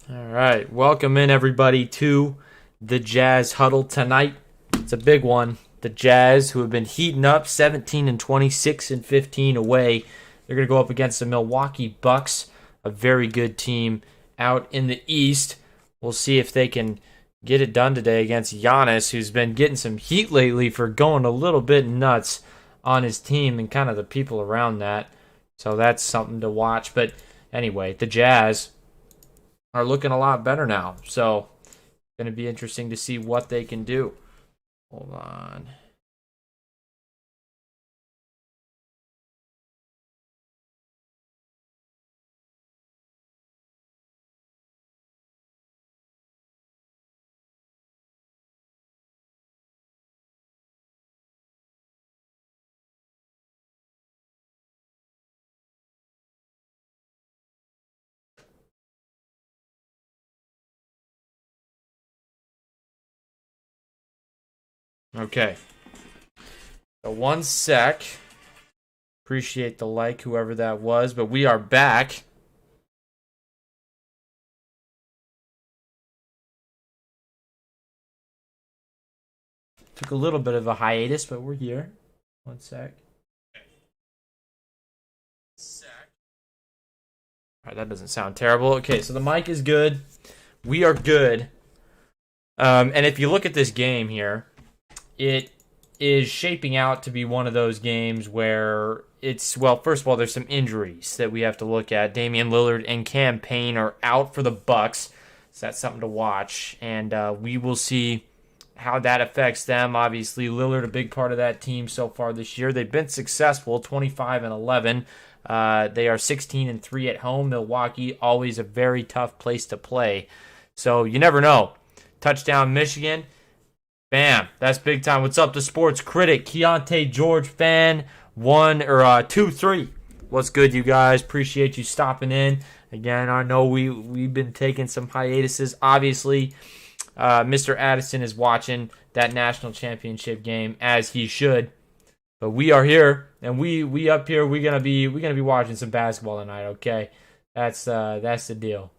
All right, welcome in everybody to the Jazz Huddle tonight. It's a big one. The Jazz, who have been heating up, 17 and 26 and 15 away. They're going to go up against the Milwaukee Bucks, a very good team out in the East. We'll see if they can get it done today against Giannis, who's been getting some heat lately for going a little bit nuts on his team and kind of the people around that. So that's something to watch. But anyway, the Jazz are looking a lot better now. So going to be interesting to see what they can do. Hold on. Okay. So 1 sec. Appreciate the like, whoever that was, but we are back. Took a little bit of a hiatus, but we're here. 1 sec. All right, that doesn't sound terrible. Okay, so the mic is good. We are good. And if you look at this game here, it is shaping out to be one of those games where it's, well, first of all, there's some injuries that we have to look at. Damian Lillard and Cam Payne are out for the Bucks, so that's something to watch. And we will see how that affects them. Obviously, Lillard, a big part of that team so far this year. They've been successful, 25 and 11. They are 16 and 3 at home. Milwaukee, always a very tough place to play. So you never know. Touchdown, Michigan. Bam, that's big time. What's up, the sports critic, Keontae George fan, 2-3. What's good, you guys? Appreciate you stopping in. Again, I know we've been taking some hiatuses. Obviously, Mr. Addison is watching that national championship game, as he should. But we are here, and we up here. We're gonna be watching some basketball tonight. Okay, that's the deal.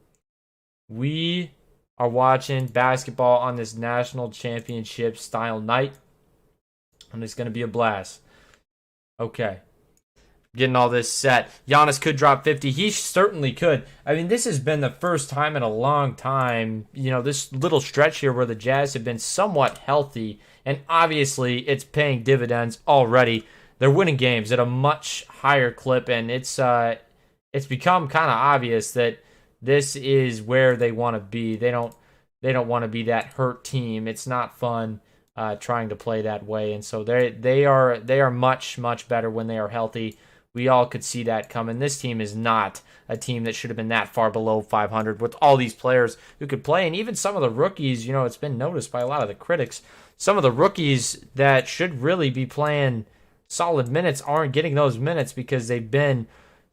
We are watching basketball on this national championship style night, and it's going to be a blast. Okay. Getting all this set. Giannis could drop 50. He certainly could. I mean, this has been the first time in a long time, this little stretch here where the Jazz have been somewhat healthy, and obviously it's paying dividends already. They're winning games at a much higher clip, and it's become kind of obvious that this is where they want to be. They don't want to be that hurt team. It's not fun trying to play that way, and so they are much better when they are healthy. We all could see that coming. This team is not a team that should have been that far below 500 with all these players who could play, and even some of the rookies. It's been noticed by a lot of the critics. Some of the rookies that should really be playing solid minutes aren't getting those minutes because they've been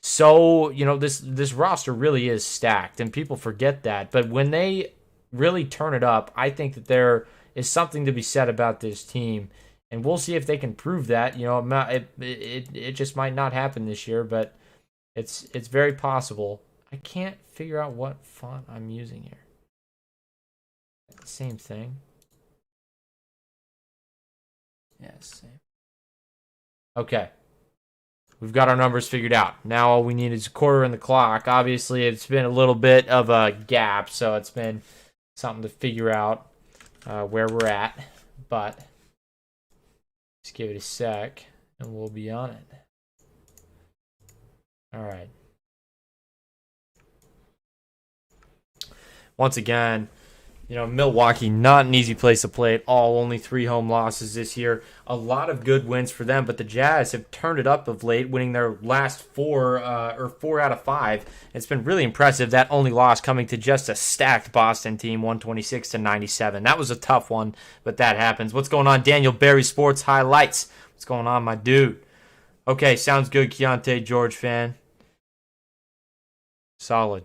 so, this roster really is stacked, and people forget that. But when they really turn it up, I think that there is something to be said about this team, and we'll see if they can prove that. It just might not happen this year, but it's very possible. I can't figure out what font I'm using here. Same thing. Yeah, same. Okay. We've got our numbers figured out. Now all we need is a quarter in the clock. Obviously, it's been a little bit of a gap, so it's been something to figure out where we're at. But just give it a sec, and we'll be on it. All right. Once again, Milwaukee, not an easy place to play at all. Only 3 home losses this year. A lot of good wins for them, but the Jazz have turned it up of late, winning their last 4 out of 5. It's been really impressive. That only loss coming to just a stacked Boston team, 126-97. That was a tough one, but that happens. What's going on, Daniel Barry Sports Highlights? What's going on, my dude? Okay, sounds good, Keontae George fan. Solid.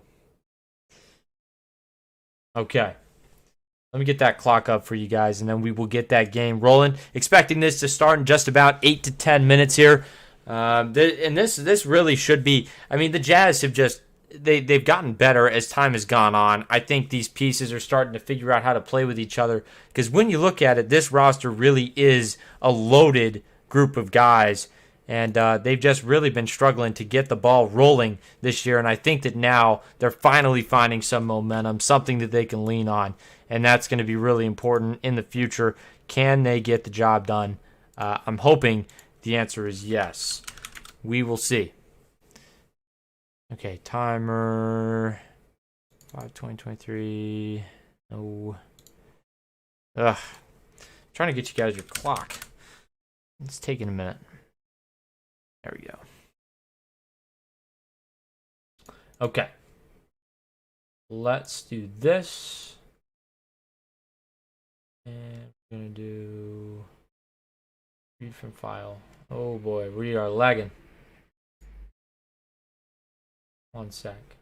Okay. Let me get that clock up for you guys, and then we will get that game rolling. Expecting this to start in just about 8 to 10 minutes here. And this really should be. I mean, the Jazz have just they've gotten better as time has gone on. I think these pieces are starting to figure out how to play with each other. Because when you look at it, this roster really is a loaded group of guys. And they've just really been struggling to get the ball rolling this year. And I think that now they're finally finding some momentum, something that they can lean on. And that's going to be really important in the future. Can they get the job done? I'm hoping the answer is yes. We will see. Okay, timer. 5/20/23. No. Ugh. Trying to get you guys your clock. It's taking a minute. There we go. Okay. Let's do this. And we're going to do read from file. Oh boy, we are lagging. One sec.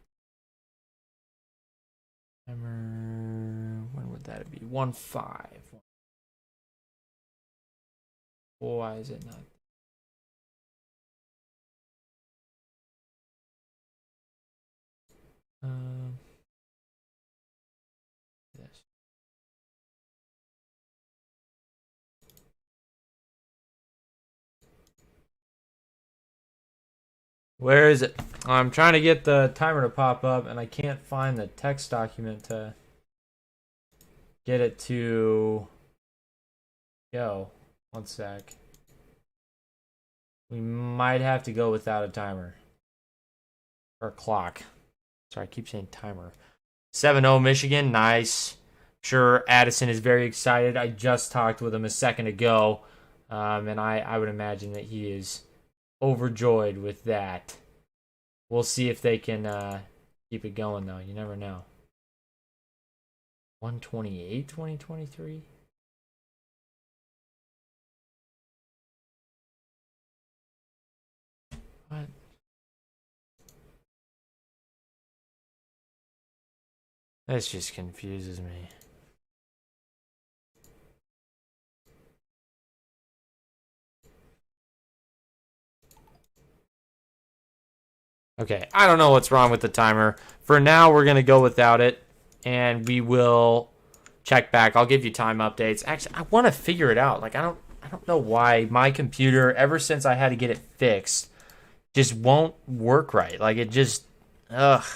Timer. When would that be? 1-5. Why is it not? This. Where is it? I'm trying to get the timer to pop up, and I can't find the text document to get it to go. One sec. We might have to go without a timer. Or a clock. Sorry, I keep saying timer. 7-0 Michigan, nice. Sure, Addison is very excited. I just talked with him a second ago, and I would imagine that he is overjoyed with that. We'll see if they can keep it going, though. You never know. 128, 2023? What? This just confuses me. Okay, I don't know what's wrong with the timer. For now, we're going to go without it, and we will check back. I'll give you time updates. Actually, I want to figure it out. Like, I don't know why my computer, ever since I had to get it fixed, just won't work right. Like, it just, ugh.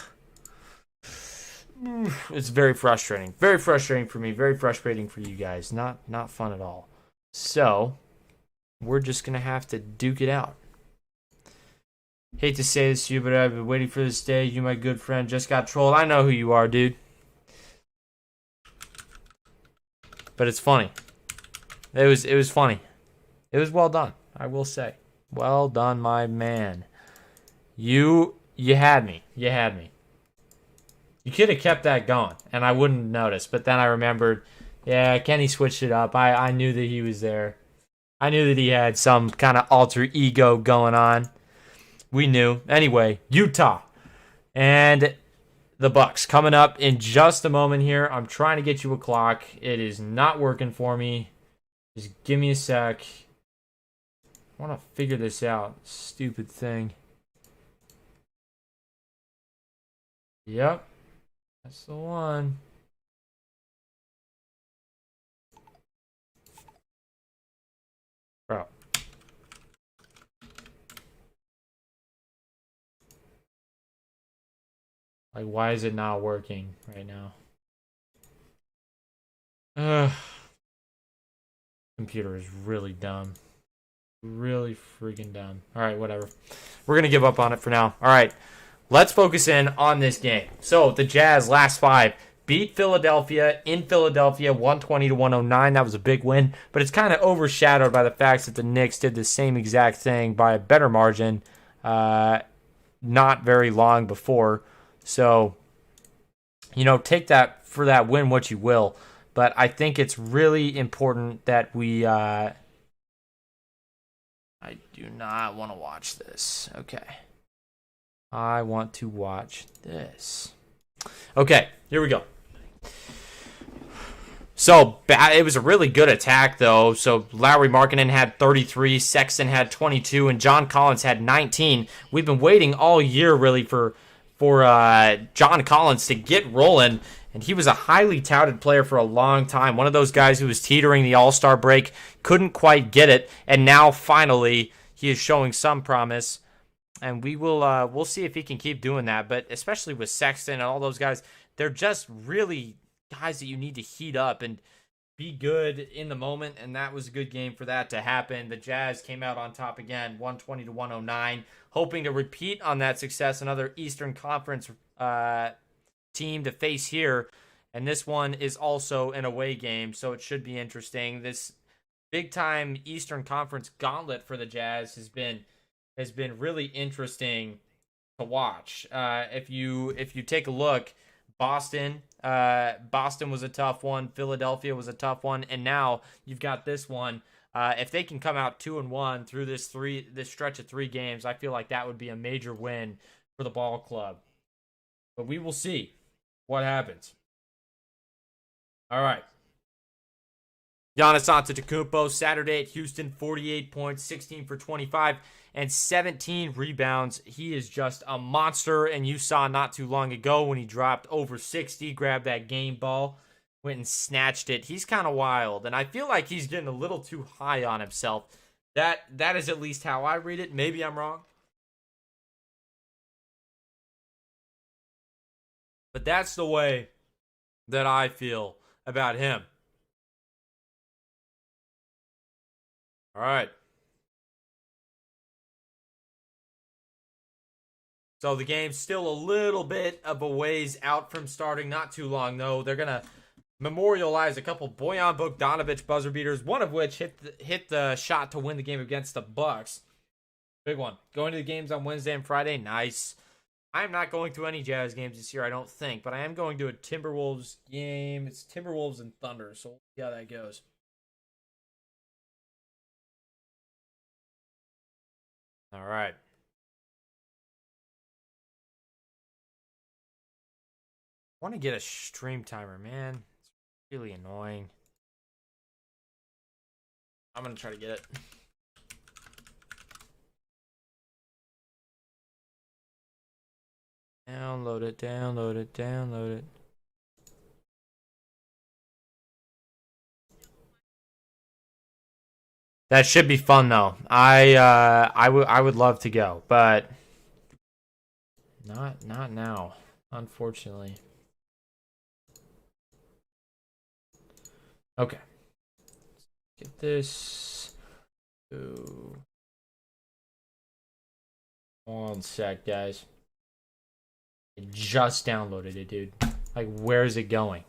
It's very frustrating. Very frustrating for me. Very frustrating for you guys. Not fun at all. So, we're just going to have to duke it out. Hate to say this to you, but I've been waiting for this day. You, my good friend, just got trolled. I know who you are, dude. But it's funny. It was funny. It was well done, I will say. Well done, my man. You had me. You had me. You could have kept that going, and I wouldn't notice. But then I remembered, yeah, Kenny switched it up. I knew that he was there. I knew that he had some kind of alter ego going on. We knew. Anyway, Utah and the Bucks coming up in just a moment here. I'm trying to get you a clock. It is not working for me. Just give me a sec. I want to figure this out. Stupid thing. Yep. That's the one. Bro. Like, why is it not working right now? Computer is really dumb. Really freaking dumb. Alright, whatever. We're going to give up on it for now. Alright, let's focus in on this game. So, the Jazz, last 5, beat Philadelphia in Philadelphia, 120-109. That was a big win. But it's kind of overshadowed by the fact that the Knicks did the same exact thing by a better margin not very long before. So, you know, take that for that win what you will. But I think it's really important that we... I do not want to watch this. Okay. I want to watch this. Okay, here we go. So, it was a really good attack, though. So, Lauri Markkanen had 33, Sexton had 22, and John Collins had 19. We've been waiting all year, really, for for John Collins to get rolling. And he was a highly touted player for a long time. One of those guys who was teetering the All-Star break, couldn't quite get it, and now finally he is showing some promise. And we'll see if he can keep doing that. But especially with Sexton and all those guys, they're just really guys that you need to heat up and be good in the moment. And that was a good game for that to happen. The Jazz came out on top again, 120-109, hoping to repeat on that success. Another Eastern Conference team to face here, and this one is also an away game, so it should be interesting. This big time Eastern Conference gauntlet for the Jazz has been really interesting to watch. If you take a look, Boston was a tough one, Philadelphia was a tough one, and now you've got this one. If they can come out 2-1 through this stretch of 3 games, I feel like that would be a major win for the ball club. But we will see what happens. All right. Giannis Antetokounmpo, Saturday at Houston, 48 points, 16 for 25, and 17 rebounds. He is just a monster, and you saw not too long ago when he dropped over 60, grabbed that game ball, went and snatched it. He's kind of wild, and I feel like he's getting a little too high on himself. That is at least how I read it. Maybe I'm wrong. But that's the way that I feel about him. All right. So the game's still a little bit of a ways out from starting. Not too long, though. They're going to memorialize a couple Bojan Bogdanovic buzzer beaters, one of which hit the shot to win the game against the Bucks. Big one. Going to the games on Wednesday and Friday. Nice. I am not going to any Jazz games this year, I don't think, but I am going to a Timberwolves game. It's Timberwolves and Thunder, so we'll see how that goes. All right. I want to get a stream timer, man. It's really annoying. I'm going to try to get it. Download it, download it, download it. That should be fun though. I would love to go, but not now, unfortunately. Okay. Get this. Ooh. 1 sec, guys. I just downloaded it, dude. Like, where is it going?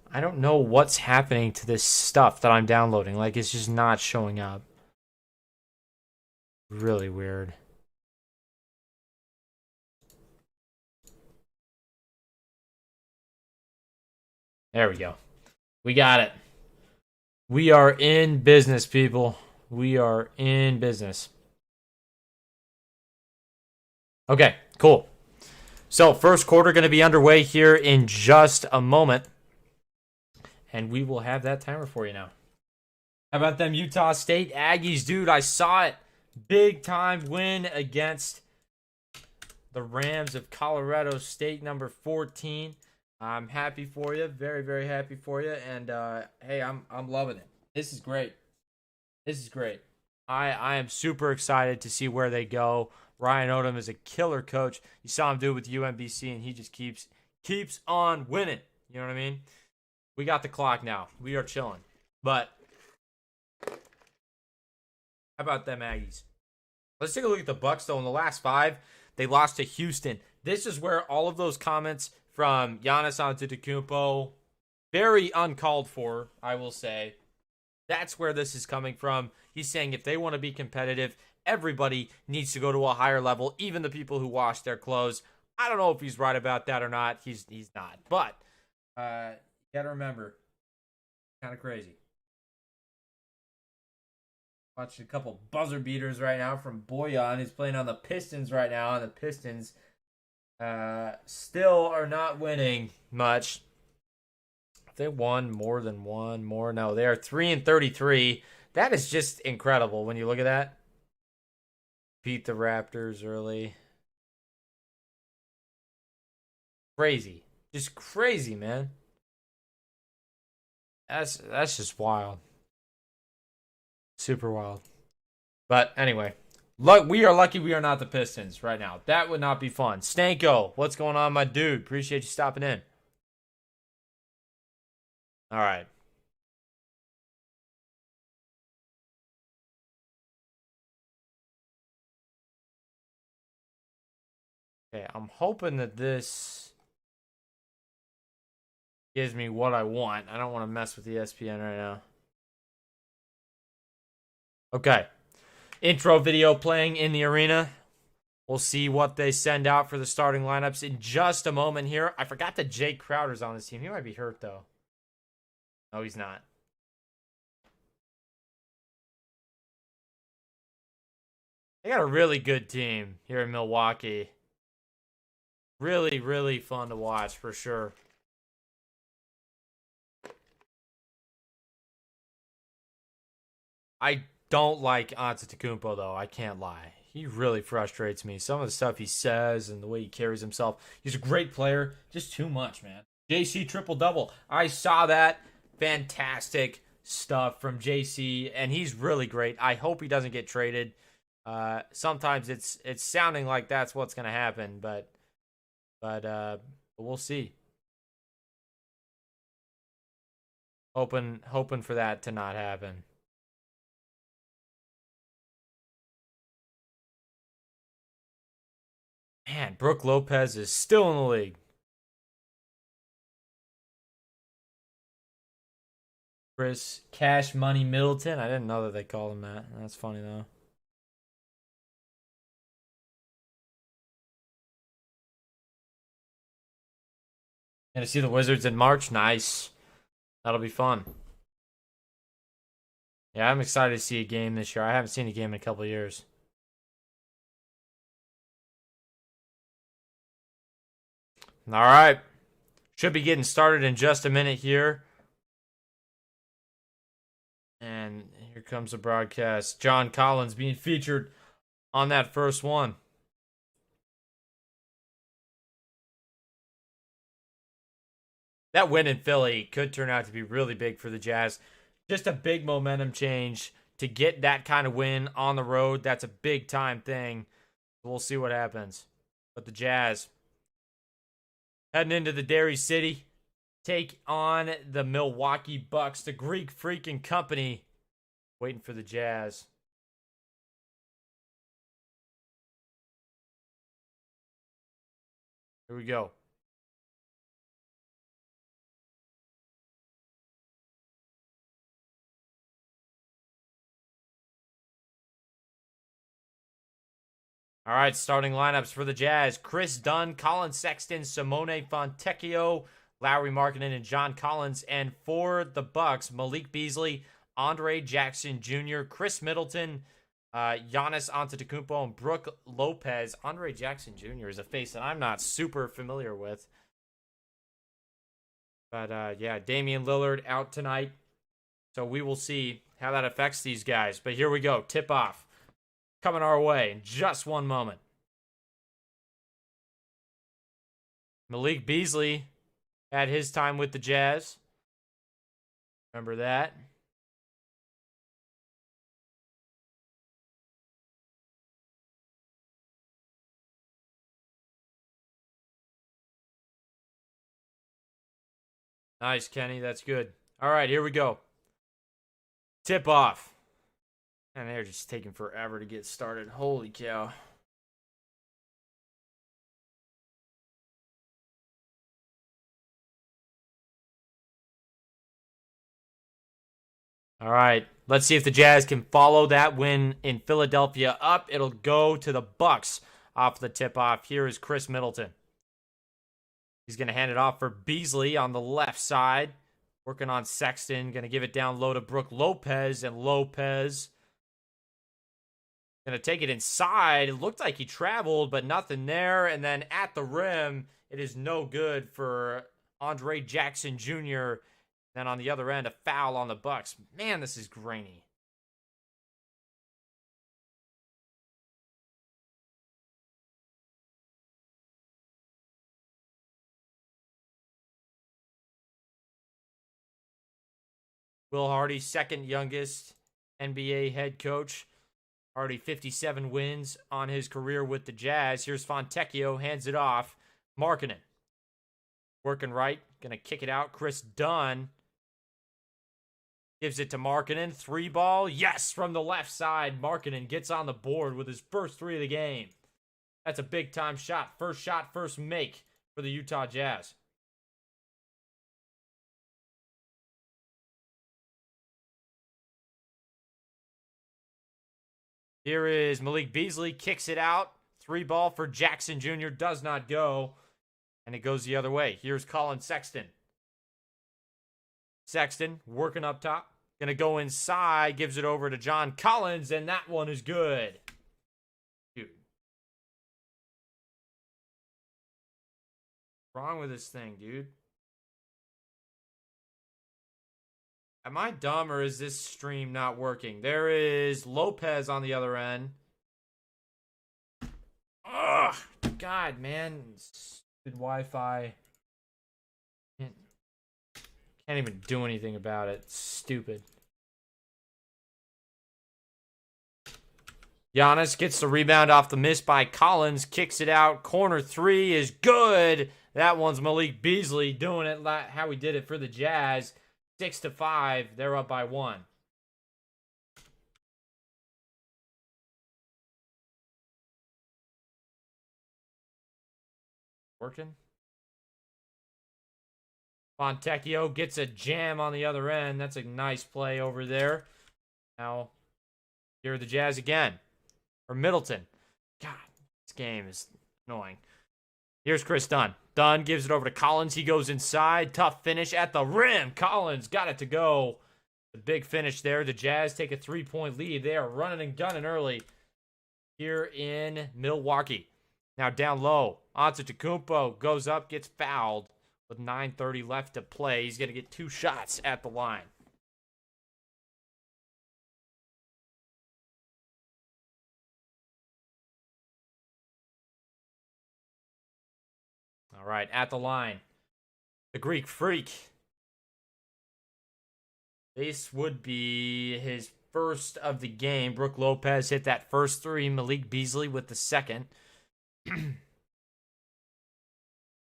I don't know what's happening to this stuff that I'm downloading. Like, it's just not showing up. Really weird. There we go. We got it. We are in business, people. We are in business. Okay, cool. So, first quarter going to be underway here in just a moment. And we will have that timer for you now. How about them Utah State Aggies? Dude, I saw it. Big time win against the Rams of Colorado State, number 14. I'm happy for you. Very, very happy for you. And, hey, I'm loving it. This is great. This is great. I am super excited to see where they go. Ryan Odom is a killer coach. You saw him do it with UMBC, and he just keeps on winning. You know what I mean? We got the clock now. We are chilling. But how about them Aggies? Let's take a look at the Bucks, though. In the last 5, they lost to Houston. This is where all of those comments from Giannis Antetokounmpo, very uncalled for, I will say. That's where this is coming from. He's saying if they want to be competitive, everybody needs to go to a higher level, even the people who wash their clothes. I don't know if he's right about that or not. He's not. But you got to remember, kind of crazy. Watching a couple buzzer beaters right now from Bojan. He's playing on the Pistons right now, and the Pistons still are not winning much. They won more than one more. No, they are 3-33. That is just incredible when you look at that. Beat the Raptors early. Crazy. Just crazy, man. That's just wild. Super wild. But anyway, we are lucky we are not the Pistons right now. That would not be fun. Stanko, what's going on, my dude? Appreciate you stopping in. All right. Okay, I'm hoping that this gives me what I want. I don't want to mess with ESPN right now. Okay. Intro video playing in the arena. We'll see what they send out for the starting lineups in just a moment here. I forgot that Jake Crowder's on this team. He might be hurt, though. No, he's not. They got a really good team here in Milwaukee. Really, really fun to watch, for sure. I don't like Antetokounmpo, though. I can't lie. He really frustrates me. Some of the stuff he says and the way he carries himself. He's a great player. Just too much, man. JC triple-double. I saw that. Fantastic stuff from JC, and he's really great. I hope he doesn't get traded. Sometimes it's sounding like that's what's going to happen, but we'll see. Hoping for that to not happen. Man, Brook Lopez is still in the league. Chris Cash Money Middleton. I didn't know that they called him that. That's funny, though. Gonna see the Wizards in March. Nice. That'll be fun. Yeah, I'm excited to see a game this year. I haven't seen a game in a couple of years. All right. Should be getting started in just a minute here. And here comes the broadcast. John Collins being featured on that first one. That win in Philly could turn out to be really big for the Jazz. Just a big momentum change to get that kind of win on the road. That's a big time thing. We'll see what happens. But the Jazz heading into the Dairy City, take on the Milwaukee Bucks, the Greek freaking company, waiting for the Jazz. Here we go. All right, starting lineups for the Jazz. Chris Dunn, Colin Sexton, Simone Fontecchio, Lauri Markkanen, and John Collins. And for the Bucks, Malik Beasley, Andre Jackson Jr., Chris Middleton, Giannis Antetokounmpo, and Brook Lopez. Andre Jackson Jr. is a face that I'm not super familiar with. But, yeah, Damian Lillard out tonight. So we will see how that affects these guys. But here we go. Tip-off coming our way in just one moment. Malik Beasley had his time with the Jazz. Remember that? Nice, Kenny. That's good. All right, here we go. Tip off. And they're just taking forever to get started. Holy cow. All right, let's see if the Jazz can follow that win in Philadelphia up. It'll go to the Bucks off the tip-off. Here is Chris Middleton. He's going to hand it off for Beasley on the left side. Working on Sexton. Going to give it down low to Brook Lopez. And Lopez going to take it inside. It looked like he traveled, but nothing there. And then at the rim, it is no good for Andre Jackson Jr., then on the other end, a foul on the Bucks. Man, this is grainy. Will Hardy, second youngest NBA head coach. Already 57 wins on his career with the Jazz. Here's Fontecchio, hands it off. Markkanen. Working right, gonna kick it out. Chris Dunn gives it to Markkanen. 3-ball, yes, from the left side. Markkanen gets on the board with his first 3 of the game. That's a big-time shot. Shot, first make for the Utah Jazz. Here is Malik Beasley, kicks it out. 3-ball for Jackson Jr. does not go. And it goes the other way. Here's Colin Sexton. Sexton working up top. Going to go inside. Gives it over to John Collins. And that one is good. Dude. What's wrong with this thing, dude? Am I dumb or is this stream not working? There is Lopez on the other end. Ugh. God, man. Stupid Wi-Fi. Can't even do anything about it. It's stupid. Giannis gets the rebound off the miss by Collins. Kicks it out. Corner 3 is good. That one's Malik Beasley doing it how he did it for the Jazz. 6-5. They're up by 1. Working. Fontecchio gets a jam on the other end. That's a nice play over there. Now, here are the Jazz again. Or Middleton. God, this game is annoying. Here's Chris Dunn. Dunn gives it over to Collins. He goes inside. Tough finish at the rim. Collins got it to go. The big finish there. The Jazz take a 3-point lead. They are running and gunning early here in Milwaukee. Now down low. Antetokounmpo goes up, gets fouled with 9:30 left to play. He's going to get 2 shots at the line. All right, at the line, the Greek Freak. This would be his first of the game. Brook Lopez hit that first 3. Malik Beasley with the second.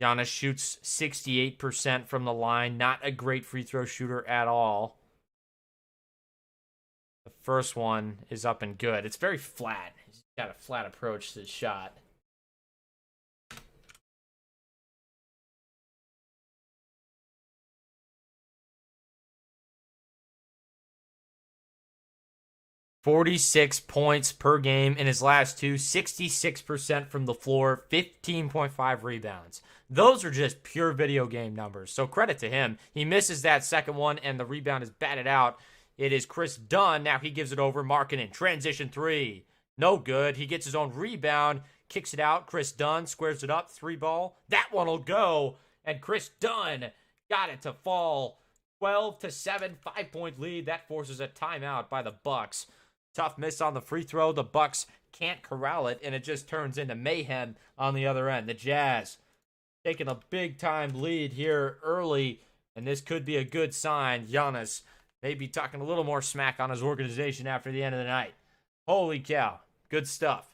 Giannis shoots 68% from the line. Not a great free throw shooter at all. The first one is up and good. It's very flat. He's got a flat approach to the shot. 46 points per game in his last 2, 66% from the floor, 15.5 rebounds. Those are just pure video game numbers, so credit to him. He misses that second one, and the rebound is batted out. It is Chris Dunn. Now he gives it over. Markkanen. Transition 3. No good. He gets his own rebound, kicks it out. Chris Dunn squares it up. 3-ball. That one will go, and Chris Dunn got it to fall. 12-7, 5-point lead. That forces a timeout by the Bucks. Tough miss on the free throw. The Bucks can't corral it, and it just turns into mayhem on the other end. The Jazz taking a big-time lead here early, and this could be a good sign. Giannis maybe talking a little more smack on his organization after the end of the night. Holy cow. Good stuff.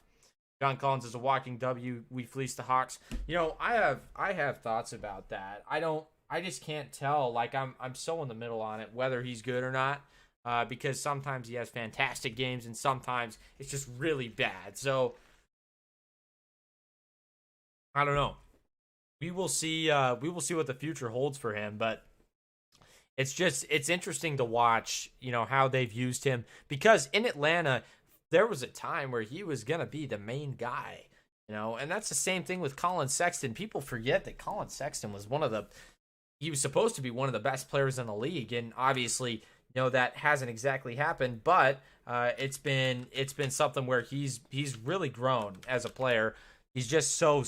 John Collins is a walking W. We fleece the Hawks. You know, I have thoughts about that. I just can't tell. Like, I'm so in the middle on it, whether he's good or not. Because sometimes he has fantastic games and sometimes it's just really bad. So I don't know. We will see. We will see what the future holds for him. But it's interesting to watch. You know how they've used him, because in Atlanta there was a time where he was gonna be the main guy. You know, and that's the same thing with Colin Sexton. People forget that Colin Sexton was he was supposed to be one of the best players in the league, and obviously, you know, that hasn't exactly happened, but it's been something where he's really grown as a player. He's just so,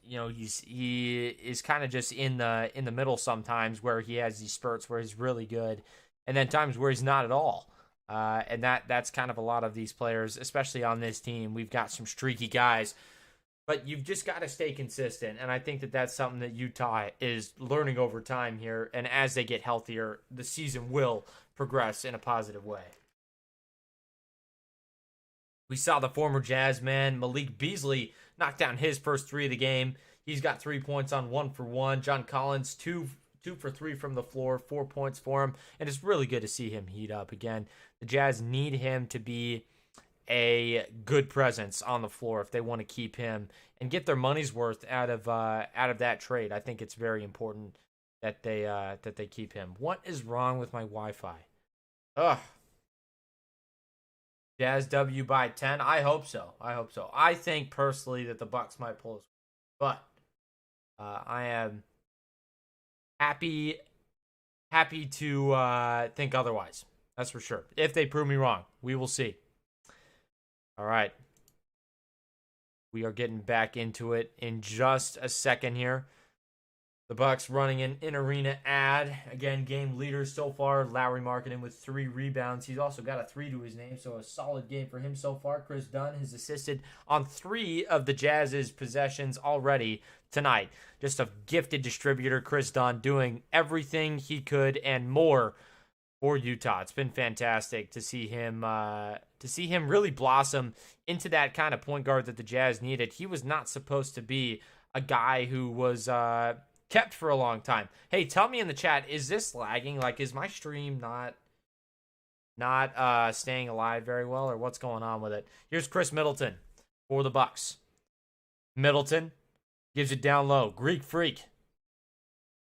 you know, he is kind of just in the middle sometimes, where he has these spurts where he's really good, and then times where he's not at all. And that's kind of a lot of these players, especially on this team. We've got some streaky guys, but you've just got to stay consistent, and I think that's something that Utah is learning over time here. And as they get healthier, the season will progress in a positive way. We saw the former Jazz man, Malik Beasley, knock down his first 3 of the game. He's got 3 points on 1 for 1. John Collins, 2 for 3 from the floor, 4 points for him. And it's really good to see him heat up again. The Jazz need him to be a good presence on the floor if they want to keep him and get their money's worth out of that trade. I think it's very important that they keep him. What is wrong with my Wi-Fi? Ugh. Jazz W by 10. I hope so. I think personally that the Bucks might pull this, but I am happy to think otherwise. That's for sure. If they prove me wrong, we will see. All right. We are getting back into it in just a second here. The Bucks running an in-arena ad. Again, game leader so far. Lauri Markkanen with 3 rebounds. He's also got a 3 to his name, so a solid game for him so far. Chris Dunn has assisted on 3 of the Jazz's possessions already tonight. Just a gifted distributor, Chris Dunn, doing everything he could and more for Utah. It's been fantastic to see him really blossom into that kind of point guard that the Jazz needed. He was not supposed to be a guy who was kept for a long time. Hey, tell me in the chat, is this lagging? Like, is my stream not staying alive very well, or what's going on with it? Here's Chris Middleton for the Bucks. Middleton gives it down low. Greek Freak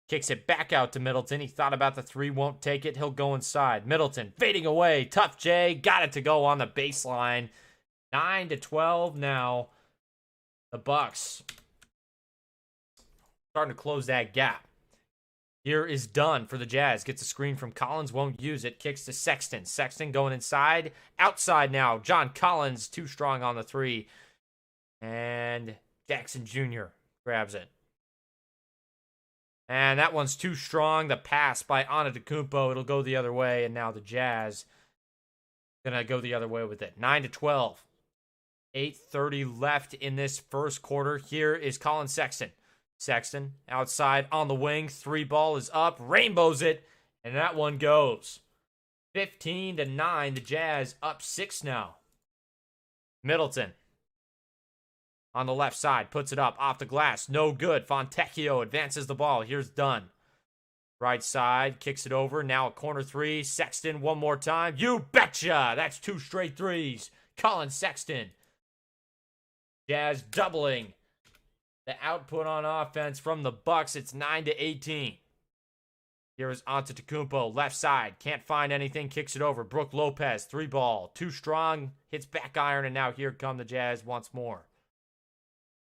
kicks it back out to Middleton. He thought about the 3, won't take it. He'll go inside. Middleton fading away. Tough J got it to go on the baseline. 9-12 now. The Bucks starting to close that gap. Here is Dunn for the Jazz. Gets a screen from Collins. Won't use it. Kicks to Sexton. Sexton going inside. Outside now. John Collins too strong on the 3. And Jackson Jr. grabs it. And that one's too strong. The pass by Antetokounmpo. It'll go the other way. And now the Jazz going to go the other way with it. 9-12. 8:30 left in this first quarter. Here is Colin Sexton. Sexton outside on the wing. 3 ball is up. Rainbows it. And that one goes. 15-9. The Jazz up 6 now. Middleton on the left side, puts it up off the glass. No good. Fontecchio advances the ball. Here's Dunn. Right side, kicks it over. Now a corner 3. Sexton one more time. You betcha! That's 2 straight 3s. Colin Sexton. Jazz doubling the output on offense from the Bucks. It's 9-18. Here is Antetokounmpo, left side. Can't find anything. Kicks it over. Brook Lopez, 3 ball. Too strong. Hits back iron, and now here come the Jazz once more.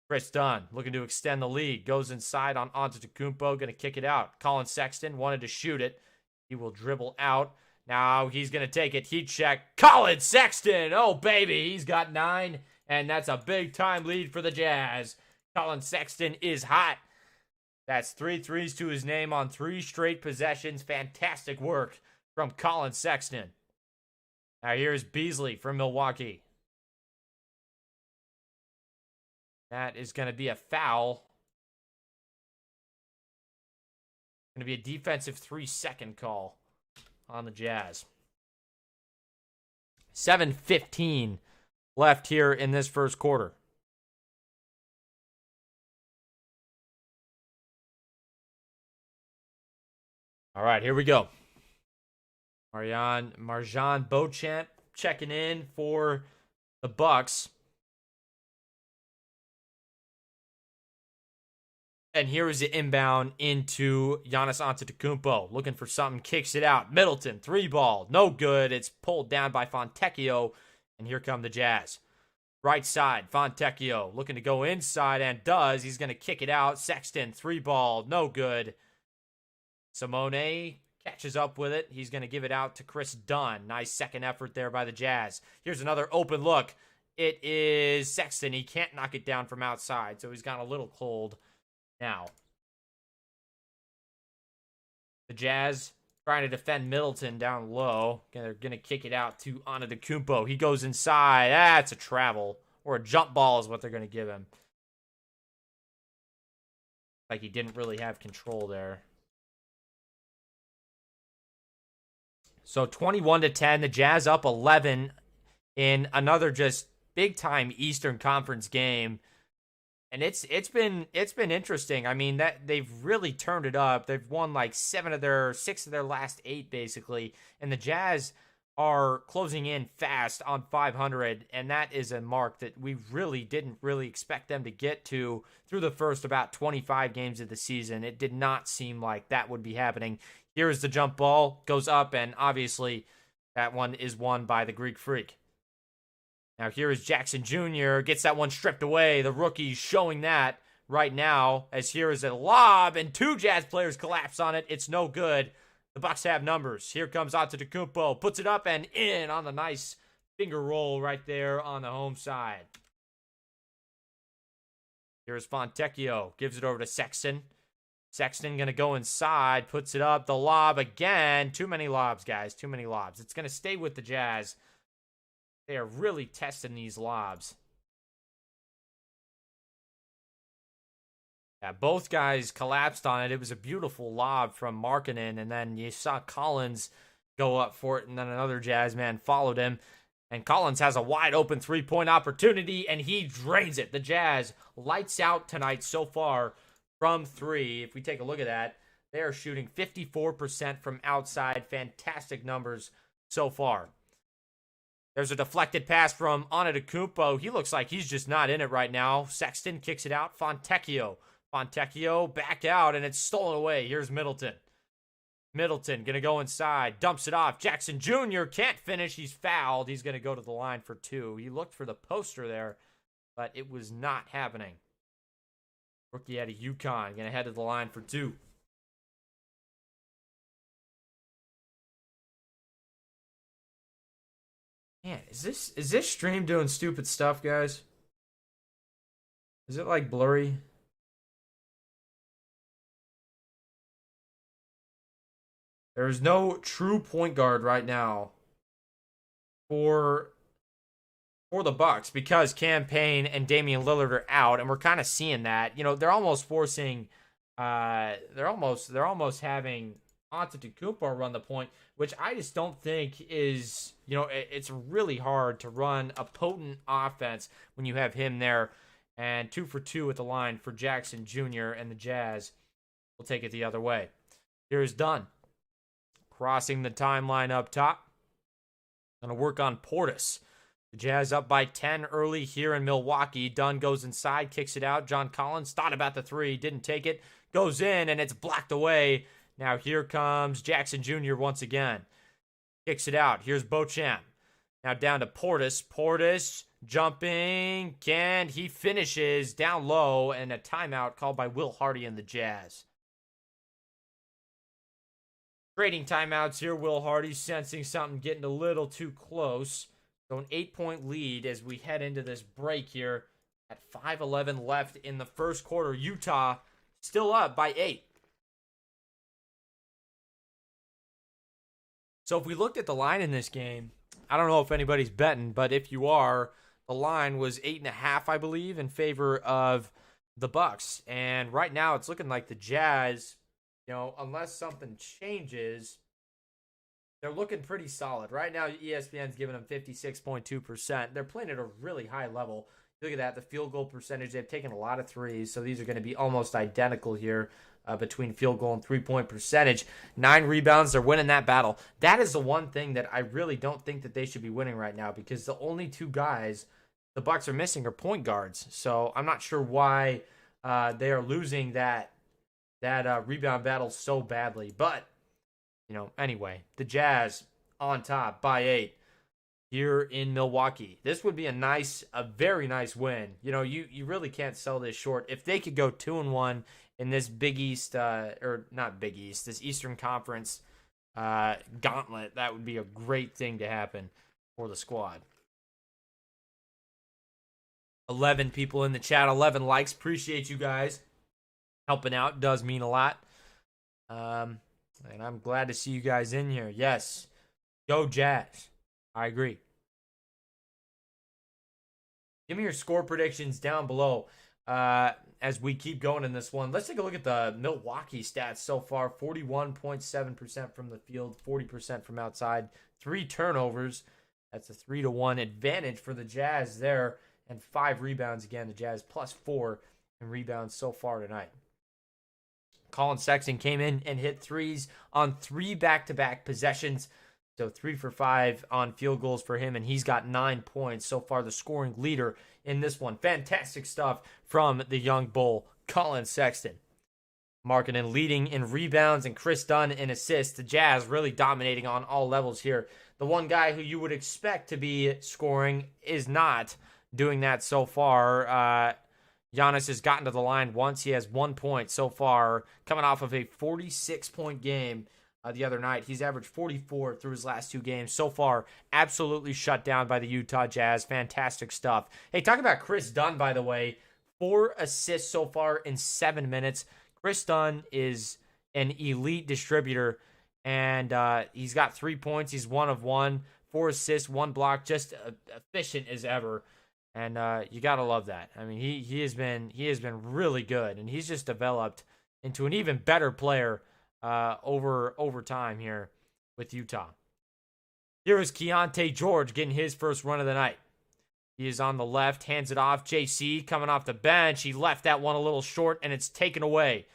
Chris Dunn looking to extend the lead. Goes inside on Antetokounmpo. Going to kick it out. Colin Sexton wanted to shoot it. He will dribble out. Now he's going to take it. Heat check. Colin Sexton. Oh, baby. He's got 9. And that's a big-time lead for the Jazz. Colin Sexton is hot. That's 3 threes to his name on 3 straight possessions. Fantastic work from Colin Sexton. Now here's Beasley from Milwaukee. That is going to be a foul. Going to be a defensive 3-second call on the Jazz. 7:15 left here in this first quarter. All right, here we go. Marjan Beauchamp checking in for the Bucks. And here is the inbound into Giannis Antetokounmpo. Looking for something, kicks it out. Middleton, 3 ball, no good. It's pulled down by Fontecchio. And here come the Jazz. Right side, Fontecchio looking to go inside and does. He's going to kick it out. Sexton, 3 ball, no good. Simone catches up with it. He's going to give it out to Chris Dunn. Nice second effort there by the Jazz. Here's another open look. It is Sexton. He can't knock it down from outside, so he's gone a little cold. Now, the Jazz trying to defend Middleton down low. They're going to kick it out to Antetokounmpo. He goes inside. That's a travel. Or a jump ball is what they're going to give him. Like he didn't really have control there. So 21-10, the Jazz up 11 in another just big time Eastern Conference game. And it's been interesting. I mean, that they've really turned it up. They've won like 6 of their last 8 basically, and the Jazz are closing in fast on 500, and that is a mark that we really didn't expect them to get to through the first about 25 games of the season. It did not seem like that would be happening. Here's the jump ball, goes up, and obviously that one is won by the Greek Freak. Now here is Jackson Jr., gets that one stripped away. The rookie's showing that right now, as here is a lob, and 2 Jazz players collapse on it. It's no good. The Bucks have numbers. Here comes Antetokounmpo, puts it up and in on the nice finger roll right there on the home side. Here's Fontecchio, gives it over to Sexton. Sexton going to go inside, puts it up. The lob again. Too many lobs, guys. Too many lobs. It's going to stay with the Jazz. They are really testing these lobs. Yeah, both guys collapsed on it. It was a beautiful lob from Markkanen, and then you saw Collins go up for it, and then another Jazz man followed him. And Collins has a wide open three-point opportunity, and he drains it. The Jazz lights out tonight so far from 3. If we take a look at that, they are shooting 54% from outside. Fantastic numbers so far. There's a deflected pass from Antetokounmpo. He looks like he's just not in it right now. Sexton kicks it out. Fontecchio back out, and it's stolen away. Here's Middleton. Middleton going to go inside. Dumps it off. Jackson Jr. can't finish. He's fouled. He's going to go to the line for 2. He looked for the poster there, but it was not happening. Rookie out of UConn. Going to head to the line for 2. Man, is this stream doing stupid stuff, guys? Is it like blurry? There's no true point guard right now for the Bucks because Cam Payne and Damian Lillard are out, and we're kind of seeing that. You know, they're almost forcing they're almost having Antetokounmpo run the point, which I just don't think is, it's really hard to run a potent offense when you have him there. And 2 for 2 at the line for Jackson Jr., and the Jazz will take it the other way. Here's Dunn. Crossing the timeline up top. Going to work on Portis. The Jazz up by 10 early here in Milwaukee. Dunn goes inside, kicks it out. John Collins thought about the 3, didn't take it. Goes in, and it's blocked away. Now here comes Jackson Jr. once again. Kicks it out. Here's Beauchamp. Now down to Portis. Portis jumping. He finishes down low, and a timeout called by Will Hardy and the Jazz. Trading timeouts here. Will Hardy sensing something getting a little too close. So an 8-point lead as we head into this break here at 5:11 left in the first quarter. Utah still up by 8. So if we looked at the line in this game, I don't know if anybody's betting, but if you are, the line was 8.5, I believe, in favor of the Bucks. And right now it's looking like the Jazz, unless something changes, they're looking pretty solid. Right now, ESPN's giving them 56.2%. They're playing at a really high level. Look at that, the field goal percentage. They've taken a lot of threes, so these are going to be almost identical here between field goal and three-point percentage. 9 rebounds, they're winning that battle. That is the one thing that I really don't think that they should be winning right now, because the only 2 guys the Bucks are missing are point guards. So I'm not sure why they are losing that rebound battle so badly. But, anyway, the Jazz on top by 8 here in Milwaukee. This would be a very nice win. You really can't sell this short. If they could go 2-1 in this Big East, or not Big East, this Eastern Conference gauntlet, that would be a great thing to happen for the squad. 11 people in the chat, 11 likes. Appreciate you guys helping out. Does mean a lot. And I'm glad to see you guys in here. Yes. Go Jazz. I agree. Give me your score predictions down below. as we keep going in this one. Let's take a look at the Milwaukee stats so far. 41.7% from the field, 40% from outside, 3 turnovers. That's a 3-1 advantage for the Jazz there, and 5 rebounds again. The Jazz +4 in rebounds so far tonight. Colin Sexton came in and hit threes on 3 back-to-back possessions. So 3 for 5 on field goals for him, and he's got 9 points. So far, the scoring leader in this one. Fantastic stuff from the young bull, Colin Sexton. Markkanen leading in rebounds and Chris Dunn in assists. The Jazz really dominating on all levels here. The one guy who you would expect to be scoring is not doing that so far. Giannis has gotten to the line once. He has 1 point so far, coming off of a 46-point game the other night. He's averaged 44 through his last 2 games. So far, absolutely shut down by the Utah Jazz. Fantastic stuff. Hey, talk about Chris Dunn, by the way. 4 assists so far in 7 minutes. Chris Dunn is an elite distributor, and he's got 3 points. He's 1 of 1, 4 assists, 1 block, just efficient as ever. And you gotta love that. I mean, he has been really good, and he's just developed into an even better player over time here with Utah. Here is Keontae George getting his first run of the night. He is on the left, hands it off. JC coming off the bench. He left that one a little short, and it's taken away.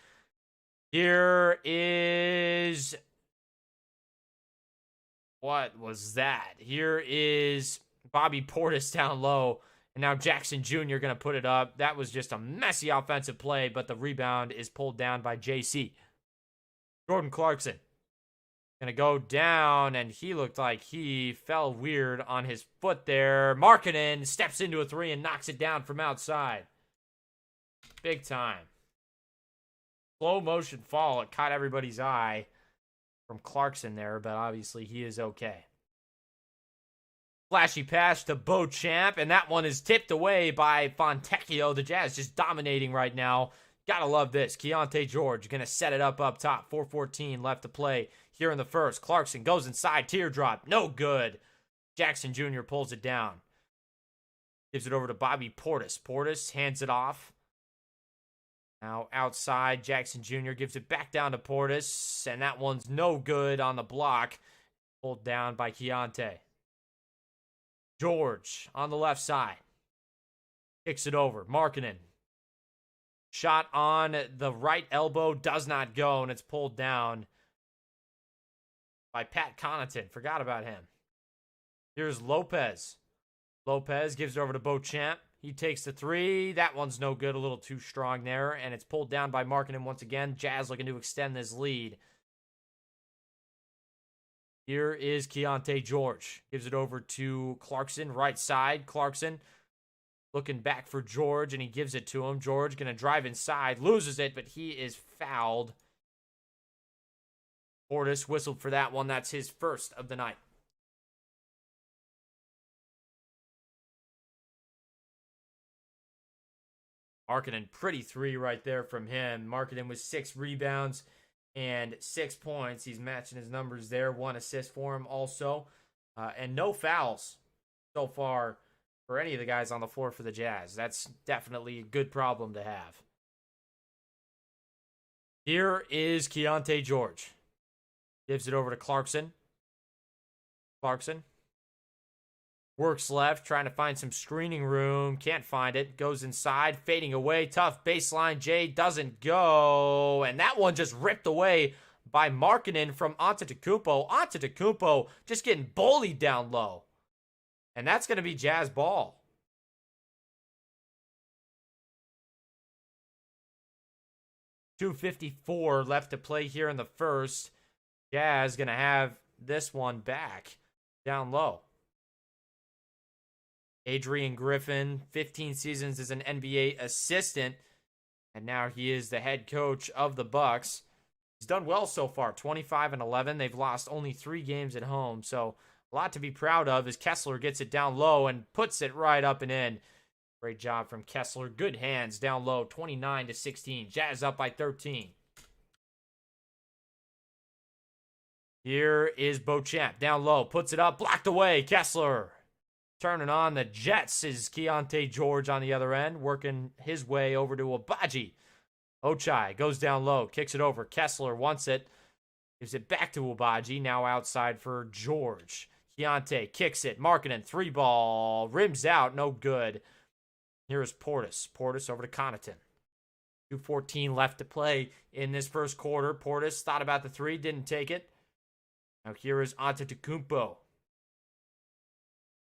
Here is... What was that? Here is Bobby Portis down low. And now Jackson Jr. going to put it up. That was just a messy offensive play, but the rebound is pulled down by JC. Jordan Clarkson going to go down, and he looked like he fell weird on his foot there. Markkanen steps into a 3 and knocks it down from outside. Big time. Slow motion fall. It caught everybody's eye from Clarkson there, but obviously he is okay. Flashy pass to Beauchamp, and that one is tipped away by Fontecchio. The Jazz just dominating right now. Gotta love this. Keontae George gonna set it up top. 4:14 left to play here in the first. Clarkson goes inside. Teardrop. No good. Jackson Jr. pulls it down. Gives it over to Bobby Portis. Portis hands it off. Now outside, Jackson Jr. gives it back down to Portis, and that one's no good on the block. Pulled down by Keontae. George on the left side. Kicks it over. Markkanen. Shot on the right elbow. Does not go, and it's pulled down by Pat Connaughton. Forgot about him. Here's Lopez. Lopez gives it over to Beauchamp. He takes the 3. That one's no good. A little too strong there, and it's pulled down by Markkanen once again. Jazz looking to extend this lead. Here is Keontae George. Gives it over to Clarkson, right side. Clarkson looking back for George, and he gives it to him. George going to drive inside. Loses it, but he is fouled. Portis whistled for that one. That's his first of the night. Markkanen, pretty 3 right there from him. Markkanen with 6 rebounds and 6 points. He's matching his numbers there. 1 assist for him also. And no fouls so far for any of the guys on the floor for the Jazz. That's definitely a good problem to have. Here is Keontae George. Gives it over to Clarkson. Clarkson works left, trying to find some screening room. Can't find it. Goes inside, fading away. Tough baseline. Jay doesn't go. And that one just ripped away by Markkanen from Antetokounmpo. Antetokounmpo just getting bullied down low. And that's going to be Jazz ball. .254 left to play here in the first. Jazz going to have this one back down low. Adrian Griffin, 15 seasons as an NBA assistant, and now he is the head coach of the Bucks. He's done well so far, 25-11. They've lost only 3 games at home, so a lot to be proud of as Kessler gets it down low and puts it right up and in. Great job from Kessler. Good hands down low, 29-16. Jazz up by 13. Here is Beauchamp down low, puts it up, blocked away. Kessler. Turning on the Jets is Keontae George on the other end, working his way over to Agbaji. Ochai goes down low, kicks it over. Kessler wants it. Gives it back to Agbaji. Now outside for George. Keontae kicks it. Markkanen, 3-ball. Rims out. No good. Here is Portis. Portis over to Connaughton. 2:14 left to play in this first quarter. Portis thought about the 3. Didn't take it. Now here is Antetokounmpo.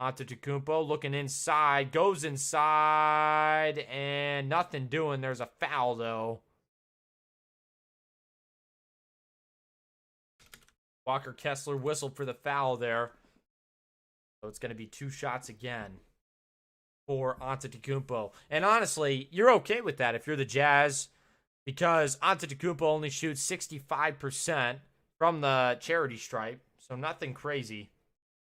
Antetokounmpo looking inside. Goes inside. And nothing doing. There's a foul, though. Walker Kessler whistled for the foul there. So it's going to be 2 shots again for Antetokounmpo. And honestly, you're okay with that if you're the Jazz, because Antetokounmpo only shoots 65% from the charity stripe. So nothing crazy.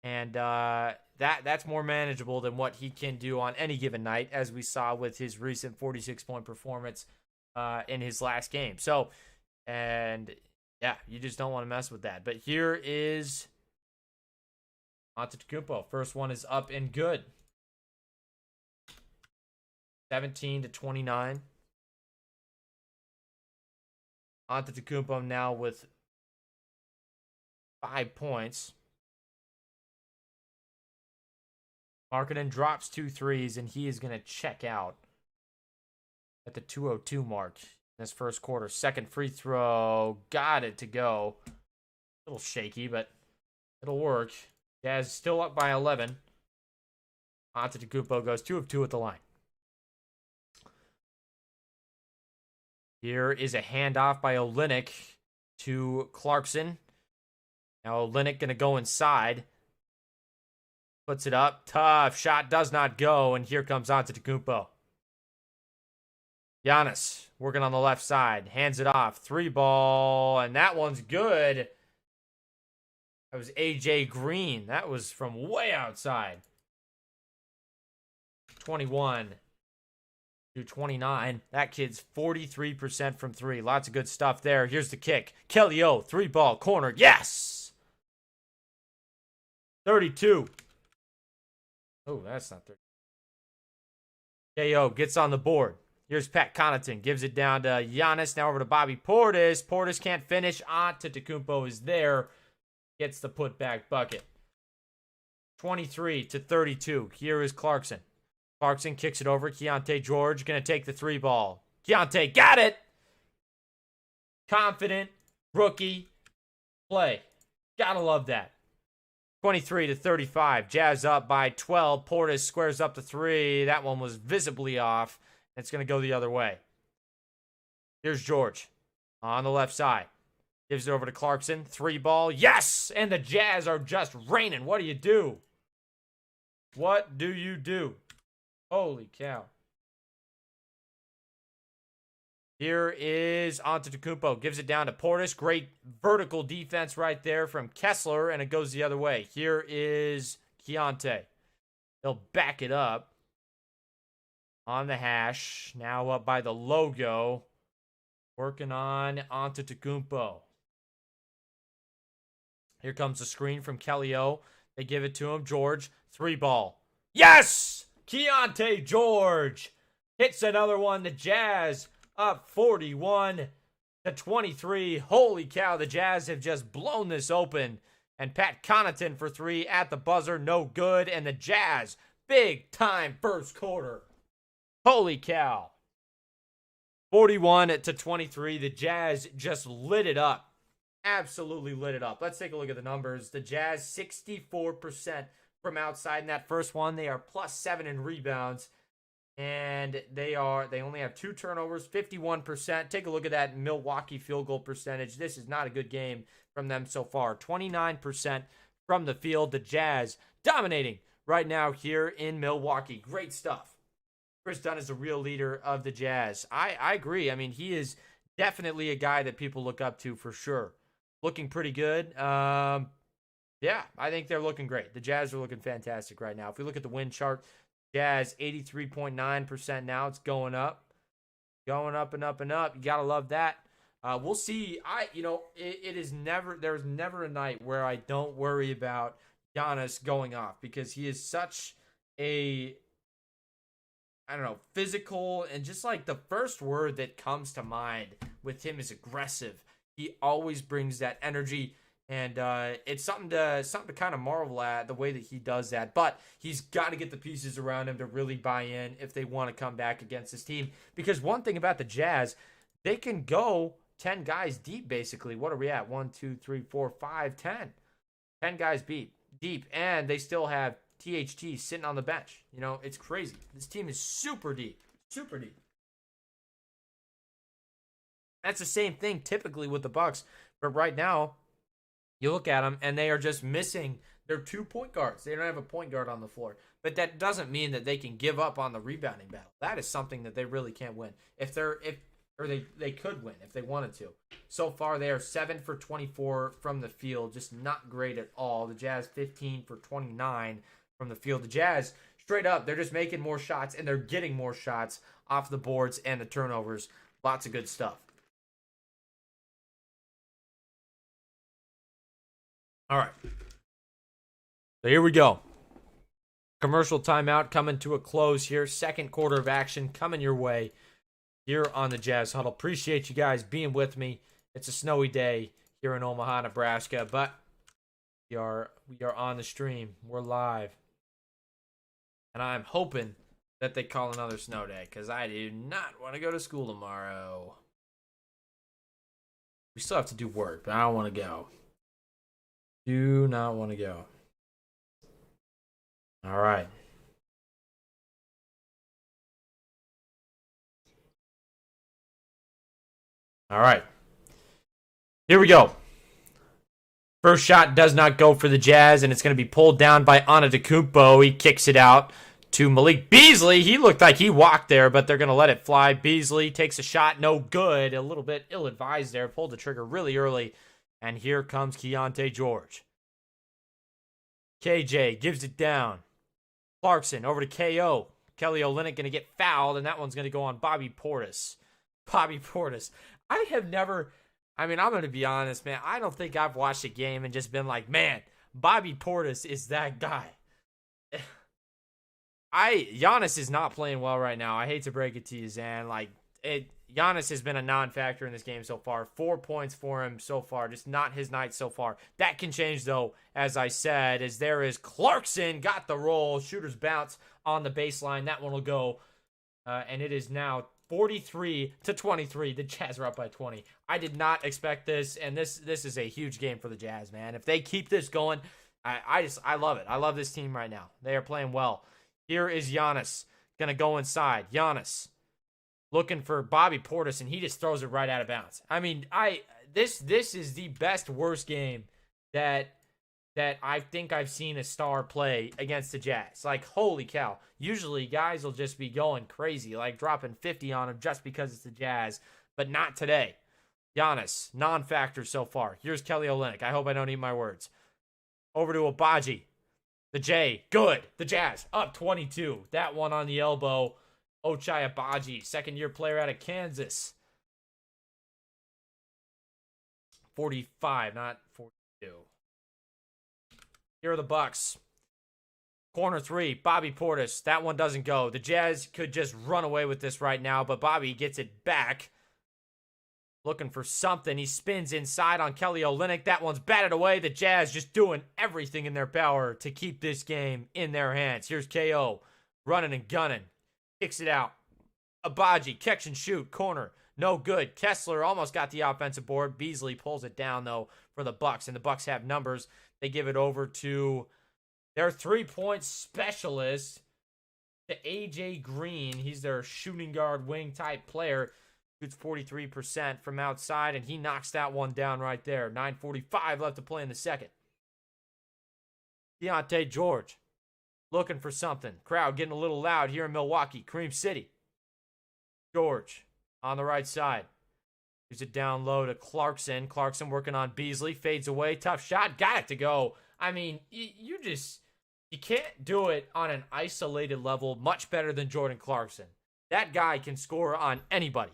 And that's more manageable than what he can do on any given night, as we saw with his recent 46-point performance in his last game. So, and yeah, you just don't want to mess with that. But here is Antetokounmpo. First one is up and good. 17-29. Antetokounmpo now with 5 points. Markkanen drops 2 threes, and he is going to check out at the 2:02 mark in this first quarter. Second free throw. Got it to go. A little shaky, but it'll work. Jazz still up by 11. Antetokounmpo goes 2 of 2 at the line. Here is a handoff by Olynyk to Clarkson. Now Olynyk going to go inside. Puts it up. Tough shot. Does not go. And here comes Antetokounmpo. Giannis working on the left side. Hands it off. 3-ball. And that one's good. That was AJ Green. That was from way outside. 21-29. That kid's 43% from 3. Lots of good stuff there. Here's the kick. Kelly O. 3-ball. Corner. Yes! 32. Oh, that's not 30. KO gets on the board. Here's Pat Connaughton. Gives it down to Giannis. Now over to Bobby Portis. Portis can't finish. Antetokounmpo is there. Gets the putback bucket. 23-32. Here is Clarkson. Clarkson kicks it over. Keontae George going to take the 3-ball. Keontae got it. Confident rookie play. Gotta love that. 23-35. Jazz up by 12. Portis squares up the 3. That one was visibly off. It's going to go the other way. Here's George on the left side. Gives it over to Clarkson. 3-ball. Yes! And the Jazz are just raining. What do you do? What do you do? Holy cow. Here is Antetokounmpo. Gives it down to Portis. Great vertical defense right there from Kessler, and it goes the other way. Here is Keontae. They'll back it up on the hash. Now up by the logo. Working on Antetokounmpo. Here comes the screen from Kelly O. They give it to him. George. 3-ball. Yes! Keontae George hits another one. The Jazz up 41-23. Holy cow, the Jazz have just blown this open. And Pat Connaughton for 3 at the buzzer. No good. And the Jazz, big time first quarter. Holy cow. 41-23. The Jazz just lit it up. Absolutely lit it up. Let's take a look at the numbers. The Jazz, 64% from outside in that first one. They are +7 in rebounds. And they only have 2 turnovers, 51%. Take a look at that Milwaukee field goal percentage. This is not a good game from them so far. 29% from the field. The Jazz dominating right now here in Milwaukee. Great stuff. Chris Dunn is the real leader of the Jazz. I agree. I mean, he is definitely a guy that people look up to for sure. Looking pretty good. Yeah, I think they're looking great. The Jazz are looking fantastic right now. If we look at the win chart, Jazz 83.9% now. It's going up. Going up and up and up. You got to love that. We'll see. There's never a night where I don't worry about Giannis going off, because he is such a, I don't know, physical, and just like the first word that comes to mind with him is aggressive. He always brings that energy, and it's something to kind of marvel at the way that he does that. But he's got to get the pieces around him to really buy in if they want to come back against this team. Because one thing about the Jazz, they can go 10 guys deep, basically. What are we at? 1, 2, 3, 4, 5, 10. 10 guys deep, and they still have THT sitting on the bench. You know, it's crazy. This team is super deep. Super deep. That's the same thing typically with the Bucks. But right now, you look at them, and they are just missing their 2 point guards. They don't have a point guard on the floor. But that doesn't mean that they can give up on the rebounding battle. That is something that they really can't win. They could win if they wanted to. So far, they are 7 for 24 from the field, just not great at all. The Jazz 15 for 29 from the field. The Jazz, straight up, they're just making more shots, and they're getting more shots off the boards and the turnovers. Lots of good stuff. All right. So here we go. Commercial timeout coming to a close here. Second quarter of action coming your way here on the Jazz Huddle. Appreciate you guys being with me. It's a snowy day here in Omaha, Nebraska, but we are on the stream. We're live. And I'm hoping that they call another snow day, because I do not want to go to school tomorrow. We still have to do work, but I don't want to go. Do not want to go. All right. All right. Here we go. First shot does not go for the Jazz, and it's going to be pulled down by Antetokounmpo. He kicks it out to Malik Beasley. He looked like he walked there, but they're going to let it fly. Beasley takes a shot. No good. A little bit ill-advised there. Pulled the trigger really early. And here comes Keontae George. KJ gives it down. Clarkson over to KO. Kelly Olynyk going to get fouled, and that one's going to go on Bobby Portis. Bobby Portis. I have never... I'm going to be honest, man. I don't think I've watched a game and just been like, man, Bobby Portis is that guy. Giannis is not playing well right now. I hate to break it to you, Zan. Giannis has been a non-factor in this game so far. 4 points for him so far. Just not his night so far. That can change, though, as I said, as there is Clarkson. Got the roll. Shooter's bounce on the baseline. That one will go. And it is now 43-23. The Jazz are up by 20. I did not expect this, and this is a huge game for the Jazz, man. If they keep this going, I love it. I love this team right now. They are playing well. Here is Giannis. Gonna go inside. Giannis looking for Bobby Portis, and he just throws it right out of bounds. This is the best worst game that I think I've seen a star play against the Jazz. Like, holy cow. Usually guys will just be going crazy, like dropping 50 on him just because it's the Jazz, but not today. Giannis, non-factor so far. Here's Kelly Olynyk. I hope I don't eat my words. Over to Abaji. The J, good. The Jazz, up 22. That one on the elbow. Ochai Abaji, second-year player out of Kansas. 45, not 42. Here are the Bucks. Corner three, Bobby Portis. That one doesn't go. The Jazz could just run away with this right now, but Bobby gets it back. Looking for something. He spins inside on Kelly Olynyk. That one's batted away. The Jazz just doing everything in their power to keep this game in their hands. Here's KO. Running and gunning. Kicks it out. Abaji, catch and shoot. Corner. No good. Kessler almost got the offensive board. Beasley pulls it down, though, for the Bucks. And the Bucks have numbers. They give it over to their three-point specialist, to A.J. Green. He's their shooting guard wing-type player. Shoots 43% from outside, and he knocks that one down right there. 9:45 left to play in the second. Keontae George looking for something. Crowd getting a little loud here in Milwaukee. Cream City. George on the right side. Gives it down low to Clarkson. Clarkson working on Beasley. Fades away. Tough shot. Got it to go. I mean, you can't do it on an isolated level much better than Jordan Clarkson. That guy can score on anybody.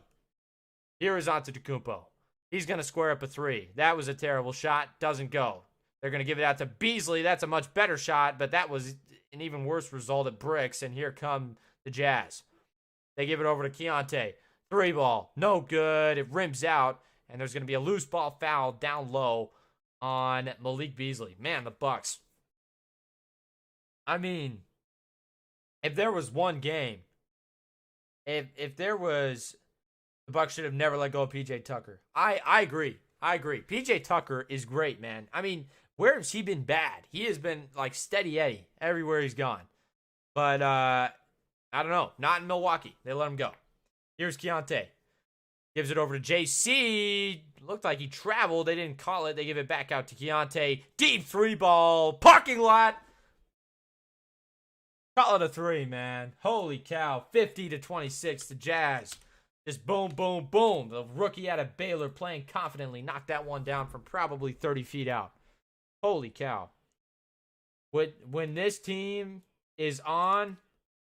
Here is Antetokounmpo. He's going to square up a three. That was a terrible shot. Doesn't go. They're going to give it out to Beasley. That's a much better shot, but that was an even worse result at Bricks. And here come the Jazz. They give it over to Keontae. 3-ball. No good. It rims out. And there's going to be a loose ball foul down low on Malik Beasley. Man, the Bucks. I mean, if there was one game, if there was, the Bucks should have never let go of PJ Tucker. I agree. PJ Tucker is great, man. I mean, where has he been bad? He has been like steady Eddie everywhere he's gone. But I don't know. Not in Milwaukee. They let him go. Here's Keontae. Gives it over to JC. Looked like he traveled. They didn't call it. They give it back out to Keontae. Deep 3-ball. Parking lot. Call it a 3, man. Holy cow. 50-26. The Jazz. Just boom, boom, boom. The rookie out of Baylor playing confidently. Knocked that one down from probably 30 feet out. Holy cow. When this team is on,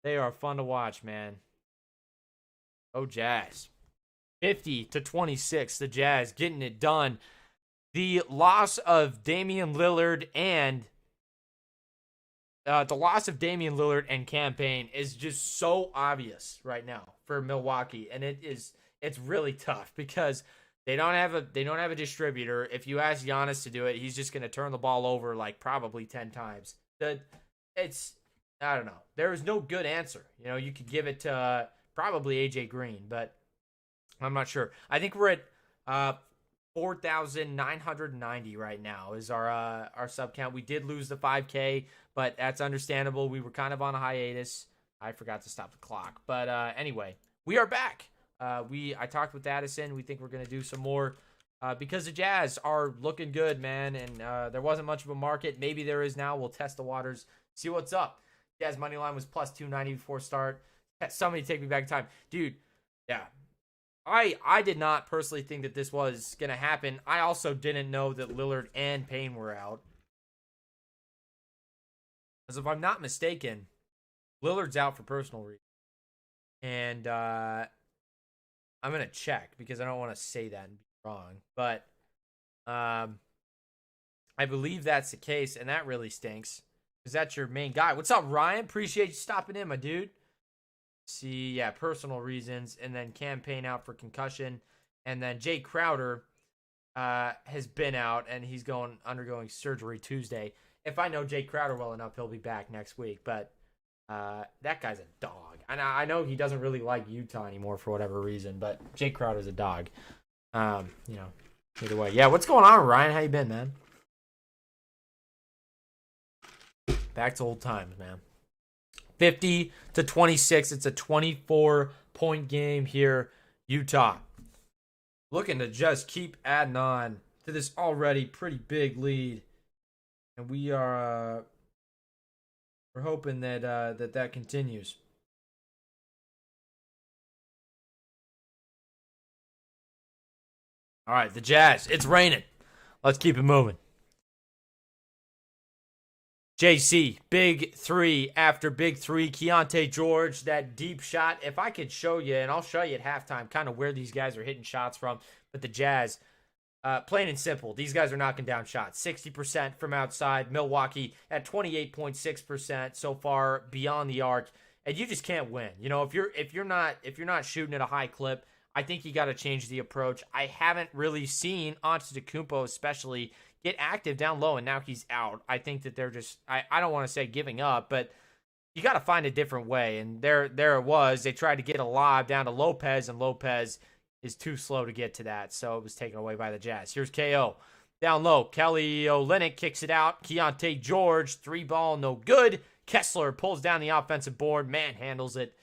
they are fun to watch, man. Oh, Jazz. 50-26, the Jazz getting it done. The loss of Damian Lillard and Cam Payne is just so obvious right now for Milwaukee, and it's really tough because they don't have a distributor. If you ask Giannis to do it, he's just going to turn the ball over like probably 10 times. I don't know. There is no good answer. You know, you could give it to probably AJ Green, but I'm not sure. I think we're at 4,990 right now is our sub count. We did lose the 5K, but that's understandable. We were kind of on a hiatus. I forgot to stop the clock. But anyway, we are back. I talked with Addison. We think we're going to do some more because the Jazz are looking good, man. And there wasn't much of a market. Maybe there is now. We'll test the waters, see what's up. Jazz money line was plus 290 before start. Somebody take me back in time. Dude, yeah. I did not personally think that this was going to happen. I also didn't know that Lillard and Payne were out. Because if I'm not mistaken, Lillard's out for personal reasons. And I'm going to check because I don't want to say that and be wrong. But I believe that's the case, and that really stinks. Because that's your main guy. What's up, Ryan? Appreciate you stopping in, my dude. See, yeah, personal reasons, and then Cam Payne out for concussion, and then Jay Crowder has been out, and he's undergoing surgery Tuesday. If I know Jay Crowder well enough, he'll be back next week, but that guy's a dog. And I know he doesn't really like Utah anymore for whatever reason, but Jay Crowder's a dog. Either way. Yeah, what's going on, Ryan? How you been, man? Back to old times, man. 50-26. It's a 24-point game here. Utah looking to just keep adding on to this already pretty big lead, and we're hoping that that continues. All right, the Jazz. It's raining. Let's keep it moving. JC, big 3 after big 3. Keontae George, that deep shot. If I could show you, and I'll show you at halftime, kind of where these guys are hitting shots from. But the Jazz, plain and simple, these guys are knocking down shots. 60% from outside. Milwaukee at 28.6% so far beyond the arc, and you just can't win. You know, if you're not shooting at a high clip, I think you got to change the approach. I haven't really seen Antetokounmpo especially get active down low, and now he's out. I think that they're just, I don't want to say giving up, but you got to find a different way. And there it was. They tried to get a lob down to Lopez, and Lopez is too slow to get to that, so it was taken away by the Jazz. Here's KO. Down low, Kelly Olynyk kicks it out. Keontae George, 3-ball, no good. Kessler pulls down the offensive board, manhandles it,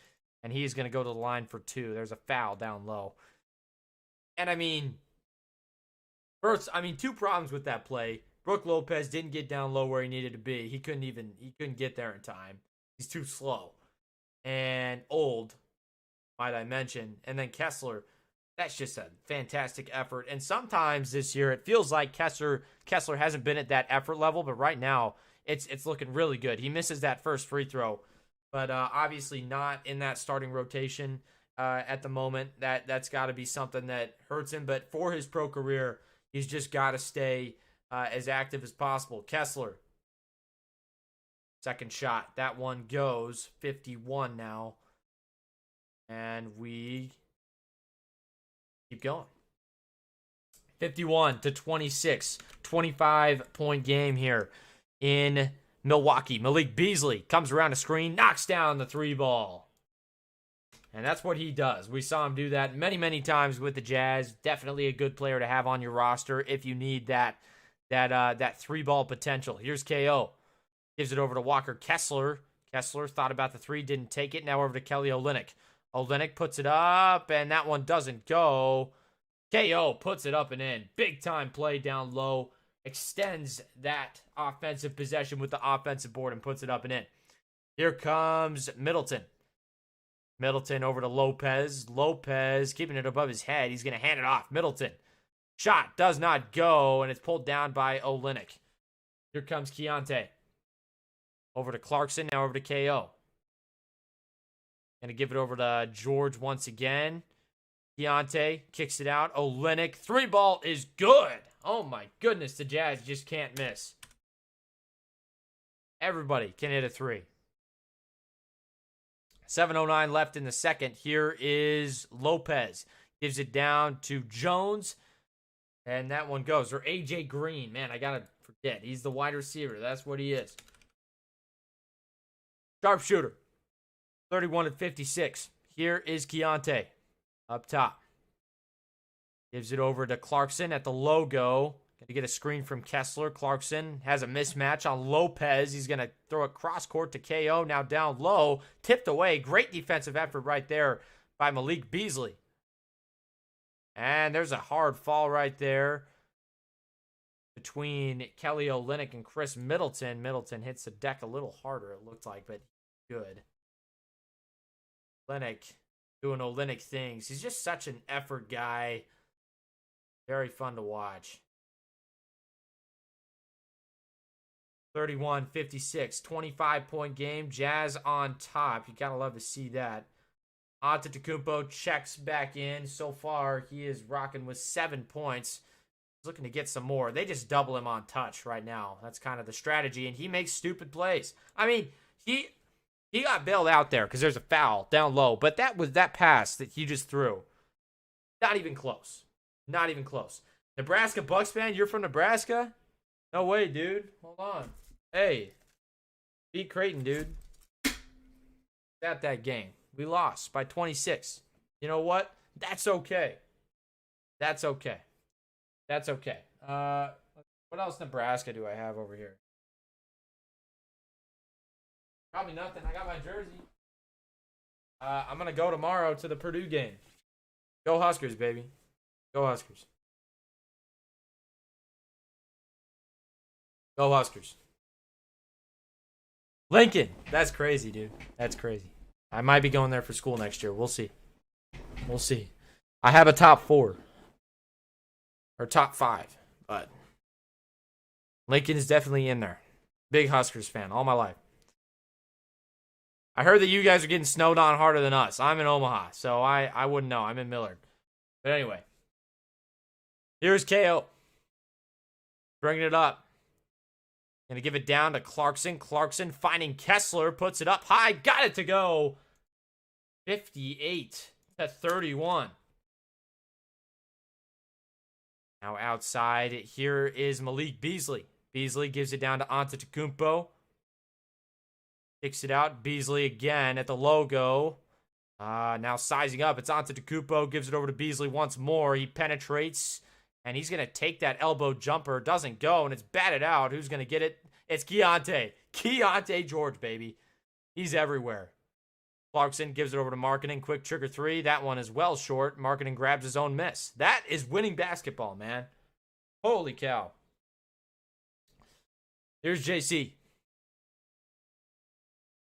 and he's going to go to the line for 2. There's a foul down low. And I mean, first, 2 problems with that play. Brook Lopez didn't get down low where he needed to be. He couldn't get there in time. He's too slow and old, might I mention. And then Kessler, that's just a fantastic effort. And sometimes this year it feels like Kessler hasn't been at that effort level, but right now it's looking really good. He misses that first free throw, but obviously not in that starting rotation at the moment. That's got to be something that hurts him. But for his pro career, he's just got to stay as active as possible. Kessler. Second shot. That one goes. 51 now. And we keep going. 51-26. 25-point game here in Milwaukee. Malik Beasley comes around the screen, knocks down the 3-ball. And that's what he does. We saw him do that many, many times with the Jazz. Definitely a good player to have on your roster if you need that 3-ball potential. Here's KO. Gives it over to Walker Kessler. Kessler thought about the 3, didn't take it. Now over to Kelly Olynyk. Olynyk puts it up, and that one doesn't go. KO puts it up and in. Big time play down low. Extends that offensive possession with the offensive board and puts it up and in. Here comes Middleton. Middleton over to Lopez. Lopez keeping it above his head. He's going to hand it off. Middleton. Shot does not go, and it's pulled down by Olynyk. Here comes Keontae. Over to Clarkson. Now over to KO. Going to give it over to George once again. Keontae kicks it out. Olynyk. 3-ball is good. Oh my goodness. The Jazz just can't miss. Everybody can hit a 3. 7:09 left in the second. Here is Lopez. Gives it down to Jones. And that one goes. Or AJ Green. Man, I got to forget. He's the wide receiver. That's what he is. Sharpshooter. 31-56. Here is Keontae. Up top. Gives it over to Clarkson at the logo. Going to get a screen from Kessler. Clarkson has a mismatch on Lopez. He's going to throw it cross court to KO. Now down low. Tipped away. Great defensive effort right there by Malik Beasley. And there's a hard fall right there between Kelly Olynyk and Chris Middleton. Middleton hits the deck a little harder, it looked like, but good. Olynyk doing Olynyk things. He's just such an effort guy. Very fun to watch. 31-56, 25-point game. Jazz on top. You gotta love to see that. Antetokounmpo checks back in. So far, he is rocking with 7 points. He's looking to get some more. They just double him on touch right now. That's kind of the strategy, and he makes stupid plays. I mean, he got bailed out there because there's a foul down low, but that pass that he just threw. Not even close. Not even close. Nebraska Bucks fan, you're from Nebraska? No way, dude. Hold on. Hey, beat Creighton, dude. At that game. We lost by 26. You know what? That's okay. That's okay. That's okay. What else Nebraska do I have over here? Probably nothing. I got my jersey. I'm going to go tomorrow to the Purdue game. Go Huskers, baby. Go Huskers. Go Huskers. Lincoln. That's crazy, dude. That's crazy. I might be going there for school next year. We'll see. We'll see. I have a top 4. Or top 5. But Lincoln is definitely in there. Big Huskers fan all my life. I heard that you guys are getting snowed on harder than us. I'm in Omaha, so I wouldn't know. I'm in Millard. But anyway. Here's KO. Bringing it up. Going to give it down to Clarkson. Clarkson finding Kessler. Puts it up high. Got it to go. 58-31. Now outside, here is Malik Beasley. Beasley gives it down to Antetokounmpo. Kicks it out. Beasley again at the logo. Now sizing up. It's Antetokounmpo. Gives it over to Beasley once more. He penetrates. And he's going to take that elbow jumper. Doesn't go. And it's batted out. Who's going to get it? It's Keontae. Keontae George, baby. He's everywhere. Clarkson gives it over to Markkanen. Quick trigger 3. That one is well short. Markkanen grabs his own miss. That is winning basketball, man. Holy cow. Here's JC.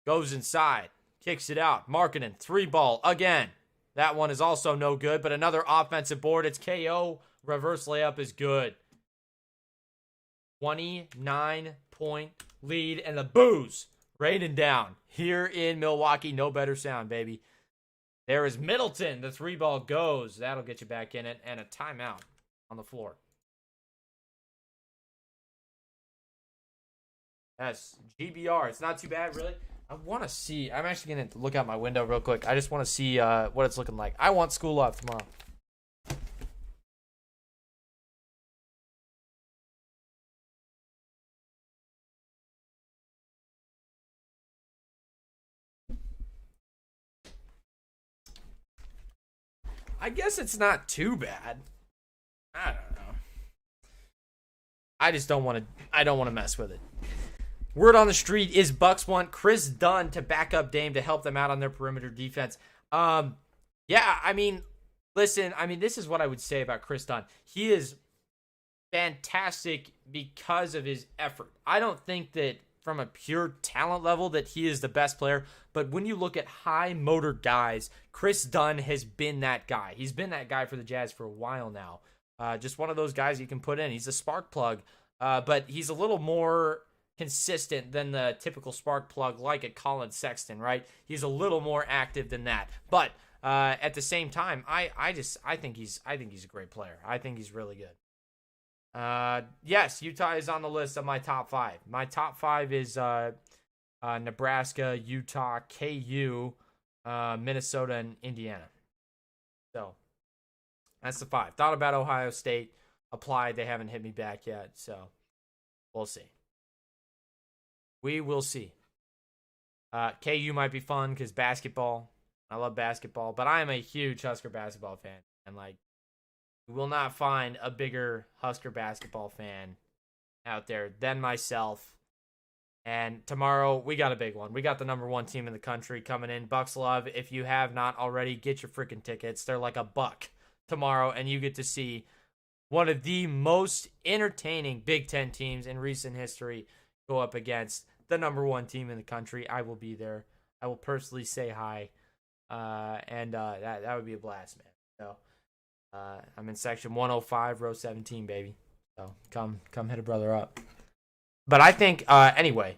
Goes inside. Kicks it out. Markkanen. 3-ball again. That one is also no good, but another offensive board. It's KO. Reverse layup is good. 29-point lead, and the boos raining down here in Milwaukee. No better sound, baby. There is Middleton. The 3-ball goes. That'll get you back in it, and a timeout on the floor. Yes, GBR. It's not too bad, really. I want to see. I'm actually going to look out my window real quick. I just want to see what it's looking like. I want school off tomorrow. I guess it's not too bad. I don't know. I just don't want to. I don't want to mess with it. Word on the street is Bucks want Chris Dunn to back up Dame to help them out on their perimeter defense. Yeah, I mean, listen, this is what I would say about Chris Dunn. He is fantastic because of his effort. I don't think that from a pure talent level that he is the best player, but when you look at high motor guys, Chris Dunn has been that guy. He's been that guy for the Jazz for a while now. Just one of those guys you can put in. He's a spark plug, but he's a little more consistent than the typical spark plug like a Colin Sexton, right? He's a little more active than that. But at the same time, I think he's a great player. I think he's really good. Yes, Utah is on the list of my top 5. My top 5 is Nebraska, Utah, KU, Minnesota, and Indiana. So that's the 5. Thought about Ohio State. Applied. They haven't hit me back yet. So we'll see. We will see. KU might be fun because basketball. I love basketball, but I am a huge Husker basketball fan. And you will not find a bigger Husker basketball fan out there than myself. And tomorrow, we got a big one. We got the number 1 team in the country coming in. Bucks Love, if you have not already, get your freaking tickets. They're like $1 tomorrow, and you get to see one of the most entertaining Big Ten teams in recent history go up against the number 1 team in the country. I will be there. I will personally say hi. And that would be a blast, man. So I'm in section 105, row 17, baby. So come hit a brother up. But I think anyway,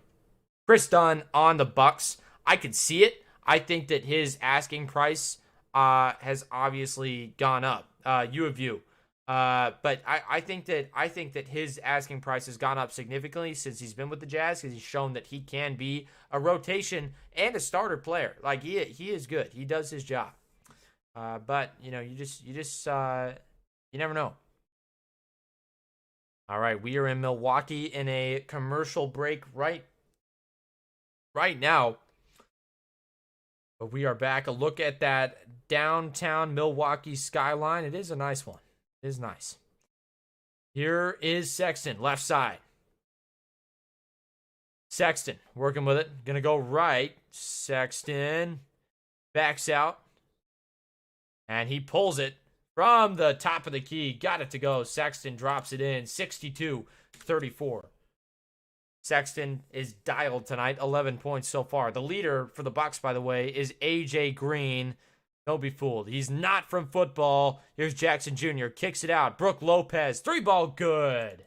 Chris Dunn on the Bucks, I could see it. I think that his asking price has obviously gone up. U of U. But I think that his asking price has gone up significantly since he's been with the Jazz, because he's shown that he can be a rotation and a starter player. Like he is good. He does his job. But you never know. All right, we are in Milwaukee in a commercial break right now. But we are back. A look at that downtown Milwaukee skyline. It is a nice one. It is nice. Here is Sexton, left side. Sexton, working with it. Gonna go right. Sexton backs out. And he pulls it from the top of the key. Got it to go. Sexton drops it in. 62-34. Sexton is dialed tonight. 11 points so far. The leader for the Bucks, by the way, is A.J. Green. Don't be fooled. He's not from football. Here's Jackson Jr. Kicks it out. Brook Lopez. 3-ball good.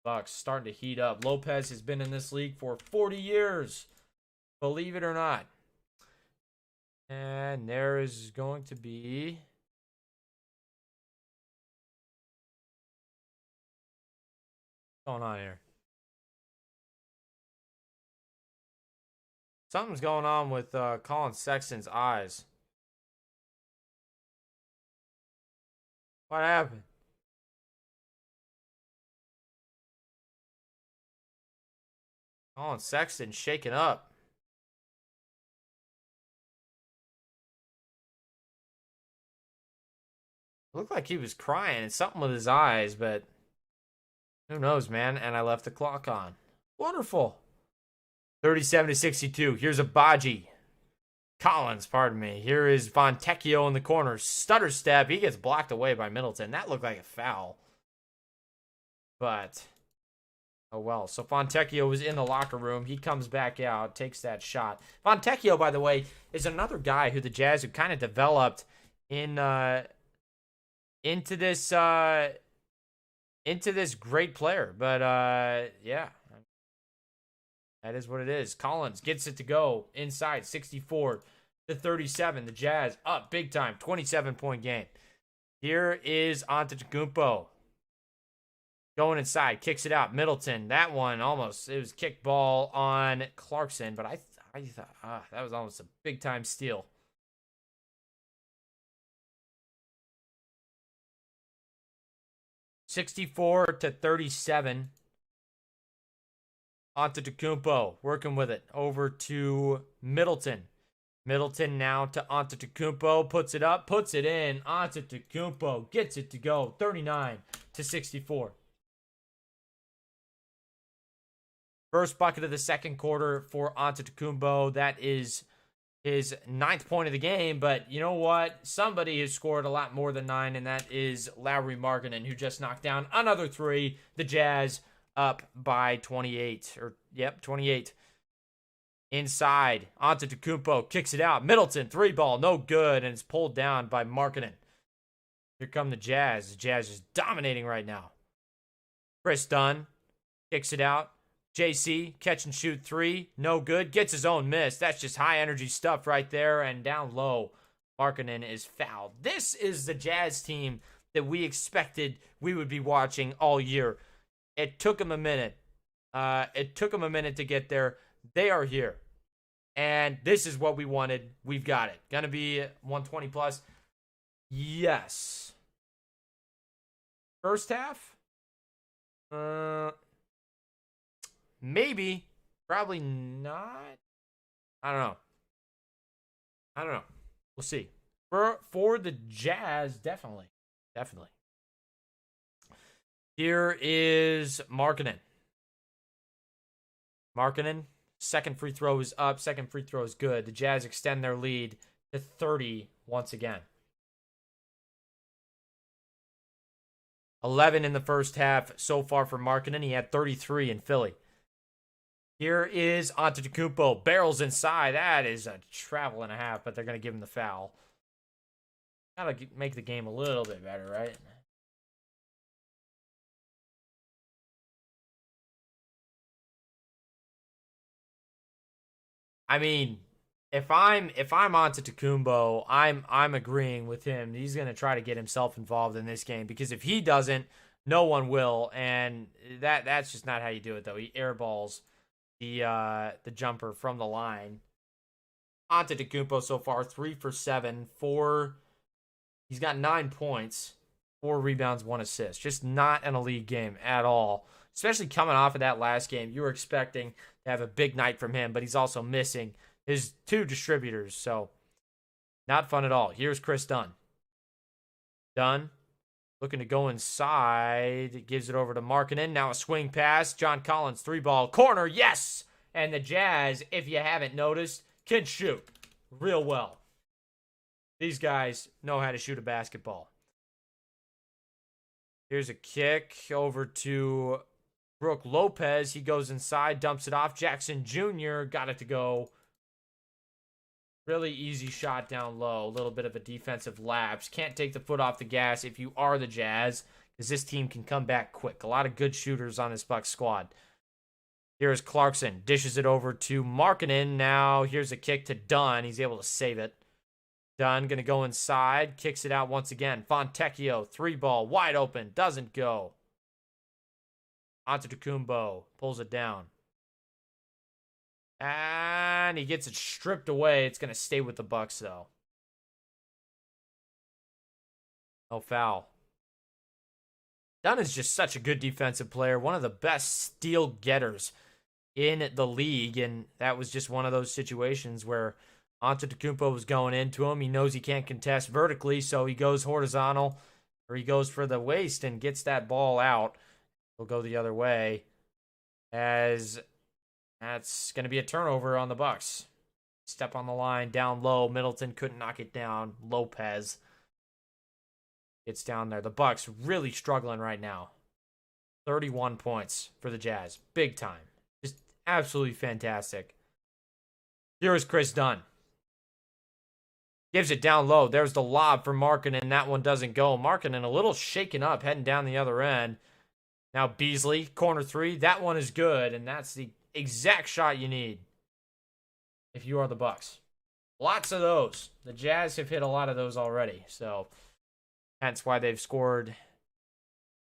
Bucks starting to heat up. Lopez has been in this league for 40 years. Believe it or not. And there is going to be... What's going on here? Something's going on with Colin Sexton's eyes. What happened? Colin Sexton shaking up. Looked like he was crying. It's something with his eyes, but who knows, man? And I left the clock on. Wonderful. 37-62. Here's Abaji. Collins, pardon me. Here is Fontecchio in the corner. Stutter step. He gets blocked away by Middleton. That looked like a foul. But, oh well. So Fontecchio was in the locker room. He comes back out, takes that shot. Fontecchio, by the way, is another guy who the Jazz have kind of developed into this great player. But, yeah. That is what it is. Collins gets it to go inside, 64-37. The Jazz up big time, 27-point game. Here is Antetokounmpo. Going inside, kicks it out. Middleton, that one almost. It was kick ball on Clarkson, but I thought that was almost a big time steal. (64-37). Antetokounmpo working with it over to Middleton. Middleton now to Antetokounmpo, puts it up, puts it in. Antetokounmpo gets it to go. 39-64. First bucket of the second quarter for Antetokounmpo. That is his 9th point of the game, but you know what? Somebody has scored a lot more than 9, and that is Lauri Markkanen, who just knocked down another 3. The Jazz up by 28. 28. Inside, Antetokounmpo kicks it out. Middleton, 3 ball, no good, and it's pulled down by Markkanen. Here come the Jazz. The Jazz is dominating right now. Chris Dunn kicks it out. JC, catch and shoot 3, no good. Gets his own miss. That's just high energy stuff right there. And down low, Markkanen is fouled. This is the Jazz team that we expected we would be watching all year. It took them a minute. It took them a minute to get there. They are here. And this is what we wanted. We've got it. Gonna be 120 plus. Yes. First half? Maybe. Probably not. I don't know. We'll see. For the Jazz, definitely. Definitely. Here is Markkanen. Markkanen, second free throw is up. Second free throw is good. The Jazz extend their lead to 30 once again. 11 in the first half so far for Markkanen. He had 33 in Philly. Here is Antetokounmpo. Barrels inside. That is a travel and a half, but they're going to give him the foul. Gotta make the game a little bit better, right? I mean, if I'm Antetokounmpo, I'm agreeing with him. He's going to try to get himself involved in this game, because if he doesn't, no one will, and that's just not how you do it, though. He airballs the jumper from the line. Antetokounmpo so far 3 for 7, 4. He's got 9 points, 4 rebounds, 1 assist. Just not an elite game at all. Especially coming off of that last game, you were expecting to have a big night from him, but he's also missing his 2 distributors, so not fun at all. Here's Chris Dunn. Dunn looking to go inside. Gives it over to Markkanen. Now a swing pass. John Collins, 3-ball. Corner, yes! And the Jazz, if you haven't noticed, can shoot real well. These guys know how to shoot a basketball. Here's a kick over to Brook Lopez. He goes inside, dumps it off. Jackson Jr. got it to go. Really easy shot down low. A little bit of a defensive lapse. Can't take the foot off the gas if you are the Jazz, because this team can come back quick. A lot of good shooters on this Bucks squad. Here's Clarkson. Dishes it over to Markkanen. Now here's a kick to Dunn. He's able to save it. Dunn going to go inside. Kicks it out once again. Fontecchio, 3-ball. Wide open. Doesn't go. Antetokounmpo pulls it down. And he gets it stripped away. It's going to stay with the Bucks, though. No foul. Dunn is just such a good defensive player. One of the best steal getters in the league. And that was just one of those situations where Antetokounmpo was going into him. He knows he can't contest vertically, so he goes horizontal, or he goes for the waist and gets that ball out. He'll go the other way, as that's going to be a turnover on the Bucks. Step on the line, down low. Middleton couldn't knock it down. Lopez gets down there. The Bucks really struggling right now. 31 points for the Jazz. Big time. Just absolutely fantastic. Here is Chris Dunn. Gives it down low. There's the lob for Markkanen. That one doesn't go. Markkanen a little shaken up, heading down the other end. Now Beasley, corner 3. That one is good, and that's the exact shot you need if you are the Bucks. Lots of those. The Jazz have hit a lot of those already, so that's why they've scored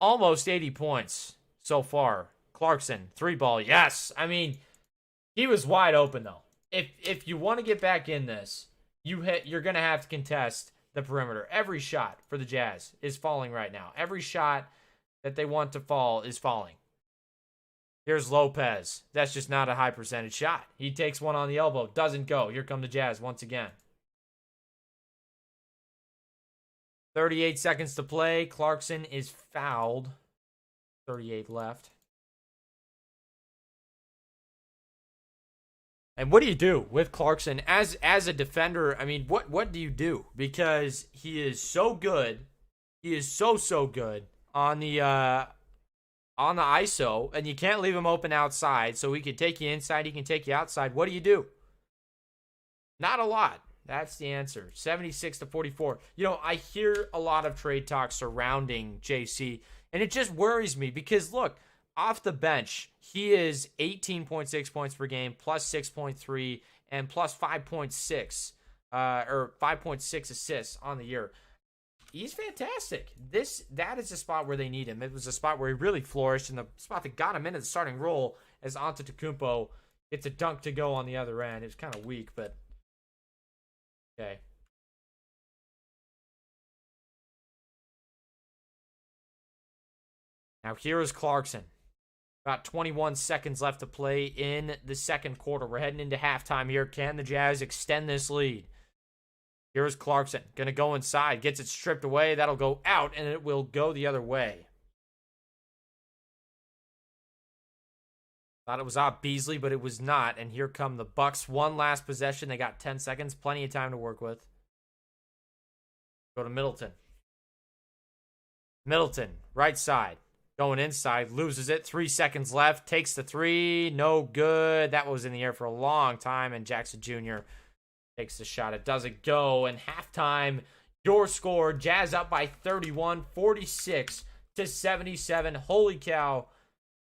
almost 80 points so far. Clarkson, 3-ball, yes. I mean, he was wide open though. If you want to get back in this, you're gonna have to contest the perimeter. Every shot for the Jazz is falling right now. Every shot that they want to fall is falling. Here's Lopez. That's just not a high percentage shot. He takes one on the elbow. Doesn't go. Here come the Jazz once again. 38 seconds to play. Clarkson is fouled. 38 left. And what do you do with Clarkson as a defender? I mean, what do you do? Because he is so good. He is so good on the ISO, and you can't leave him open outside. So he can take you inside. He can take you outside. What do you do? Not a lot. That's the answer. 76-44. You know, I hear a lot of trade talk surrounding JC, and it just worries me because, look, off the bench, he is 18.6 points per game, plus 6.3, and plus 5.6, or 5.6 assists on the year. He's fantastic. That is a spot where they need him. It was a spot where he really flourished, and the spot that got him into the starting role as Antetokounmpo gets a dunk to go on the other end. It was kind of weak, but okay. Now here is Clarkson. About 21 seconds left to play in the second quarter. We're heading into halftime here. Can the Jazz extend this lead? Here's Clarkson. Going to go inside. Gets it stripped away. That'll go out, and it will go the other way. Thought it was off Beasley, but it was not. And here come the Bucks. One last possession. They got 10 seconds. Plenty of time to work with. Go to Middleton. Middleton, right side. Going inside. Loses it. 3 seconds left. Takes the three. No good. That was in the air for a long time. And Jackson Jr. takes the shot. It doesn't go. And halftime, your score, Jazz up by 31, 46-77. Holy cow.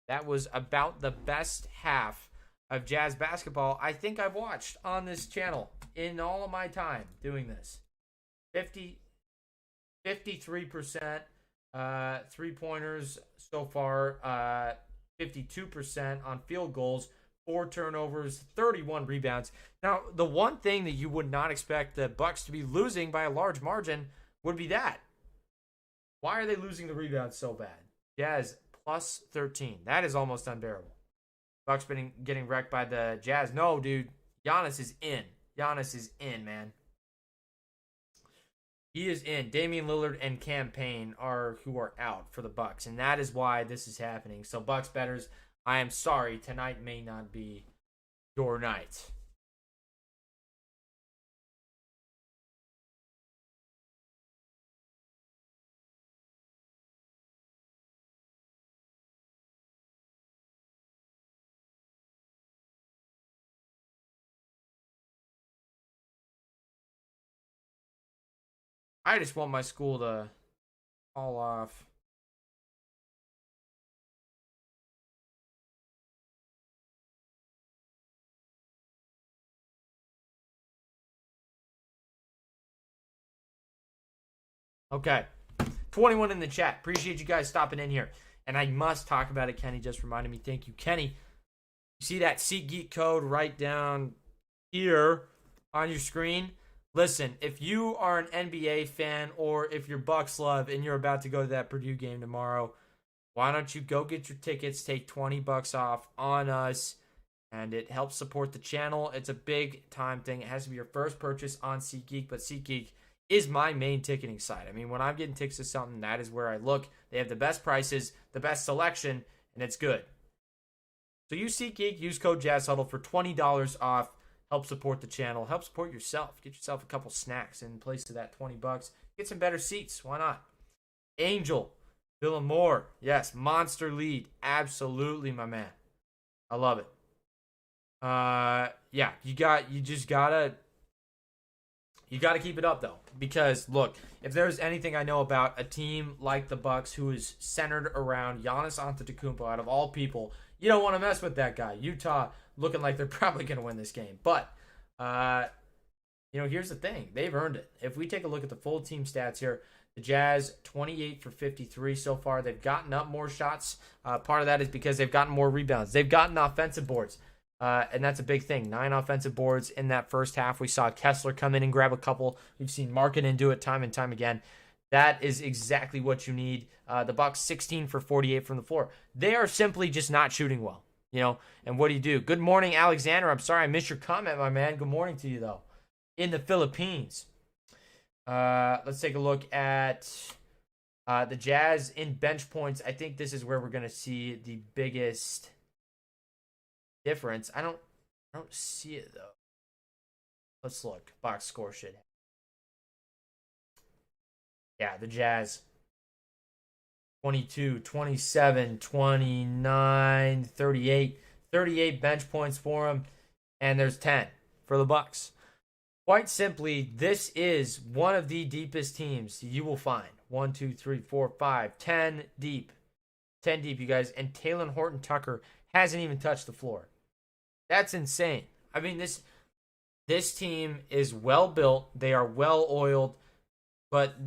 That was about the best half of Jazz basketball I think I've watched on this channel in all of my time doing this. 53% three-pointers so far, 52% on field goals, 4 turnovers, 31 rebounds. Now, the one thing that you would not expect the Bucks to be losing by a large margin would be that. Why are they losing the rebounds so bad? Jazz plus 13. That is almost unbearable. Bucks been getting wrecked by the Jazz. No, dude. Giannis is in. Giannis is in, man. He is in. Damian Lillard and Cam Payne are who are out for the Bucks, and that is why this is happening. So, Bucks bettors, I am sorry. Tonight may not be your night. I just want my school to fall off. Okay. 21 in the chat. Appreciate you guys stopping in here. And I must talk about it. Kenny just reminded me. Thank you, Kenny. You see that SeatGeek code right down here on your screen? Listen, if you are an NBA fan or if you're Bucks love and you're about to go to that Purdue game tomorrow, why don't you go get your tickets, take $20 off on us, and it helps support the channel. It's a big time thing. It has to be your first purchase on SeatGeek, but SeatGeek is my main ticketing site. I mean, when I'm getting tickets to something, that is where I look. They have the best prices, the best selection, and it's good. So use SeatGeek, use code JazzHuddle for $20 off. Help support the channel. Help support yourself. Get yourself a couple snacks in place of that $20. Get some better seats. Why not? Angel, Villamore. Yes, monster lead. Absolutely, my man. I love it. Yeah, you gotta keep it up though, because look, if there's anything I know about a team like the Bucks who is centered around Giannis Antetokounmpo, out of all people, you don't want to mess with that guy. Utah looking like they're probably going to win this game, but here's the thing: they've earned it. If we take a look at the full team stats here, The Jazz, 28 for 53 so far. They've gotten up more shots. Part of that is because they've gotten more rebounds. They've gotten offensive boards, and that's a big thing. 9 offensive boards in that first half. We saw Kessler come in and grab a couple. We've seen Markkanen do it time and time again. That is exactly what you need. The Bucks, 16 for 48 from the floor. They are simply just not shooting well, And what do? Good morning, Alexander. I'm sorry I missed your comment, my man. Good morning to you, though. In the Philippines. Let's take a look at the Jazz in bench points. I think this is where we're going to see the biggest difference. I don't see it, though. Let's look. Box score sheet. Yeah, the Jazz. 22, 27, 29, 38. 38 bench points for them. And there's 10 for the Bucks. Quite simply, this is one of the deepest teams you will find. 1, 2, 3, 4, 5, 10 deep. 10 deep, you guys. And Talen Horton-Tucker hasn't even touched the floor. That's insane. I mean, this team is well built. They are well oiled. But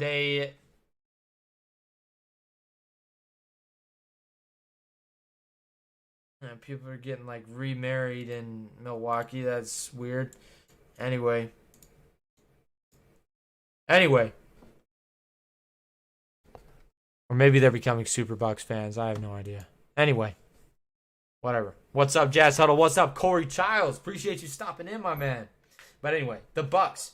people are getting like remarried in Milwaukee. That's weird. Anyway. Or maybe they're becoming Super Bucks fans. I have no idea. Anyway. Whatever. What's up, Jazz Huddle? What's up, Corey Childs? Appreciate you stopping in, my man. But anyway, the Bucks.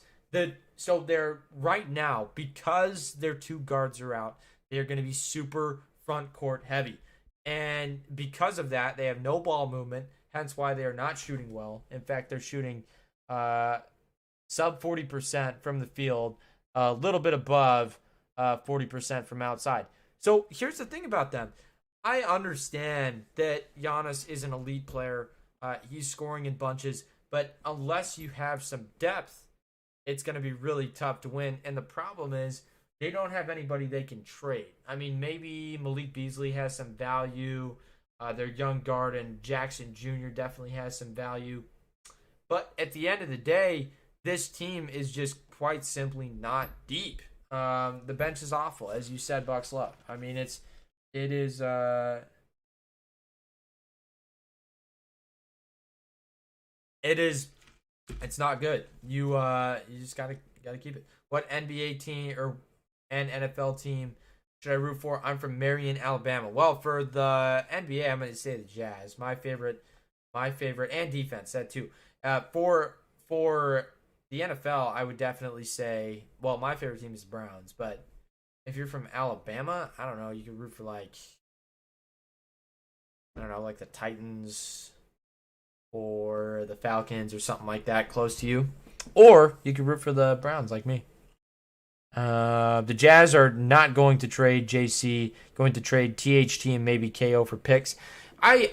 So they're right now, because their 2 guards are out, they're going to be super front court heavy. And because of that, they have no ball movement, hence why they are not shooting well. In fact, they're shooting sub 40% from the field, a little bit above 40% from outside. So here's the thing about them. I understand that Giannis is an elite player. He's scoring in bunches. But unless you have some depth, it's going to be really tough to win. And the problem is they don't have anybody they can trade. I mean, maybe Malik Beasley has some value. Their young guard and Jackson Jr. definitely has some value. But at the end of the day, this team is just quite simply not deep. The bench is awful, as you said, Bucks Love. I mean, it's not good. You just gotta keep it. What NBA team or an NFL team should I root for? I'm from Marion, Alabama. Well, for the NBA, I'm gonna say the Jazz. My favorite, and defense that too. For the NFL, I would definitely say, well, my favorite team is Browns, but if you're from Alabama, I don't know, you could root for like the Titans or the Falcons or something like that close to you. Or you could root for the Browns like me. The Jazz are not going to trade JC, going to trade THT and maybe KO for picks. I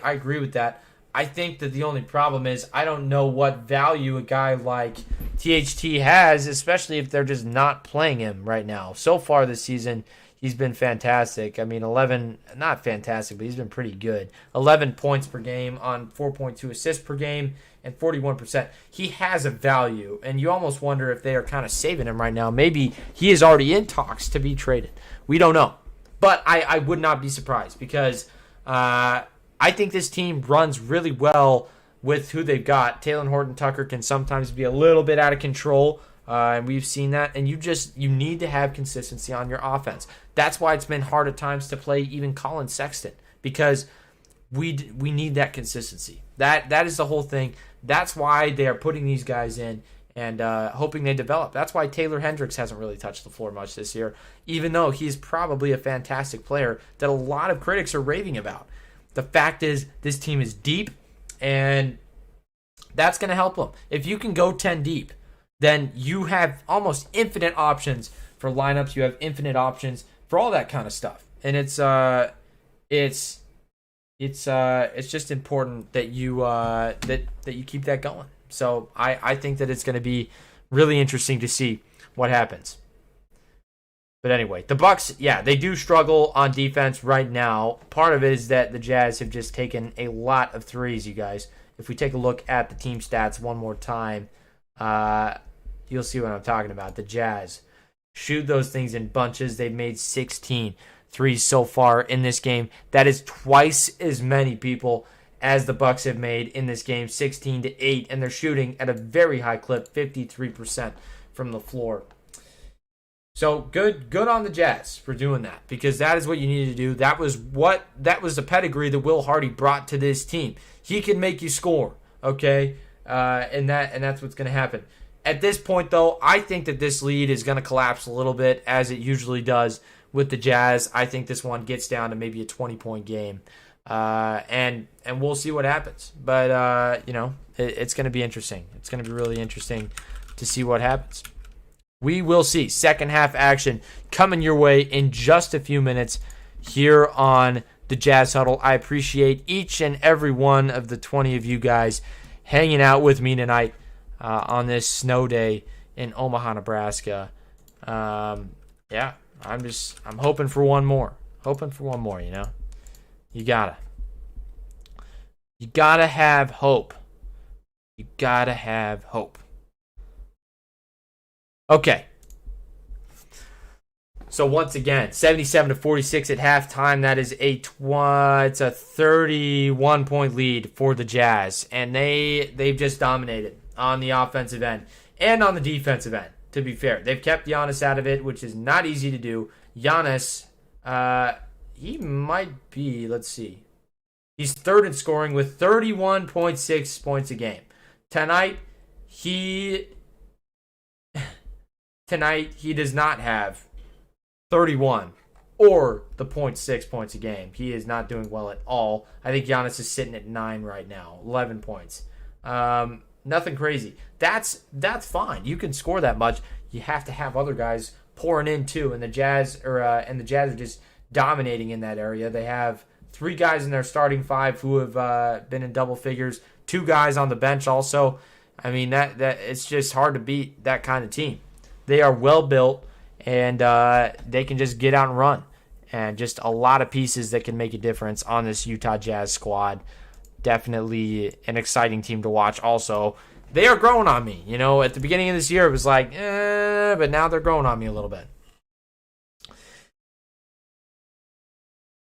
agree with that. I think that the only problem is I don't know what value a guy like THT has, especially if they're just not playing him right now. So far this season, he's been fantastic. I mean, 11, not fantastic, but he's been pretty good. 11 points per game on 4.2 assists per game and 41%. He has a value, and you almost wonder if they are kind of saving him right now. Maybe he is already in talks to be traded. We don't know. But I would not be surprised because I think this team runs really well with who they've got. Talen Horton-Tucker can sometimes be a little bit out of control, and we've seen that. And you need to have consistency on your offense. That's why it's been hard at times to play even Colin Sexton, because we need that consistency. That is the whole thing. That's why they are putting these guys in and hoping they develop. That's why Taylor Hendricks hasn't really touched the floor much this year, even though he's probably a fantastic player that a lot of critics are raving about. The fact is, this team is deep, and that's going to help them. If you can go 10 deep, then you have almost infinite options for lineups. You have infinite options for all that kind of stuff, and it's just important that you that you keep that going. So I think that it's going to be really interesting to see what happens. But anyway, the Bucks, yeah, they do struggle on defense right now. Part of it is that the Jazz have just taken a lot of threes, you guys. If we take a look at the team stats one more time, you'll see what I'm talking about. The Jazz, shoot those things in bunches. They've made 16 threes so far in this game. That is twice as many people as the Bucks have made in this game, 16-8, and they're shooting at a very high clip, 53% from the floor. So good on the Jazz for doing that, because that is what you needed to do. That was the pedigree that Will Hardy brought to this team. He can make you score, okay, and that's what's going to happen. At this point, though, I think that this lead is going to collapse a little bit, as it usually does with the Jazz. I think this one gets down to maybe a 20-point game, and we'll see what happens. But it's going to be interesting. It's going to be really interesting to see what happens. We will see second half action coming your way in just a few minutes here on the Jazz Huddle. I appreciate each and every one of the 20 of you guys hanging out with me tonight on this snow day in Omaha, Nebraska. I'm hoping for one more. You gotta have hope. You gotta have hope. Okay. So once again, 77-46 at halftime. That is it's a 31-point lead for the Jazz, and they've just dominated on the offensive end and on the defensive end. To be fair, they've kept Giannis out of it, which is not easy to do. Giannis, he might be. Let's see. He's third in scoring with 31.6 points a game. Tonight, he does not have 31 or the 0.6 points a game. He is not doing well at all. I think Giannis is sitting at 9 right now, 11 points. Nothing crazy. That's fine. You can score that much. You have to have other guys pouring in too, and the Jazz are just dominating in that area. They have 3 guys in their starting 5 who have been in double figures. 2 guys on the bench also. I mean that it's just hard to beat that kind of team. They are well built, and they can just get out and run. And just a lot of pieces that can make a difference on this Utah Jazz squad. Definitely an exciting team to watch also. They are growing on me. At the beginning of this year, it was like, but now they're growing on me a little bit.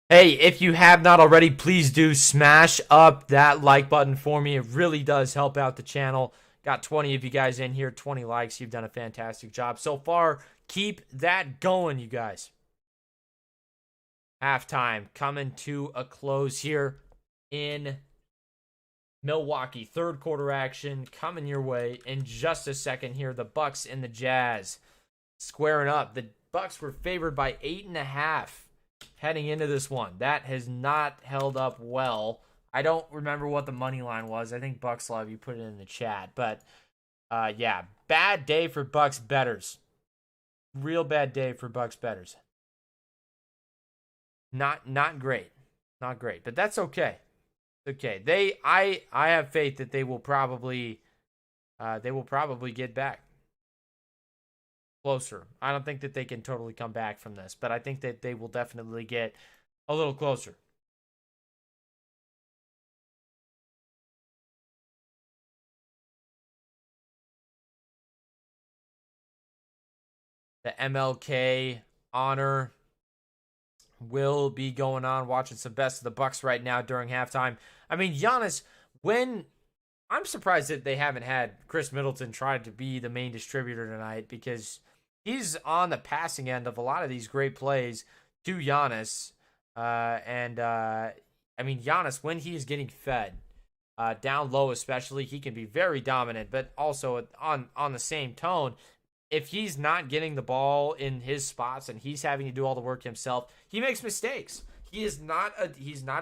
Hey, if you have not already, please do smash up that like button for me. It really does help out the channel. Got 20 of you guys in here, 20 likes. You've done a fantastic job so far. Keep that going, you guys. Halftime coming to a close here in Milwaukee. Third quarter action coming your way in just a second here. The Bucks and the Jazz squaring up. The Bucks were favored by 8.5 heading into this one. That has not held up well. I don't remember what the money line was. I think Bucks Love, you put it in the chat. But, bad day for Bucks bettors. Real bad day for Bucks bettors. Not great. Not great. But that's okay. Okay. I have faith that they will probably get back closer. I don't think that they can totally come back from this, but I think that they will definitely get a little closer. The MLK honor will be going on. Watching some best of the Bucks right now during halftime. I mean, Giannis, I'm surprised that they haven't had Chris Middleton try to be the main distributor tonight, because he's on the passing end of a lot of these great plays to Giannis. Giannis, when he's getting fed, down low especially, he can be very dominant, but also on the same tone, if he's not getting the ball in his spots and he's having to do all the work himself, he makes mistakes. He's not a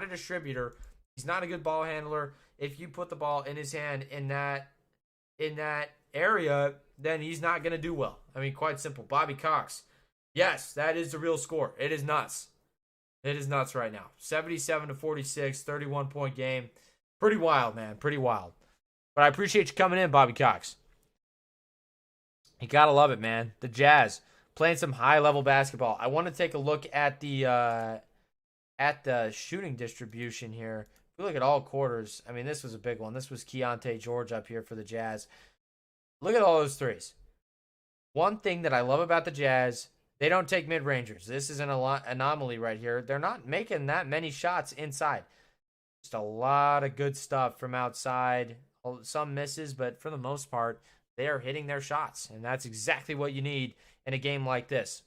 distributor. He's not a good ball handler. If you put the ball in his hand in that area, then he's not going to do well. I mean, quite simple. Bobby Cox. Yes, that is the real score. It is nuts. It is nuts right now. 77-46, 31-point game. Pretty wild, man. Pretty wild. But I appreciate you coming in, Bobby Cox. You gotta love it, man. The Jazz playing some high-level basketball. I want to take a look at the shooting distribution here. If we look at all quarters, I mean, this was a big one. This was Keontae George up here for the Jazz. Look at all those threes. One thing that I love about the Jazz, they don't take mid-rangers. This is an anomaly right here. They're not making that many shots inside. Just a lot of good stuff from outside. Some misses, but for the most part, they are hitting their shots. And that's exactly what you need in a game like this.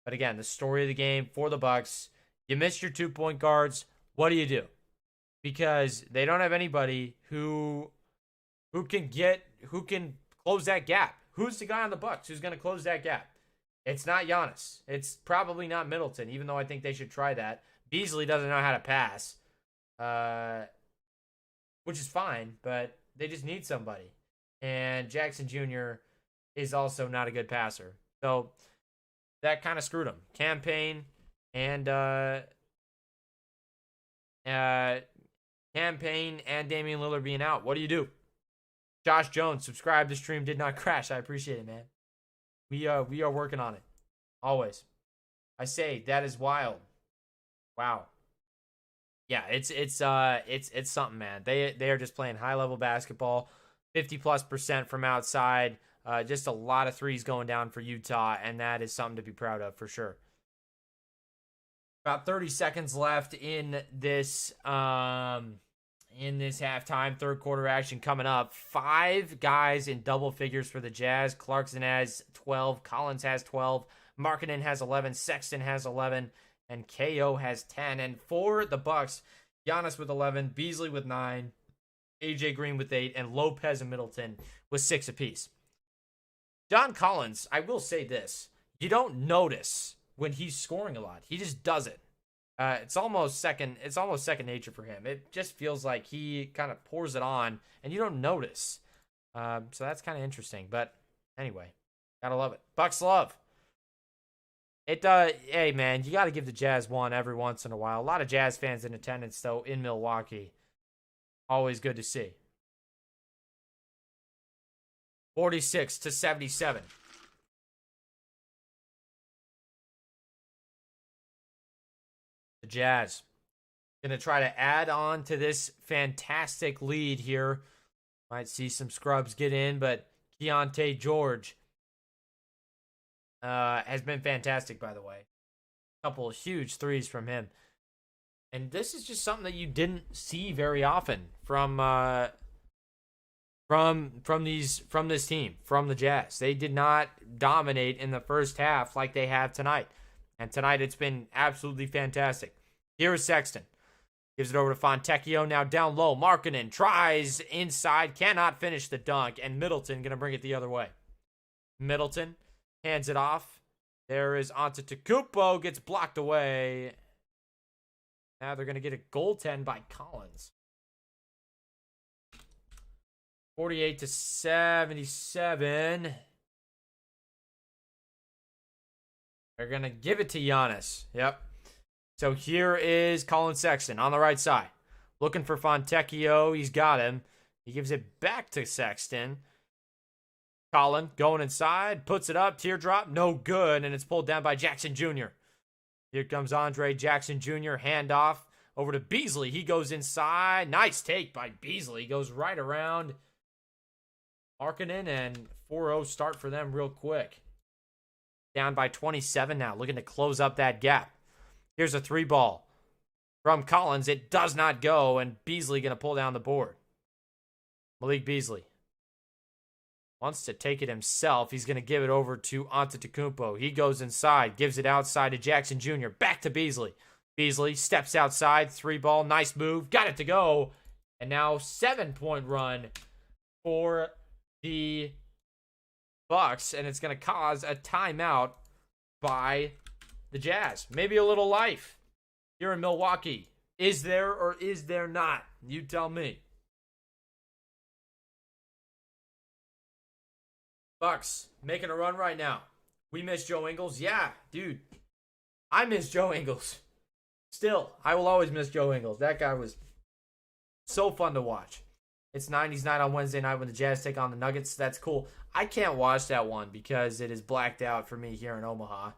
But again, the story of the game for the Bucks, you missed your 2-point guards. What do? Because they don't have anybody who can close that gap. Who's the guy on the Bucks who's going to close that gap? It's not Giannis. It's probably not Middleton, even though I think they should try that. Beasley doesn't know how to pass, which is fine, but they just need somebody. And Jackson Jr. is also not a good passer. So that kind of screwed him. Campaign and Damian Lillard being out. What do? Josh Jones, subscribe. The stream did not crash. I appreciate it, man. We are working on it. Always. I say that is wild. Wow. Yeah, it's something, man. They are just playing high level basketball. 50+% from outside. Just a lot of threes going down for Utah, and that is something to be proud of for sure. About 30 seconds left in this halftime. Third quarter action coming up. 5 guys in double figures for the Jazz. Clarkson has 12. Collins has 12. Markkanen has 11. Sexton has 11. And KO has 10. And for the Bucks, Giannis with 11. Beasley with 9. AJ Green with 8. And Lopez and Middleton with 6 apiece. John Collins, I will say this. You don't notice when he's scoring a lot. He just does it. It's almost second nature for him. It just feels like he kind of pours it on, and you don't notice. So that's kind of interesting. But anyway, gotta love it. Bucks love. Hey, man, you got to give the Jazz one every once in a while. A lot of Jazz fans in attendance, though, in Milwaukee. Always good to see. 46-77. The Jazz going to try to add on to this fantastic lead here. Might see some scrubs get in, but Keontae George has been fantastic, by the way. A couple of huge threes from him. And this is just something that you didn't see very often from this team, from the Jazz. They did not dominate in the first half like they have tonight. And tonight it's been absolutely fantastic. Here is Sexton. Gives it over to Fontecchio. Now down low. Markkanen tries inside. Cannot finish the dunk. And Middleton going to bring it the other way. Middleton hands it off. There is Antetokounmpo. Gets blocked away. Now they're going to get a goaltend by Collins. 48-77. They're going to give it to Giannis. Yep. So here is Colin Sexton on the right side. Looking for Fontecchio. He's got him. He gives it back to Sexton. Colin going inside. Puts it up. Teardrop. No good. And it's pulled down by Jackson Jr. Here comes Andre Jackson Jr. Handoff over to Beasley. He goes inside. Nice take by Beasley. Goes right around Markkanen, and 4-0 start for them real quick. Down by 27 now. Looking to close up that gap. Here's a 3-ball from Collins. It does not go, and Beasley going to pull down the board. Malik Beasley wants to take it himself. He's going to give it over to Antetokounmpo. He goes inside, gives it outside to Jackson Jr. Back to Beasley. Beasley steps outside, 3-ball, nice move, got it to go. And now 7-point run for the Bucks, and it's going to cause a timeout by the Jazz. Maybe a little life here in Milwaukee. Is there or is there not? You tell me. Bucks making a run right now. We miss Joe Ingles. Yeah, dude. I miss Joe Ingles. Still, I will always miss Joe Ingles. That guy was so fun to watch. It's 90s night on Wednesday night when the Jazz take on the Nuggets. That's cool. I can't watch that one because it is blacked out for me here in Omaha.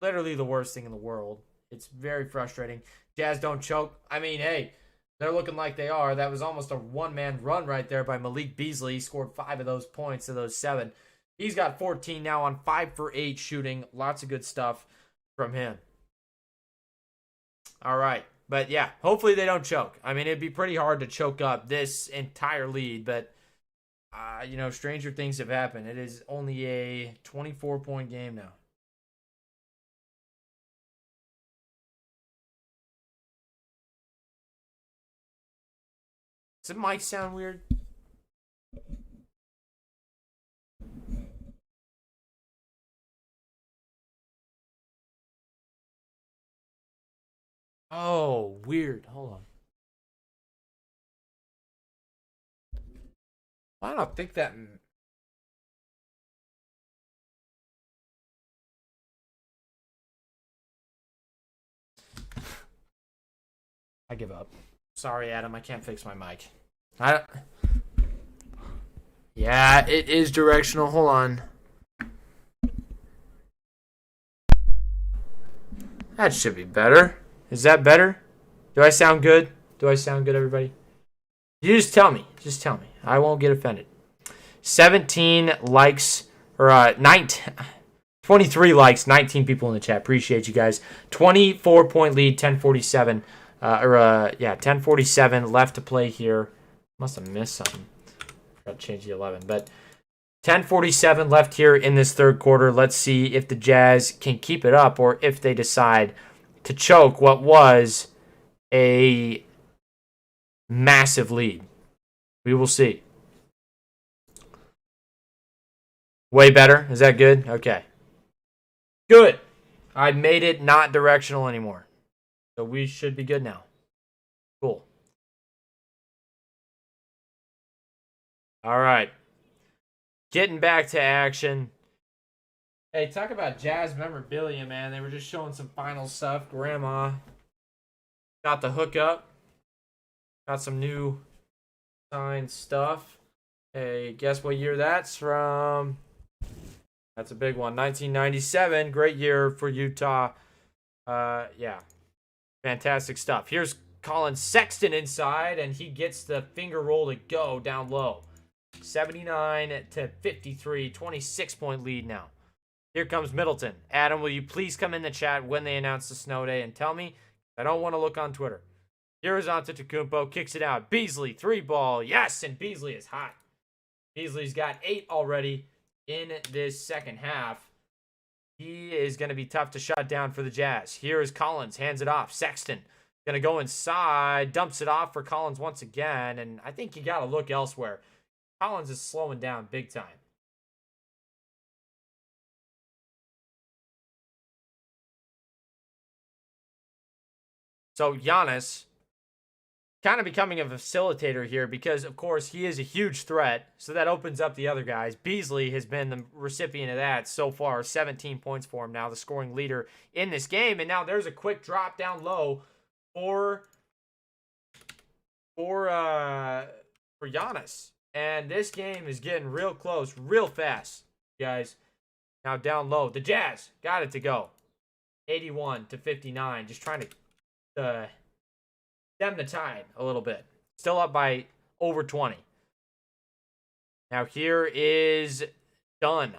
Literally the worst thing in the world. It's very frustrating. Jazz don't choke. I mean, hey, they're looking like they are. That was almost a one-man run right there by Malik Beasley. He scored 5 of those points of those 7. He's got 14 now on 5 for 8 shooting. Lots of good stuff from him. All right. But yeah, hopefully they don't choke. I mean, it'd be pretty hard to choke up this entire lead, but stranger things have happened. It is only a 24-point game now. Does the mic sound weird? Oh, weird. Hold on. I don't think that. I give up. Sorry, Adam. I can't fix my mic. Yeah, it is directional. Hold on. That should be better. Is that better? Do I sound good? Do I sound good, everybody? You just tell me. Just tell me. I won't get offended. 17 likes, or 23 likes, 19 people in the chat. Appreciate you guys. 24-point lead, 10:47. 10:47 left to play here. Must have missed something. Got to change the 11, but 10:47 left here in this third quarter. Let's see if the Jazz can keep it up or if they decide to choke what was a massive lead. We will see. Way better. Is that good? Okay. Good. I made it not directional anymore. So we should be good now. Cool. All right. Getting back to action. Hey, talk about Jazz memorabilia, man. They were just showing some final stuff. Grandma got the hookup. Got some new signed stuff. Hey, guess what year that's from? That's a big one. 1997. Great year for Utah. Yeah. Fantastic stuff. Here's Colin Sexton inside, and he gets the finger roll to go down low. 79-53. 26-point lead now. Here comes Middleton. Adam, will you please come in the chat when they announce the snow day and tell me? I don't want to look on Twitter. Here is Antetokounmpo. Kicks it out. Beasley, 3-ball. Yes, and Beasley is hot. Beasley's got 8 already in this second half. He is going to be tough to shut down for the Jazz. Here is Collins. Hands it off. Sexton going to go inside. Dumps it off for Collins once again. And I think you got to look elsewhere. Collins is slowing down big time. So Giannis kind of becoming a facilitator here because, of course, he is a huge threat. So that opens up the other guys. Beasley has been the recipient of that so far. 17 points for him now, the scoring leader in this game. And now there's a quick drop down low for Giannis. And this game is getting real close, real fast, guys. Now down low. The Jazz got it to go. 81-59. Just trying to stem the tide a little bit. Still up by over 20. Now here is Dunn.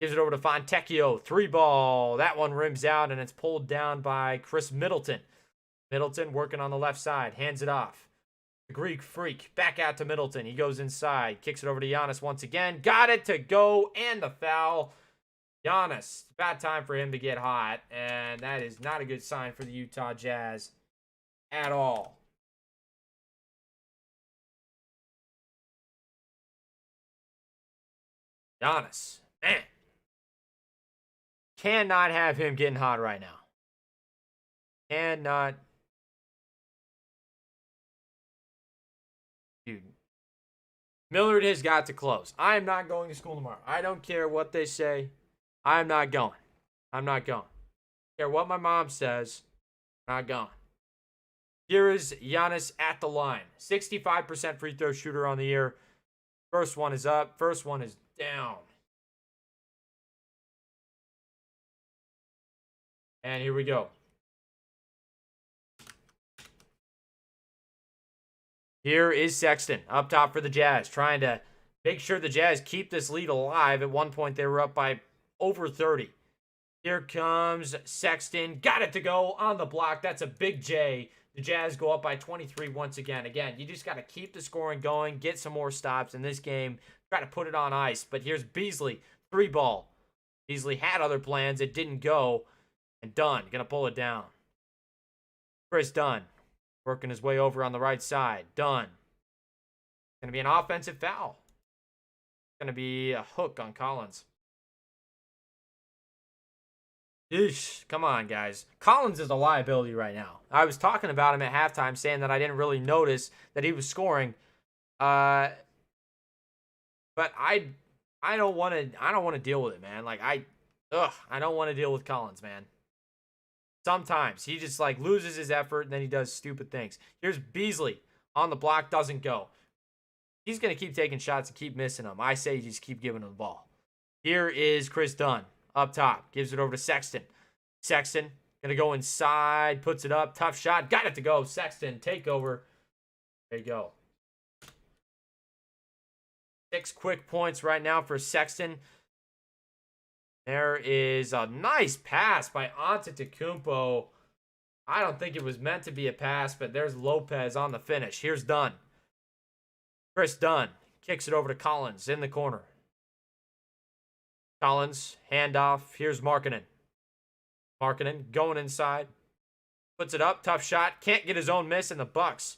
Gives it over to Fontecchio. 3-ball. That one rims out, and it's pulled down by Chris Middleton. Middleton working on the left side. Hands it off. The Greek Freak. Back out to Middleton. He goes inside. Kicks it over to Giannis once again. Got it to go, and the foul. Giannis. Bad time for him to get hot, and that is not a good sign for the Utah Jazz at all. Giannis. Man. Cannot have him getting hot right now. Cannot. Dude. Millard has got to close. I am not going to school tomorrow. I don't care what they say. I'm not going. I'm not going. I don't care what my mom says. I'm not going. Here is Giannis at the line. 65% free throw shooter on the year. First one is up. First one is down. And here we go. Here is Sexton up top for the Jazz, trying to Make sure the Jazz keep this lead alive. At one point, they were up by over 30. Here comes Sexton. Got it to go on the block. That's a big J. The Jazz go up by 23 once again. Again, you just got to keep the scoring going, get some more stops in this game, try to put it on ice. But here's Beasley, 3-ball. Beasley had other plans. It didn't go. And Dunn, going to pull it down. Chris Dunn, working his way over on the right side. Dunn. Going to be an offensive foul. Going to be a hook on Collins. Eesh, come on, guys. Collins is a liability right now. I was talking about him at halftime, saying that I didn't really notice that he was scoring. But I don't want to deal with it, man. Like I don't want to deal with Collins, man. Sometimes he just like loses his effort and then he does stupid things. Here's Beasley on the block, doesn't go. He's gonna keep taking shots and keep missing them. I say you just keep giving him the ball. Here is Chris Dunn. Up top, gives it over to Sexton. Sexton gonna go inside, puts it up, tough shot, got it to go. Sexton, take over. There you go. 6 quick points right now for Sexton. There is a nice pass by Antetokounmpo. I don't think it was meant to be a pass, but there's Lopez on the finish. Here's Dunn. Chris Dunn kicks it over to Collins in the corner. Collins, handoff. Here's Markkanen. Markkanen going inside. Puts it up. Tough shot. Can't get his own miss, and the Bucks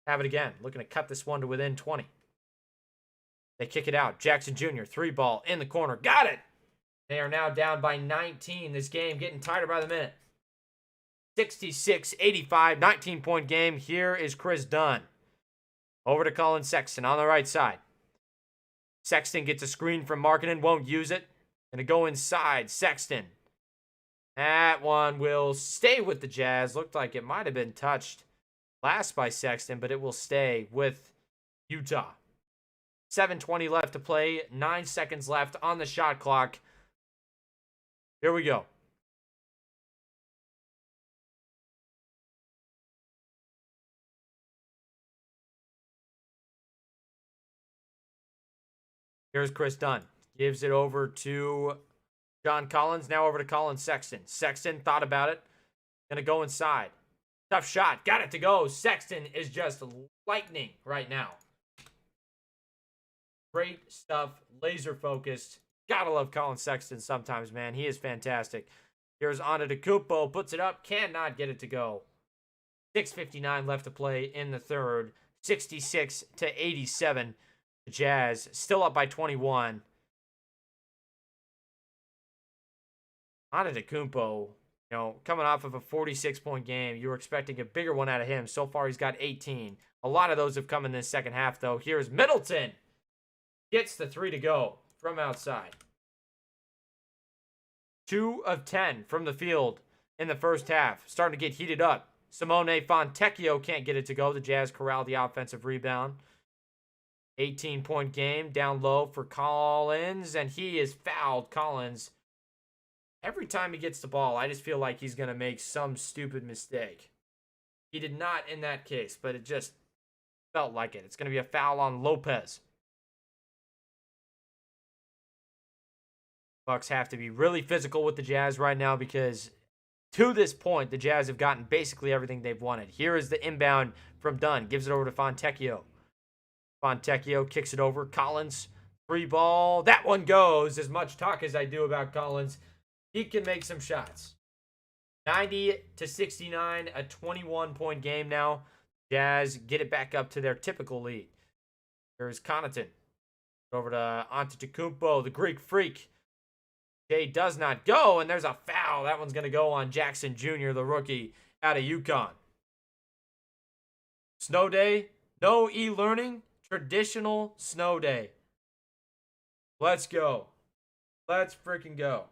have it again. Looking to cut this one to within 20. They kick it out. Jackson Jr., 3-ball in the corner. Got it! They are now down by 19. This game getting tighter by the minute. 66-85, 19-point game. Here is Chris Dunn. Over to Colin Sexton on the right side. Sexton gets a screen from Markkanen. Won't use it. Gonna go inside. Sexton. That one will stay with the Jazz. Looked like it might have been touched last by Sexton, but it will stay with Utah. 7:20 left to play. 9 seconds left on the shot clock. Here we go. Here's Chris Dunn. Gives it over to John Collins. Now over to Colin Sexton. Sexton thought about it. Gonna go inside. Tough shot. Got it to go. Sexton is just lightning right now. Great stuff. Laser focused. Gotta love Colin Sexton sometimes, man. He is fantastic. Here's Antetokounmpo. Puts it up. Cannot get it to go. 6:59 left to play in the third. 66-87. The Jazz still up by 21. Antetokounmpo, coming off of a 46-point game. You were expecting a bigger one out of him. So far, he's got 18. A lot of those have come in this second half, though. Here's Middleton. Gets the 3 to go from outside. 2 of 10 from the field in the first half. Starting to get heated up. Simone Fontecchio can't get it to go. The Jazz corral the offensive rebound. 18-point game down low for Collins, and he is fouled. Collins, every time he gets the ball, I just feel like he's going to make some stupid mistake. He did not in that case, but it just felt like it. It's going to be a foul on Lopez. Bucks have to be really physical with the Jazz right now because to this point, the Jazz have gotten basically everything they've wanted. Here is the inbound from Dunn. Gives it over to Fontecchio. Fontecchio kicks it over. Collins, 3-ball. That one goes. As much talk as I do about Collins, he can make some shots. 90-69, a 21-point game now. Jazz get it back up to their typical lead. There's Connaughton. Over to Antetokounmpo, the Greek freak. Jay does not go, and there's a foul. That one's going to go on Jackson Jr., the rookie out of UConn. Snow day, no e-learning, traditional snow day. Let's go. Let's freaking go.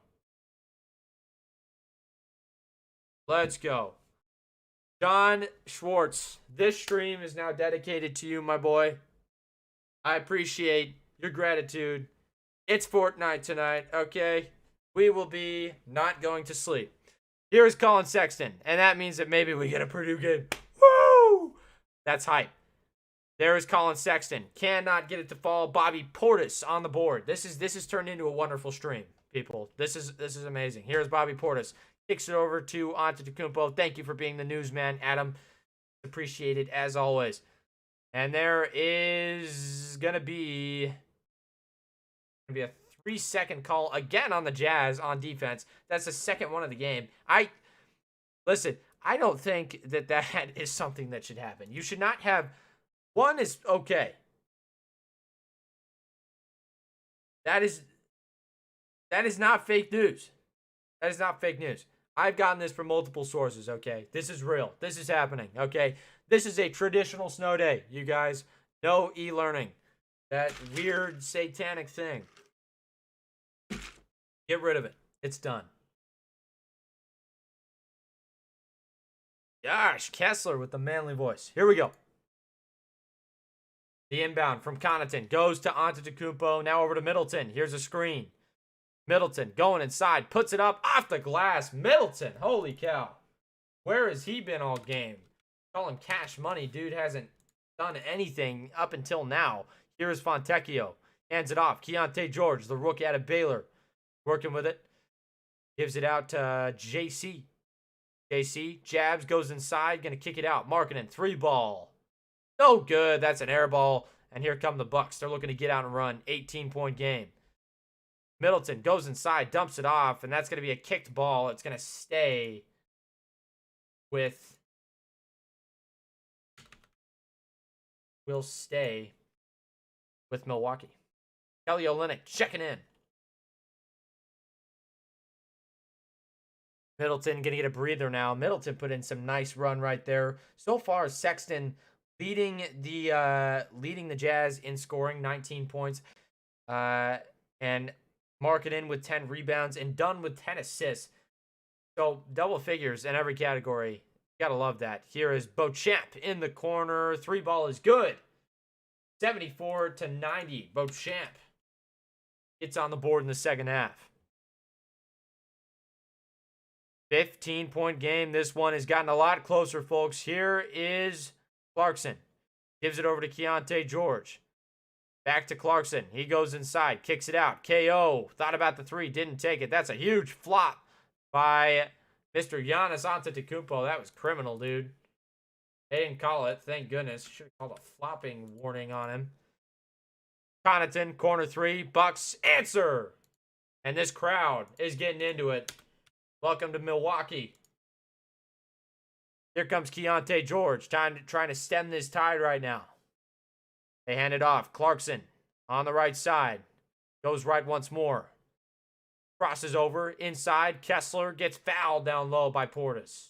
Let's go. John Schwartz, this stream is now dedicated to you, my boy. I appreciate your gratitude. It's Fortnite tonight, okay? We will be not going to sleep. Here is Colin Sexton, and that means that maybe we get a Purdue game. Woo! That's hype. There is Colin Sexton. Cannot get it to fall. Bobby Portis on the board. This is turned into a wonderful stream, people. This is amazing. Here's Bobby Portis. Kicks it over to Antetokounmpo. Thank you for being the newsman, Adam. Appreciated as always. And there is gonna be a 3-second call again on the Jazz on defense. That's the second one of the game. Listen, I don't think that is something that should happen. You should not have one is okay. That is not fake news. That is not fake news. I've gotten this from multiple sources, okay? This is real. This is happening, okay? This is a traditional snow day, you guys. No e-learning. That weird satanic thing. Get rid of it. It's done. Gosh, Kessler with the manly voice. Here we go. The inbound from Connaughton goes to Antetokounmpo. Now over to Middleton. Here's a screen. Middleton going inside. Puts it up off the glass. Middleton. Holy cow. Where has he been all game? Call him cash money. Dude hasn't done anything up until now. Here's Fontecchio. Hands it off. Keontae George, the rookie out of Baylor. Working with it. Gives it out to JC. JC jabs, goes inside. Going to kick it out. Markkanen, 3-ball. No good. That's an air ball. And here come the Bucks. They're looking to get out and run. 18-point game. Middleton goes inside, dumps it off, and that's going to be a kicked ball. It's going to stay with... Will stay with Milwaukee. Kelly Olynyk checking in. Middleton going to get a breather now. Middleton put in some nice run right there. So far, Sexton leading the Jazz in scoring, 19 points. And Markkanen with 10 rebounds and Dunn with 10 assists. So double figures in every category. Gotta love that. Here is Beauchamp in the corner. 3-ball is good. 74-90. Beauchamp gets on the board in the second half. 15-point game. This one has gotten a lot closer, folks. Here is Clarkson. Gives it over to Keontae George. Back to Clarkson. He goes inside. Kicks it out. KO. Thought about the 3. Didn't take it. That's a huge flop by Mr. Giannis Antetokounmpo. That was criminal, dude. They didn't call it. Thank goodness. Should have called a flopping warning on him. Connaughton, corner 3. Bucks answer. And this crowd is getting into it. Welcome to Milwaukee. Here comes Keontae George trying to stem this tide right now. They hand it off. Clarkson on the right side. Goes right once more. Crosses over. Inside. Kessler gets fouled down low by Portis.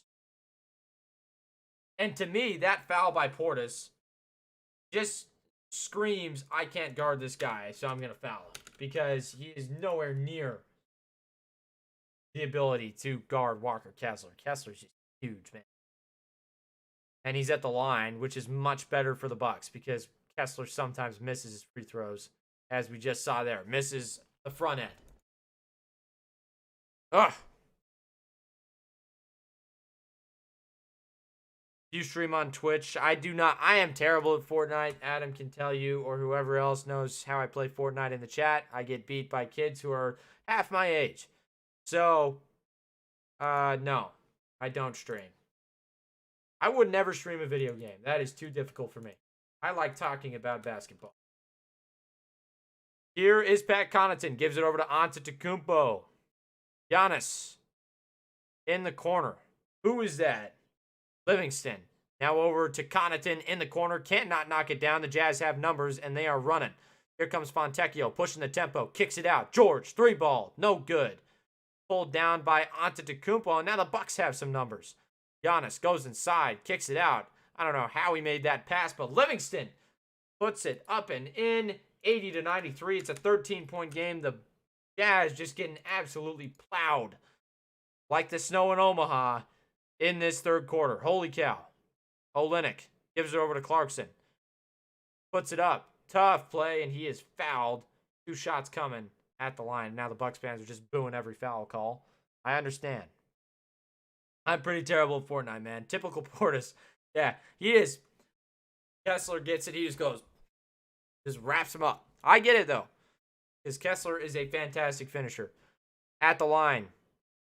And to me, that foul by Portis just screams, I can't guard this guy, so I'm going to foul him. Because he is nowhere near the ability to guard Walker Kessler. Kessler's just huge, man. And he's at the line, which is much better for the Bucks because Kessler sometimes misses his free throws, as we just saw there. Misses the front end. Ugh. You stream on Twitch. I do not. I am terrible at Fortnite. Adam can tell you, or whoever else knows how I play Fortnite in the chat. I get beat by kids who are half my age. So, no. I don't stream. I would never stream a video game. That is too difficult for me. I like talking about basketball. Here is Pat Connaughton. Gives it over to Antetokounmpo. Giannis in the corner. Who is that? Livingston. Now over to Connaughton in the corner. Can't not knock it down. The Jazz have numbers, and they are running. Here comes Fontecchio, pushing the tempo. Kicks it out. George, 3-ball. No good. Pulled down by Antetokounmpo, and now the Bucks have some numbers. Giannis goes inside, kicks it out. I don't know how he made that pass, but Livingston puts it up and in. 80-93. It's a 13-point game. The Jazz just getting absolutely plowed like the snow in Omaha in this third quarter. Holy cow. Olynyk gives it over to Clarkson. Puts it up. Tough play, and he is fouled. 2 shots coming at the line. Now the Bucks fans are just booing every foul call. I understand. I'm pretty terrible at Fortnite, man. Typical Portis. Yeah, he is. Kessler gets it. He just wraps him up. I get it, though, because Kessler is a fantastic finisher. At the line,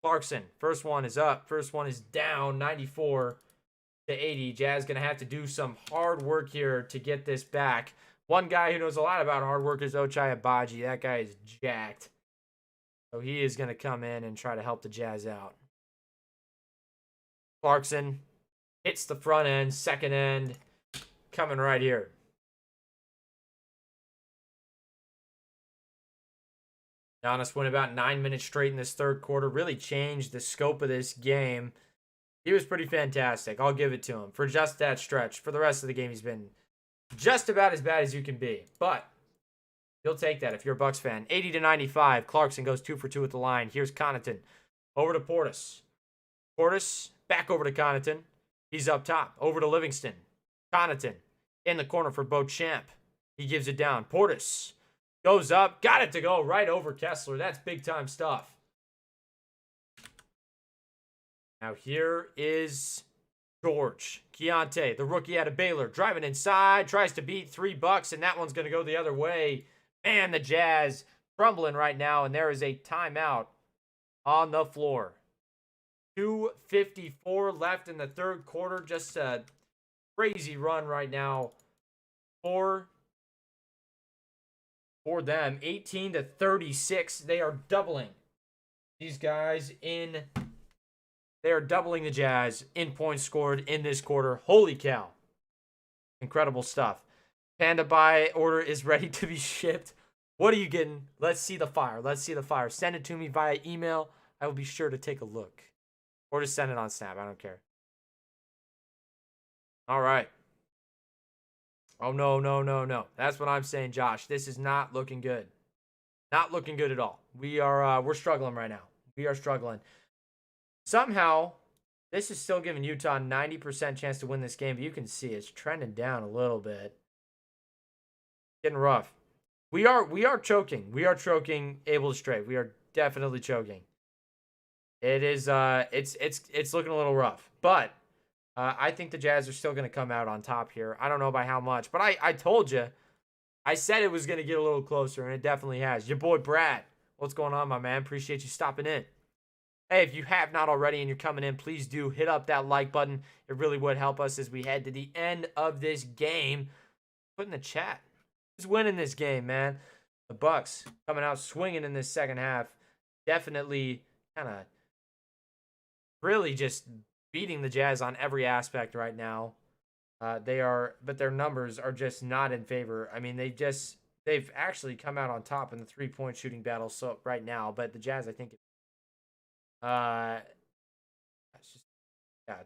Clarkson. First one is up. First one is down, 94 to 80. Jazz going to have to do some hard work here to get this back. One guy who knows a lot about hard work is Ochai Agbaji. That guy is jacked. So he is going to come in and try to help the Jazz out. Clarkson hits the front end, second end, coming right here. Giannis went about 9 minutes straight in this third quarter. Really changed the scope of this game. He was pretty fantastic. I'll give it to him for just that stretch. For the rest of the game, he's been just about as bad as you can be. But you'll take that if you're a Bucks fan. 80 to 95. Clarkson goes 2 for 2 at the line. Here's Connaughton. Over to Portis. Portis back over to Connaughton. He's up top. Over to Livingston. Connaughton in the corner for Beauchamp. He gives it down. Portis goes up. Got it to go right over Kessler. That's big time stuff. Now here is George. Keontae, the rookie out of Baylor, driving inside, tries to beat $3, and that one's going to go the other way. Man, the Jazz crumbling right now, and there is a timeout on the floor. 2:54 left in the third quarter. Just a crazy run right now for them. 18 to 36. They are doubling these guys in. They are doubling the Jazz in points scored in this quarter. Holy cow. Incredible stuff. Panda buy order is ready to be shipped. What are you getting? Let's see the fire. Let's see the fire. Send it to me via email. I will be sure to take a look. Or just send it on Snap. I don't care. All right. Oh, no. That's what I'm saying, Josh. This is not looking good. Not looking good at all. We're struggling right now. We are struggling. Somehow, this is still giving Utah a 90% chance to win this game. But you can see it's trending down a little bit. Getting rough. We are choking. We are choking able to straight. We are definitely choking. It is it's looking a little rough. But I think the Jazz are still going to come out on top here. I don't know by how much, but I told you. I said it was going to get a little closer, and it definitely has. Your boy Brad. What's going on, my man? Appreciate you stopping in. Hey, if you have not already and you're coming in, please do hit up that like button. It really would help us as we head to the end of this game. Put in the chat. Who's winning this game, man? The Bucks coming out swinging in this second half. Definitely kind of really just beating the Jazz on every aspect right now. But their numbers are just not in favor. I mean, they've actually come out on top in the 3-point shooting battle right now. But the Jazz, I think,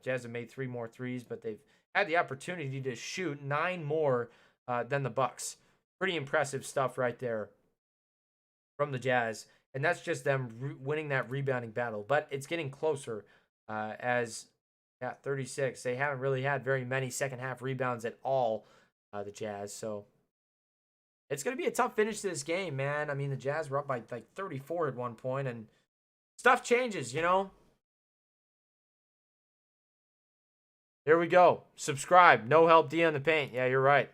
Jazz have made 3 more threes, but they've had the opportunity to shoot 9 more than the Bucks. Pretty impressive stuff right there from the Jazz, and that's just them winning that rebounding battle. But it's getting closer as 36. They haven't really had very many second half rebounds at all, the Jazz. So it's going to be a tough finish to this game, man. I mean, the Jazz were up by like 34 at one point, and stuff changes, you know. Here we go. Subscribe. No help D on the paint. Yeah, you're right.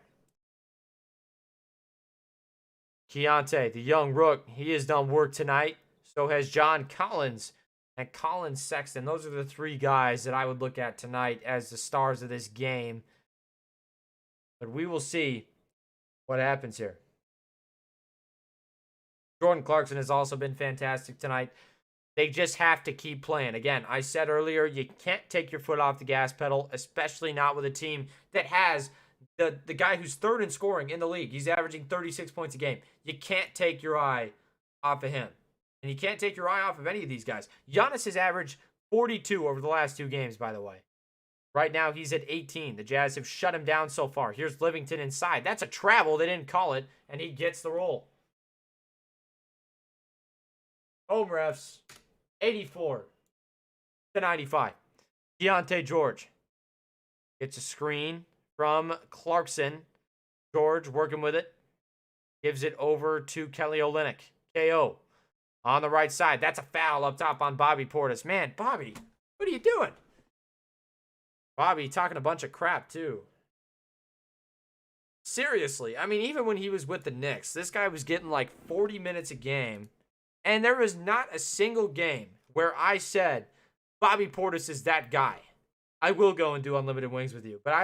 Keontae, the young rook, he has done work tonight. So has John Collins and Colin Sexton. Those are the 3 guys that I would look at tonight as the stars of this game. But we will see what happens here. Jordan Clarkson has also been fantastic tonight. They just have to keep playing. Again, I said earlier, you can't take your foot off the gas pedal, especially not with a team that has the guy who's 3rd in scoring in the league. He's averaging 36 points a game. You can't take your eye off of him. And you can't take your eye off of any of these guys. Giannis has averaged 42 over the last 2 games, by the way. Right now, he's at 18. The Jazz have shut him down so far. Here's Livingston inside. That's a travel. They didn't call it, and he gets the roll. Home refs, 84 to 95. Keontae George gets a screen from Clarkson. George working with it. Gives it over to Kelly Olynyk. KO on the right side. That's a foul up top on Bobby Portis. Man, Bobby, what are you doing? Bobby talking a bunch of crap, too. seriously. I mean, even when he was with the Knicks, this guy was getting like 40 minutes a game. And there was not a single game where I said, Bobby Portis is that guy. I will go and do unlimited wings with you. But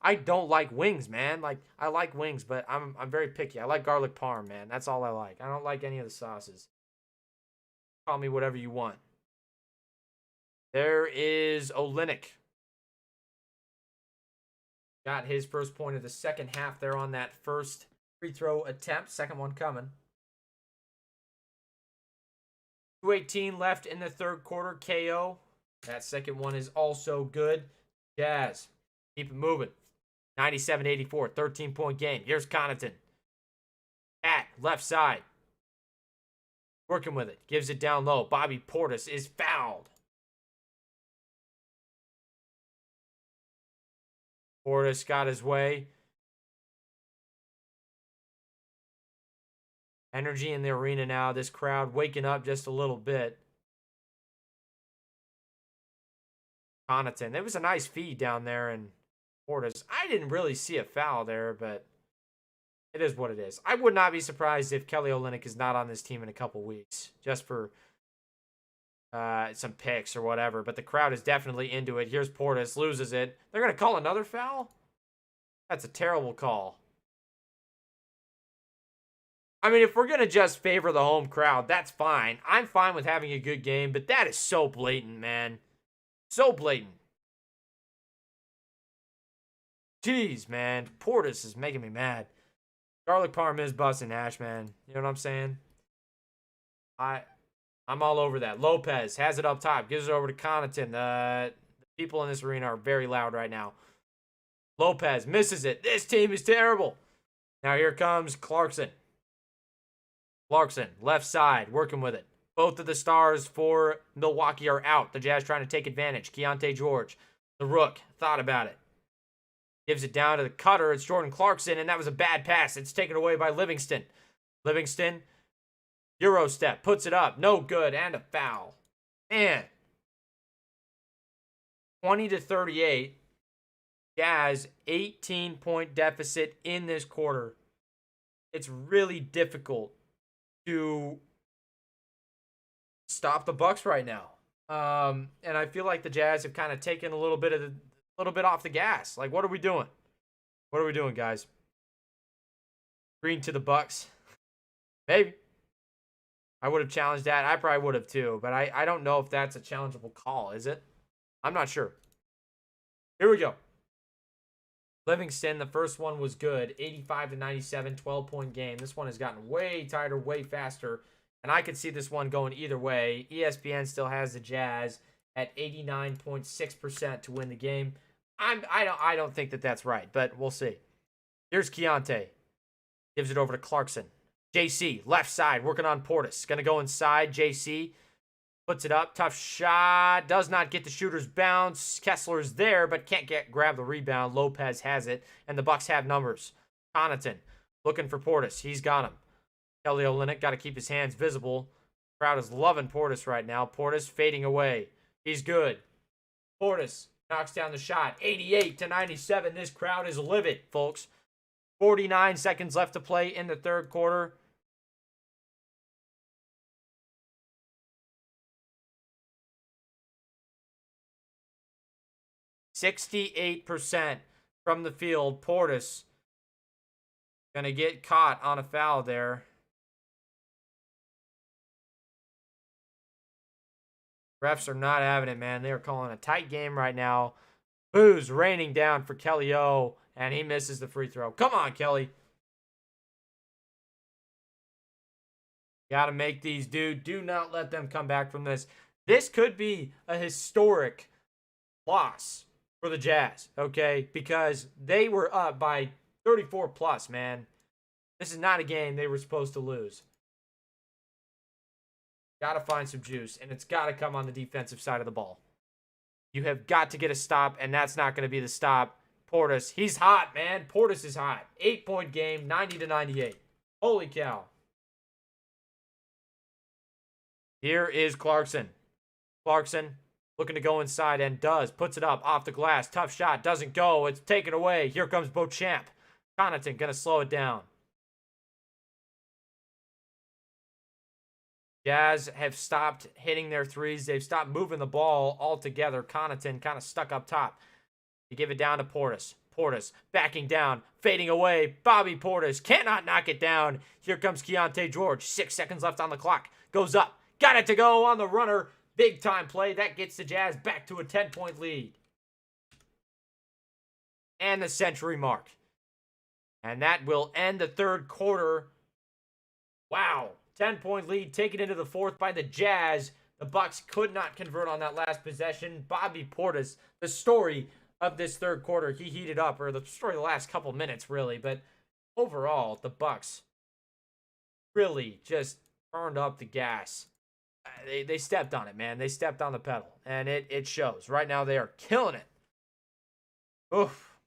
I don't like wings, man. Like, I like wings, but I'm very picky. I like garlic parm, man. That's all I like. I don't like any of the sauces. Call me whatever you want. There is Olynyk. Got his first point of the second half there on that first free throw attempt. Second one coming. 2:18 left in the third quarter. KO. That second one is also good. Jazz. Keep it moving. 97-84. 13-point game. Here's Connaughton. At left side. Working with it. Gives it down low. Bobby Portis is fouled. Portis got his way. Energy in the arena now. This crowd waking up just a little bit. Connaughton. It was a nice feed down there in Portis. I didn't really see a foul there, but it is what it is. I would not be surprised if Kelly Olynyk is not on this team in a couple weeks, just for some picks or whatever. But the crowd is definitely into it. Here's Portis. Loses it. They're going to call another foul? That's a terrible call. I mean, if we're going to just favor the home crowd, that's fine. I'm fine with having a good game, but that is so blatant, man. So blatant. Jeez, man. Portis is making me mad. Garlic parm is busting Ash, man. You know what I'm saying? I'm all over that. Lopez has it up top. Gives it over to Connaughton. The people in this arena are very loud right now. Lopez misses it. This team is terrible. Now here comes Clarkson. Clarkson, left side, working with it. Both of the stars for Milwaukee are out. The Jazz trying to take advantage. Keontae George, the rook, thought about it. Gives it down to the cutter. It's Jordan Clarkson, and that was a bad pass. It's taken away by Livingston. Livingston, Euro step, puts it up. No good, and a foul. Man. 20-38. Jazz, 18-point deficit in this quarter. It's really difficult to stop the Bucks right now. And I feel like the Jazz have kind of taken a little bit off the gas. Like, what are we doing? What are we doing, guys? Green to the Bucks. Maybe. I would have challenged that. I probably would have too. But I don't know if that's a challengeable call, is it? I'm not sure. Here we go. Livingston, the first one was good. 85-97, 12-point game. This one has gotten way tighter, way faster. And I could see this one going either way. ESPN still has the Jazz at 89.6% to win the game. I don't think that that's right, but we'll see. Here's Keontae. Gives it over to Clarkson. JC, left side, working on Portis. Going to go inside. JC puts it up. Tough shot. Does not get the shooter's bounce. Kessler's there, but can't grab the rebound. Lopez has it, and the Bucks have numbers. Connaughton looking for Portis. He's got him. Kelly Olynyk got to keep his hands visible. Crowd is loving Portis right now. Portis fading away. He's good. Portis knocks down the shot. 88-97. This crowd is livid, folks. 49 seconds left to play in the third quarter. %68% from the field. Portis going to get caught on a foul there. Refs are not having it, man. They are calling a tight game right now. Boos raining down for Kelly O, and he misses the free throw. Come on, Kelly. Got to make these, dude. Do not let them come back from this. This could be a historic loss for the Jazz, okay? Because they were up by 34 plus, man. This is not a game they were supposed to lose. Got to find some juice, and it's got to come on the defensive side of the ball. You have got to get a stop, and that's not going to be the stop. Portis, he's hot, man. Portis is hot. 8-point game, 90-98. Holy cow. Here is Clarkson. Clarkson looking to go inside and does. Puts it up off the glass. Tough shot. Doesn't go. It's taken away. Here comes Beauchamp. Connaughton going to slow it down. Jazz have stopped hitting their threes. They've stopped moving the ball altogether. Connaughton kind of stuck up top. You give it down to Portis. Portis backing down, fading away. Bobby Portis cannot knock it down. Here comes Keontae George. 6 seconds left on the clock. Goes up. Got it to go on the runner. Big time play. That gets the Jazz back to a 10-point lead. And the century mark. And that will end the third quarter. Wow. 10-point lead taken into the fourth by the Jazz. The Bucks could not convert on that last possession. Bobby Portis, the story of this third quarter, he heated up, or the story of the last couple minutes, really. But overall, the Bucks really just turned up the gas. They stepped on it, man. They stepped on the pedal, and it shows. Right now, they are killing it. Oof.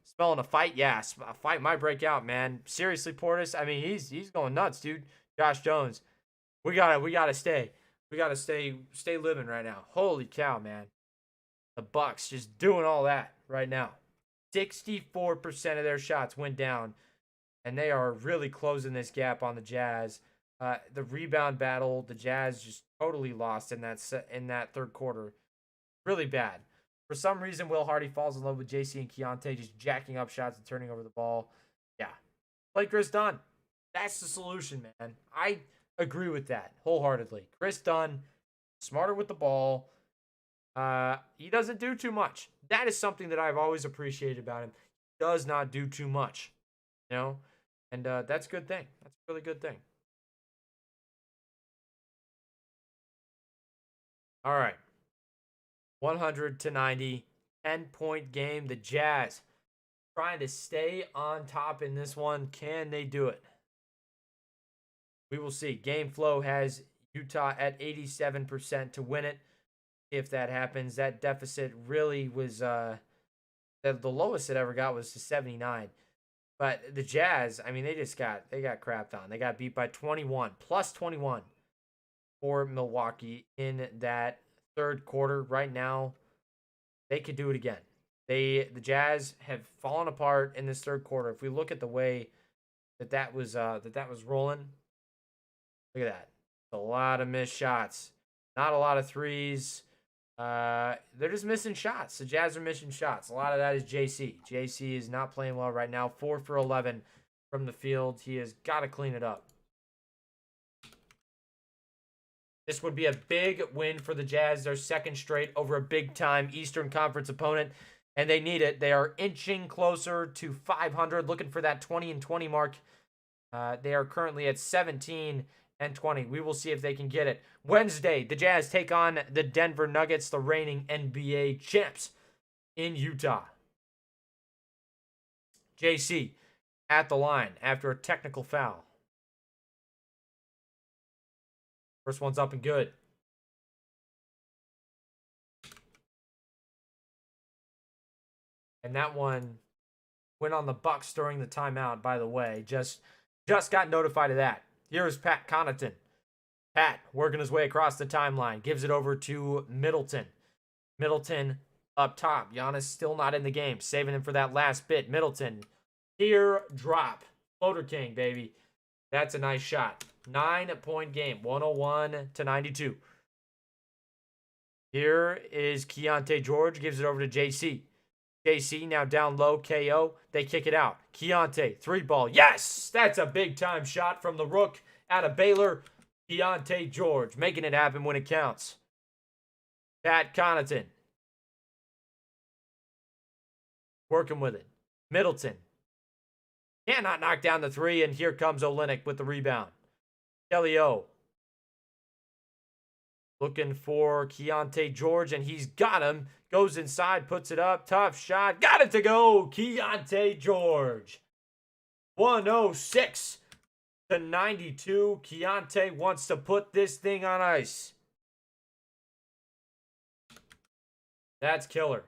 Smelling a fight? Yeah, a fight might break out, man. Seriously, Portis. I mean, he's going nuts, dude. Josh Jones, we gotta stay living right now. Holy cow, man. The Bucks just doing all that right now. 64% of their shots went down, and they are really closing this gap on the Jazz. The rebound battle, the Jazz just totally lost in that third quarter. Really bad. For some reason, Will Hardy falls in love with JC and Keontae, just jacking up shots and turning over the ball. Yeah. Play Chris Dunn. That's the solution, man. I agree with that wholeheartedly. Chris Dunn, smarter with the ball. He doesn't do too much. That is something that I've always appreciated about him. He does not do too much, you know? And that's a good thing. That's a really good thing. All right. 100-90, 10-point game. The Jazz trying to stay on top in this one. Can they do it? We will see. Game flow has Utah at 87% to win it. If that happens, that deficit really was the lowest it ever got was to 79. But the Jazz, I mean, they got crapped on. They got beat by 21, plus 21 for Milwaukee in that third quarter. Right now, they could do it again. The Jazz have fallen apart in this third quarter. If we look at the way that was rolling, look at that. A lot of missed shots. Not a lot of threes. They're just missing shots. The Jazz are missing shots. A lot of that is JC. JC is not playing well right now. 4 for 11 from the field. He has got to clean it up. This would be a big win for the Jazz. Their second straight over a big-time Eastern Conference opponent, and they need it. They are inching closer to 500, looking for that 20-20 mark. They are currently at 17-20. We will see if they can get it. Wednesday, the Jazz take on the Denver Nuggets, the reigning NBA champs in Utah. JC at the line after a technical foul. First one's up and good. And that one went on the Bucks during the timeout, by the way. Just got notified of that. Here's Pat Connaughton. Pat working his way across the timeline. Gives it over to Middleton. Middleton up top. Giannis still not in the game. Saving him for that last bit. Middleton. Tear drop. Floater King, baby. That's a nice shot. 9-point game. 101-92. Here is Keontae George. Gives it over to JC. JC now down low. KO. They kick it out. Keontae. 3-ball. Yes! That's a big-time shot from the Rook out of Baylor. Keontae George making it happen when it counts. Pat Connaughton. Working with it. Middleton. Cannot knock down the three, and here comes Olynyk with the rebound. Kelly O. Looking for Keontae George, and he's got him. Goes inside, puts it up. Tough shot. Got it to go. Keontae George. 106-92. Keontae wants to put this thing on ice. That's killer.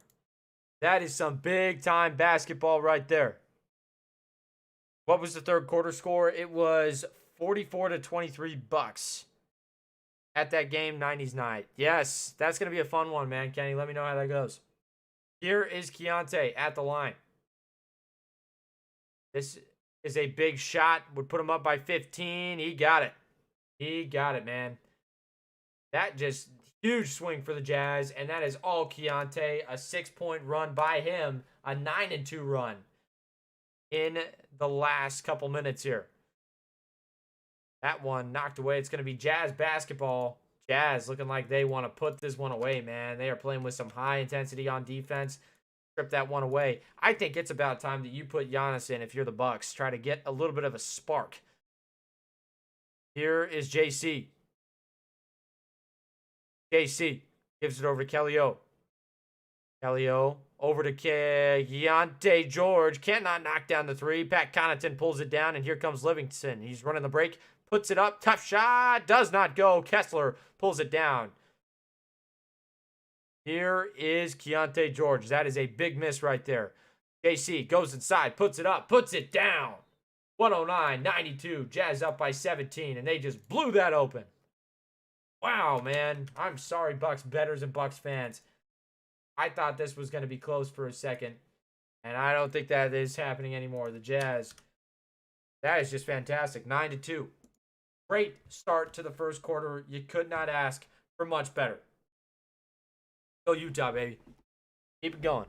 That is some big-time basketball right there. What was the third quarter score? It was 44-23 Bucks. At that game, 90s night. Yes, that's going to be a fun one, man. Kenny, let me know how that goes. Here is Keontae at the line. This is a big shot. Would put him up by 15. He got it. He got it, man. That just huge swing for the Jazz, and that is all Keontae. A 6-point run by him. A 9-2 run in the last couple minutes here. That one knocked away. It's going to be Jazz basketball. Jazz looking like they want to put this one away, man. They are playing with some high intensity on defense. Strip that one away. I think it's about time that you put Giannis in if you're the Bucks. Try to get a little bit of a spark. Here is JC. JC gives it over to Kelly O. Kelly O over to Keontae George. Cannot knock down the three. Pat Connaughton pulls it down, and here comes Livingston. He's running the break. Puts it up. Tough shot. Does not go. Kessler pulls it down. Here is Keontae George. That is a big miss right there. JC goes inside. Puts it up. Puts it down. 109-92. Jazz up by 17, and they just blew that open. Wow, man. I'm sorry, Bucks bettors and Bucks fans. I thought this was going to be close for a second, and I don't think that is happening anymore. The Jazz, that is just fantastic. 9-2. Great start to the first quarter. You could not ask for much better. Go Utah, baby. Keep it going.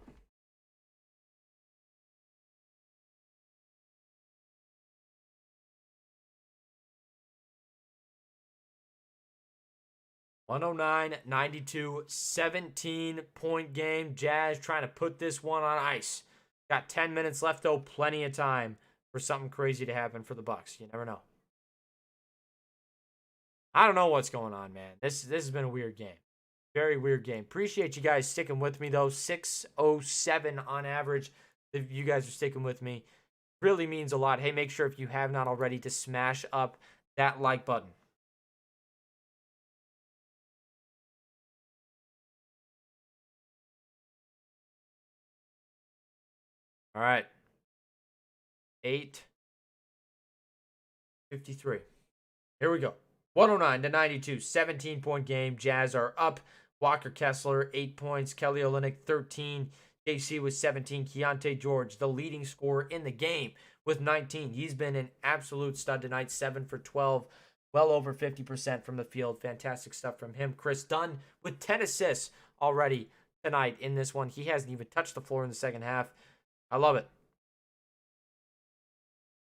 (109-92), 17-point game. Jazz trying to put this one on ice. Got 10 minutes left, though. Plenty of time for something crazy to happen for the Bucks. You never know. I don't know what's going on, man. This has been a weird game. Very weird game. Appreciate you guys sticking with me, though. 607 on average. If you guys are sticking with me, really means a lot. Hey, make sure if you have not already to smash up that like button. All right. 8:53. Here we go. 109-92, 17-point game. Jazz are up. Walker Kessler, 8 points. Kelly Olynyk, 13. JC with 17. Keontae George, the leading scorer in the game with 19. He's been an absolute stud tonight. 7 for 12. Well over 50% from the field. Fantastic stuff from him. Chris Dunn with 10 assists already tonight in this one. He hasn't even touched the floor in the second half. I love it.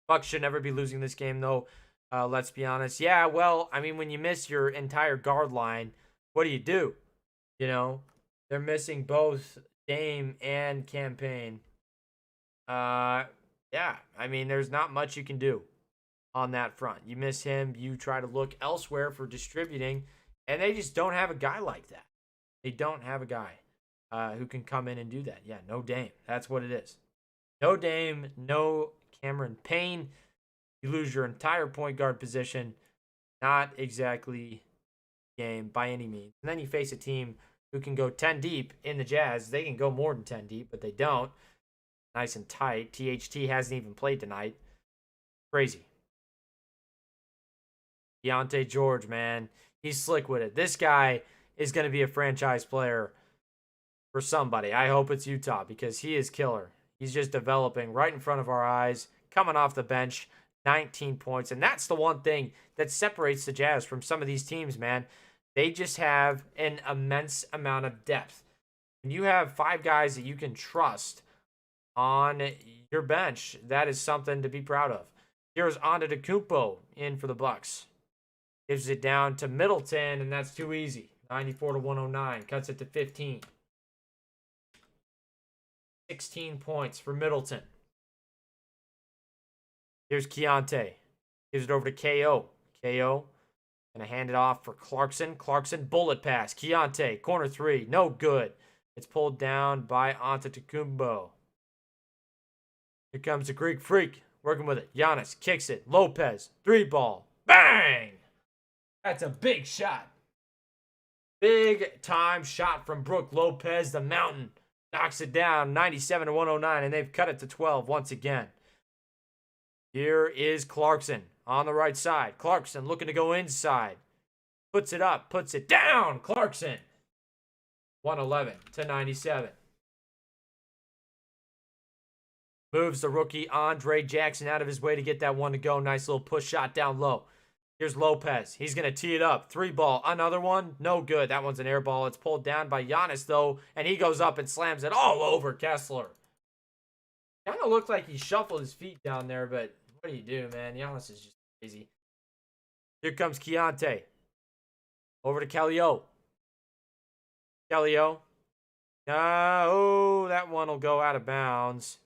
Bucks should never be losing this game, though. Let's be honest. Yeah, well, I mean, when you miss your entire guard line, what do? You know, they're missing both Dame and Campaign. Yeah, I mean, there's not much you can do on that front. You miss him, you try to look elsewhere for distributing, and they just don't have a guy like that. They don't have a guy who can come in and do that. Yeah, no Dame. That's what it is. No Dame, no Cameron Payne. You lose your entire point guard position. Not exactly game by any means. And then you face a team who can go 10 deep in the Jazz. They can go more than 10 deep, but they don't. Nice and tight. THT hasn't even played tonight. Crazy. Keontae George, man. He's slick with it. This guy is going to be a franchise player for somebody. I hope it's Utah because he is killer. He's just developing right in front of our eyes, coming off the bench, 19 points. And that's the one thing that separates the Jazz from some of these teams, man. They just have an immense amount of depth. When you have 5 guys that you can trust on your bench, that is something to be proud of. Here's Antetokounmpo in for the Bucks. Gives it down to Middleton, and that's too easy. 94-109. Cuts it to 15. 16 points for Middleton. Here's Keontae. Gives it over to KO. KO. Gonna hand it off for Clarkson. Clarkson, bullet pass. Keontae, corner 3. No good. It's pulled down by Antetokounmpo. Here comes the Greek Freak. Working with it. Giannis kicks it. Lopez. 3-ball. Bang! That's a big shot. Big time shot from Brook Lopez. The Mountain knocks it down. 97-109. And they've cut it to 12 once again. Here is Clarkson on the right side. Clarkson looking to go inside. Puts it up. Puts it down. Clarkson. 111-97. Moves the rookie Andre Jackson out of his way to get that one to go. Nice little push shot down low. Here's Lopez. He's going to tee it up. 3-ball. Another one. No good. That one's an air ball. It's pulled down by Giannis, though, and he goes up and slams it all over Kessler. Kind of looked like he shuffled his feet down there, but what do you do, man? Giannis is just crazy. Here comes Keontae. Over to Kellyo. Kellyo. Oh, that one will go out of bounds.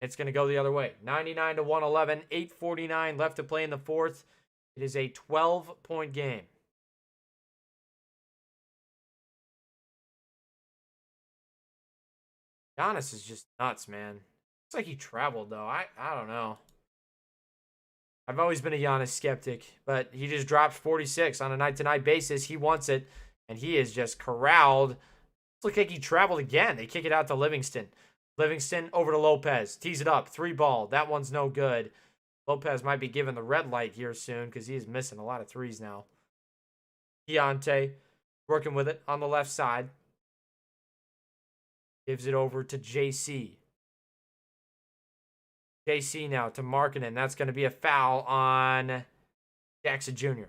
It's going to go the other way. 99 to 111. 8:49 left to play in the fourth. It is a 12-point game. Giannis is just nuts, man. Looks like he traveled, though. I don't know. I've always been a Giannis skeptic, but he just drops 46 on a night-to-night basis. He wants it, and he is just corralled. Looks like he traveled again. They kick it out to Livingston. Livingston over to Lopez. Tees it up. 3-ball. That one's no good. Lopez might be given the red light here soon because he is missing a lot of threes now. Keontae working with it on the left side. Gives it over to JC. JC now to Markkanen. That's going to be a foul on Jackson Jr.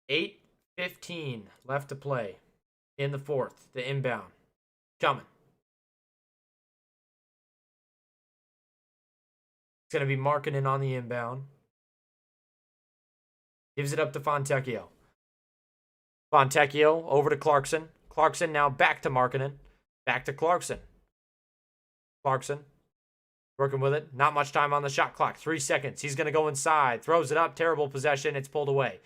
$8:15 left to play in the fourth. The inbound. Coming. It's going to be Markkanen on the inbound. Gives it up to Fontecchio. Fontecchio over to Clarkson. Clarkson now back to Markkanen. Back to Clarkson. Clarkson working with it. Not much time on the shot clock. 3 seconds. He's going to go inside. Throws it up. Terrible possession. It's pulled away.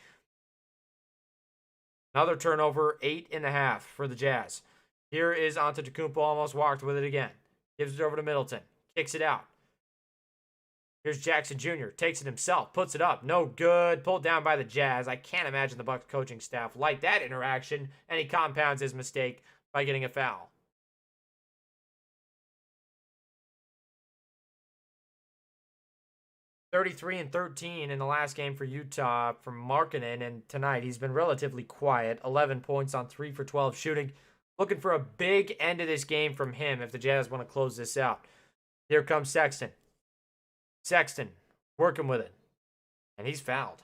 Another turnover, 8.5 for the Jazz. Here is Antetokounmpo, almost walked with it again. Gives it over to Middleton. Kicks it out. Here's Jackson Jr. Takes it himself. Puts it up. No good. Pulled down by the Jazz. I can't imagine the Bucks coaching staff like that interaction. And he compounds his mistake by getting a foul. $33-13 in the last game for Utah from Markkanen, and tonight he's been relatively quiet. 11 points on 3 for 12 shooting. Looking for a big end of this game from him if the Jazz want to close this out. Here comes Sexton. Sexton working with it, and he's fouled.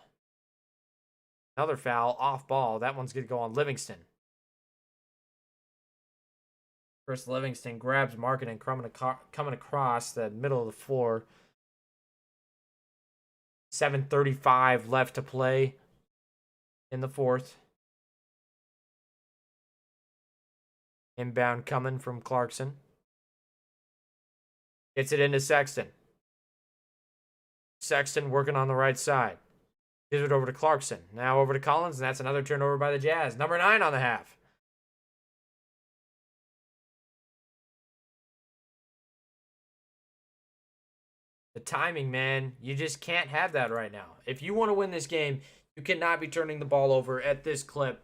Another foul off ball. That one's going to go on Livingston. First, Livingston grabs Markkanen coming across the middle of the floor. 7:35 left to play in the fourth. Inbound coming from Clarkson. Gets it into Sexton. Sexton working on the right side. Gives it over to Clarkson. Now over to Collins, and that's another turnover by the Jazz. Number 9 on the half. The timing, man, you just can't have that right now. If you want to win this game, you cannot be turning the ball over at this clip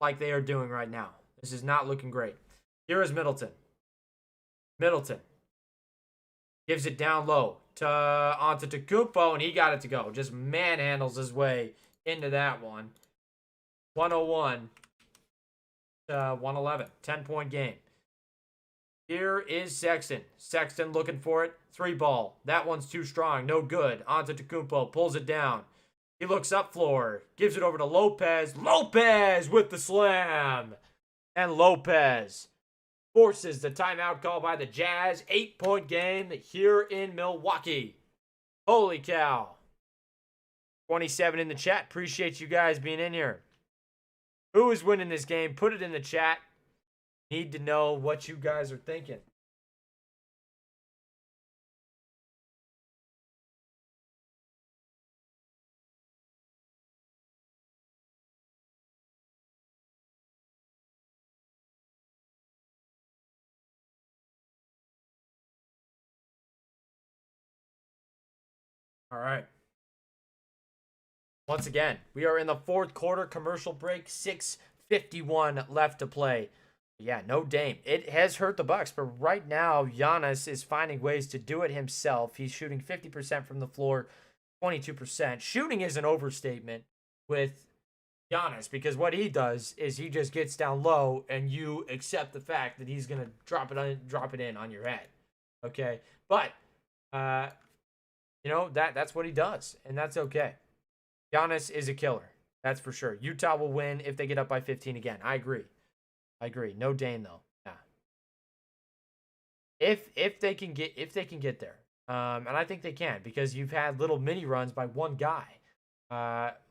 like they are doing right now. This is not looking great. Here is Middleton. Middleton gives it down low to Antetokounmpo, and he got it to go. Just manhandles his way into that one. 101 to 111. 10-point game. Here is Sexton. Sexton looking for it. 3-ball. That one's too strong. No good. Antetokounmpo pulls it down. He looks up floor. Gives it over to Lopez. Lopez with the slam. And Lopez forces the timeout call by the Jazz. 8-point game here in Milwaukee. Holy cow. 27 in the chat. Appreciate you guys being in here. Who is winning this game? Put it in the chat. Need to know what you guys are thinking. All right. Once again, we are in the fourth quarter. Commercial break. 6:51 left to play. Yeah, no Dame. It has hurt the Bucks, but right now, Giannis is finding ways to do it himself. He's shooting 50% from the floor, 22%. Shooting is an overstatement with Giannis, because what he does is he just gets down low and you accept the fact that he's gonna drop it in on your head. Okay, but that's what he does, and that's okay. Giannis is a killer, that's for sure. Utah will win if they get up by 15 again. I agree. No Dame though. Yeah. If they can get there, and I think they can, because you've had little mini runs by one guy.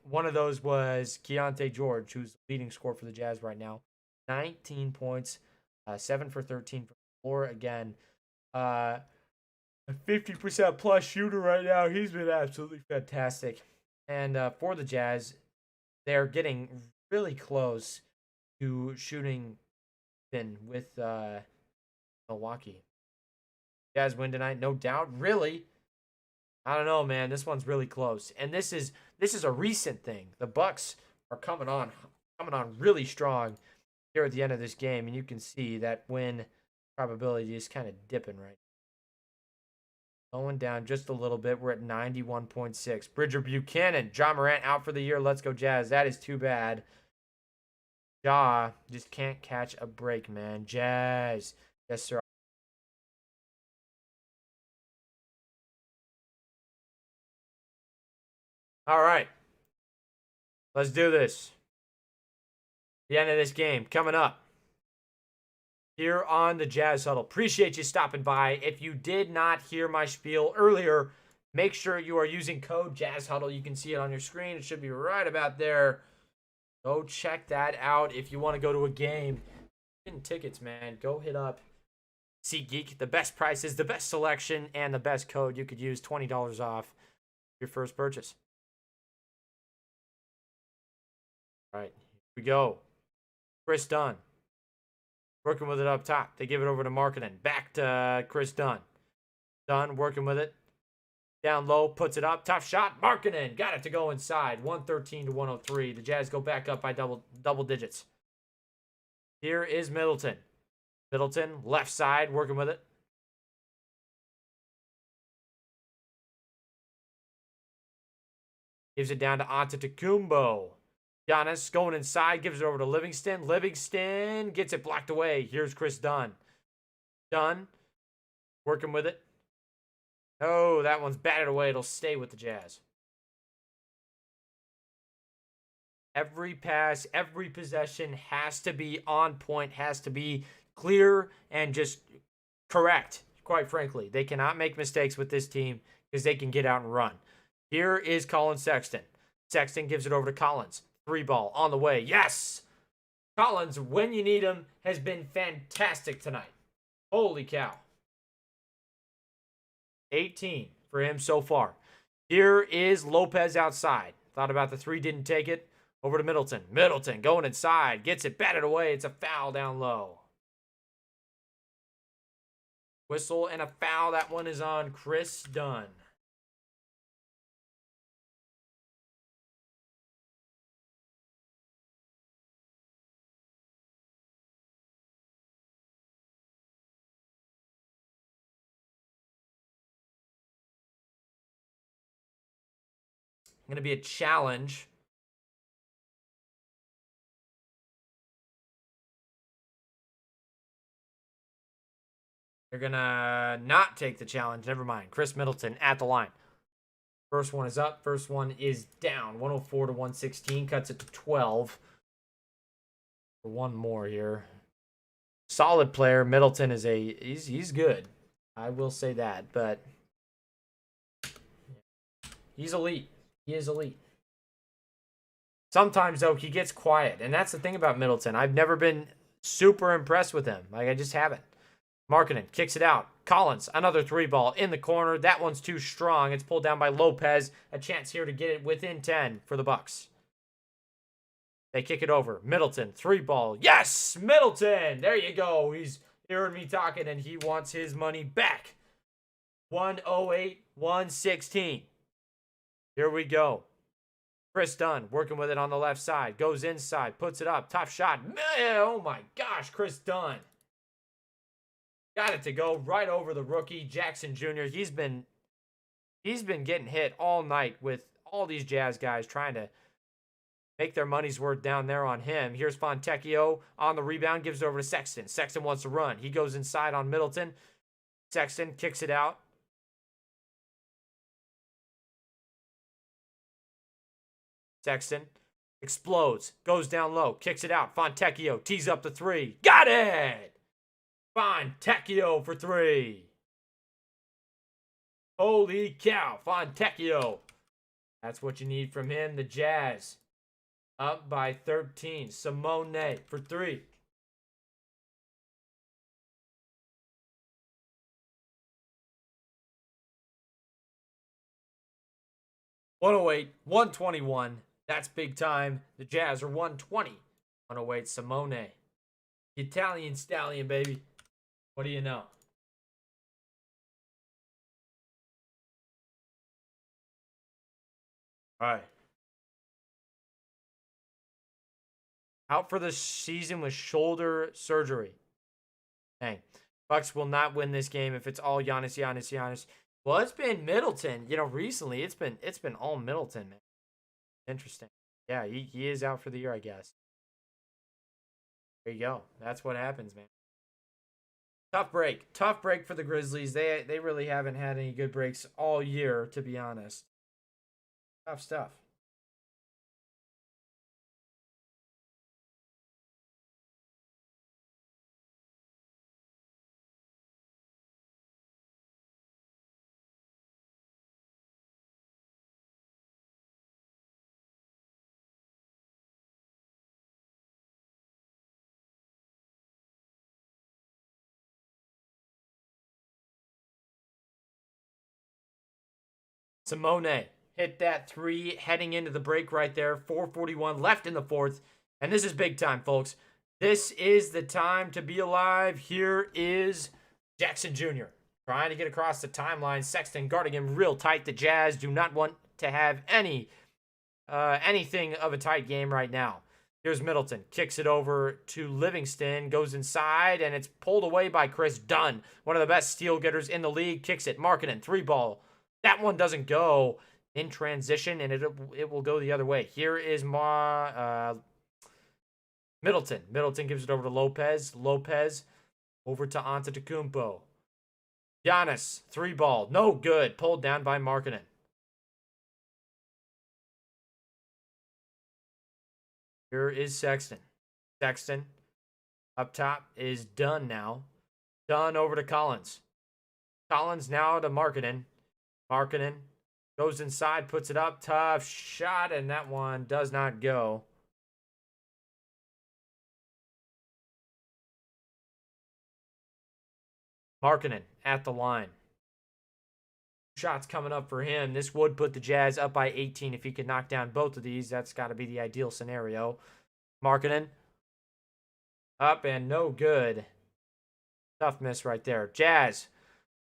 One of those was Keontae George, who's the leading scorer for the Jazz right now. 19 points, 7 for 13 from the floor. Again, a 50% plus shooter right now. He's been absolutely fantastic. And for the Jazz, they're getting really close to shooting in with Milwaukee. Jazz win tonight, no doubt. Really? I don't know, man. This one's really close, and this is a recent thing. The Bucks are coming on really strong here at the end of this game, and you can see that win probability is kind of dipping right now. Going down just a little bit. We're at 91.6. Bridger Buchanan, Ja Morant out for the year. Let's go Jazz. That is too bad. Ja just can't catch a break, man. Jazz. Yes, sir. All right. Let's do this. The end of this game coming up here on the Jazz Huddle. Appreciate you stopping by. If you did not hear my spiel earlier, make sure you are using code Jazz Huddle. You can see it on your screen. It should be right about there. Go check that out if you want to go to a game. Getting tickets, man. Go hit up SeatGeek. The best prices, the best selection, and the best code. You could use $20 off your first purchase. All right, here we go. Chris Dunn. Working with it up top. They give it over to Markkanen. Back to Chris Dunn. Dunn working with it. Down low, puts it up. Tough shot. Markkanen got it to go inside. 113 to 103. The Jazz go back up by double digits. Here is Middleton. Middleton, left side, working with it. Gives it down to Antetokounmpo. Giannis going inside, gives it over to Livingston. Livingston gets it blocked away. Here's Chris Dunn. Dunn working with it. Oh, that one's batted away. It'll stay with the Jazz. Every pass, every possession has to be on point, has to be clear and just correct, quite frankly. They cannot make mistakes with this team because they can get out and run. Here is Colin Sexton. Sexton gives it over to Collins. 3-ball on the way. Yes! Collins, when you need him, has been fantastic tonight. Holy cow. 18 for him so far. Here is Lopez outside. Thought about the three, didn't take it. Over to Middleton. Middleton going inside. Gets it batted away. It's a foul down low. Whistle and a foul. That one is on Chris Dunn. Going to be a challenge. They're going to not take the challenge. Never mind. Chris Middleton at the line. First one is up. First one is down. 104 to 116. Cuts it to 12. For one more here. Solid player. Middleton is he's good. I will say that. But he's elite. He is elite. Sometimes, though, he gets quiet. And that's the thing about Middleton. I've never been super impressed with him. I just haven't. Markkanen kicks it out. Collins, another 3-ball in the corner. That one's too strong. It's pulled down by Lopez. A chance here to get it within 10 for the Bucks. They kick it over. Middleton, 3-ball. Yes! Middleton! There you go. He's hearing me talking, and he wants his money back. 108, 116. Here we go. Chris Dunn working with it on the left side. Goes inside. Puts it up. Tough shot. Man, oh my gosh, Chris Dunn. Got it to go right over the rookie, Jackson Jr. He's been getting hit all night with all these Jazz guys trying to make their money's worth down there on him. Here's Fontecchio on the rebound, gives it over to Sexton. Sexton wants to run. He goes inside on Middleton. Sexton kicks it out. Sexton explodes, goes down low, kicks it out. Fontecchio tees up the three. Got it! Fontecchio for three. Holy cow, Fontecchio. That's what you need from him. The Jazz up by 13. Simone for three. $108, $121. That's big time. The Jazz are 120. $108, Simone. Italian stallion, baby. What do you know? All right. Out for the season with shoulder surgery. Dang. Bucks will not win this game if it's all Giannis. Well, it's been Middleton. Recently it's been all Middleton, man. Interesting. Yeah, he is out for the year, I guess. There you go. That's what happens, man. Tough break. Tough break for the Grizzlies. They really haven't had any good breaks all year, to be honest. Tough stuff. Simone hit that three heading into the break right there. 4:41 left in the fourth. And this is big time, folks. This is the time to be alive. Here is Jackson Jr. trying to get across the timeline. Sexton guarding him real tight. The Jazz do not want to have anything of a tight game right now. Here's Middleton. Kicks it over to Livingston. Goes inside, and it's pulled away by Chris Dunn. One of the best steal getters in the league. Kicks it. Markkanen, three ball. That one doesn't go in transition, and it will go the other way. Here is Middleton. Middleton gives it over to Lopez. Lopez over to Antetokounmpo. Giannis, three ball. No good. Pulled down by Markkanen. Here is Sexton. Sexton up top is Dunn now. Dunn over to Collins. Collins now to Markkanen. Markkanen goes inside, puts it up. Tough shot, and that one does not go. Markkanen at the line. Shots coming up for him. This would put the Jazz up by 18 if he could knock down both of these. That's got to be the ideal scenario. Markkanen up and no good. Tough miss right there. Jazz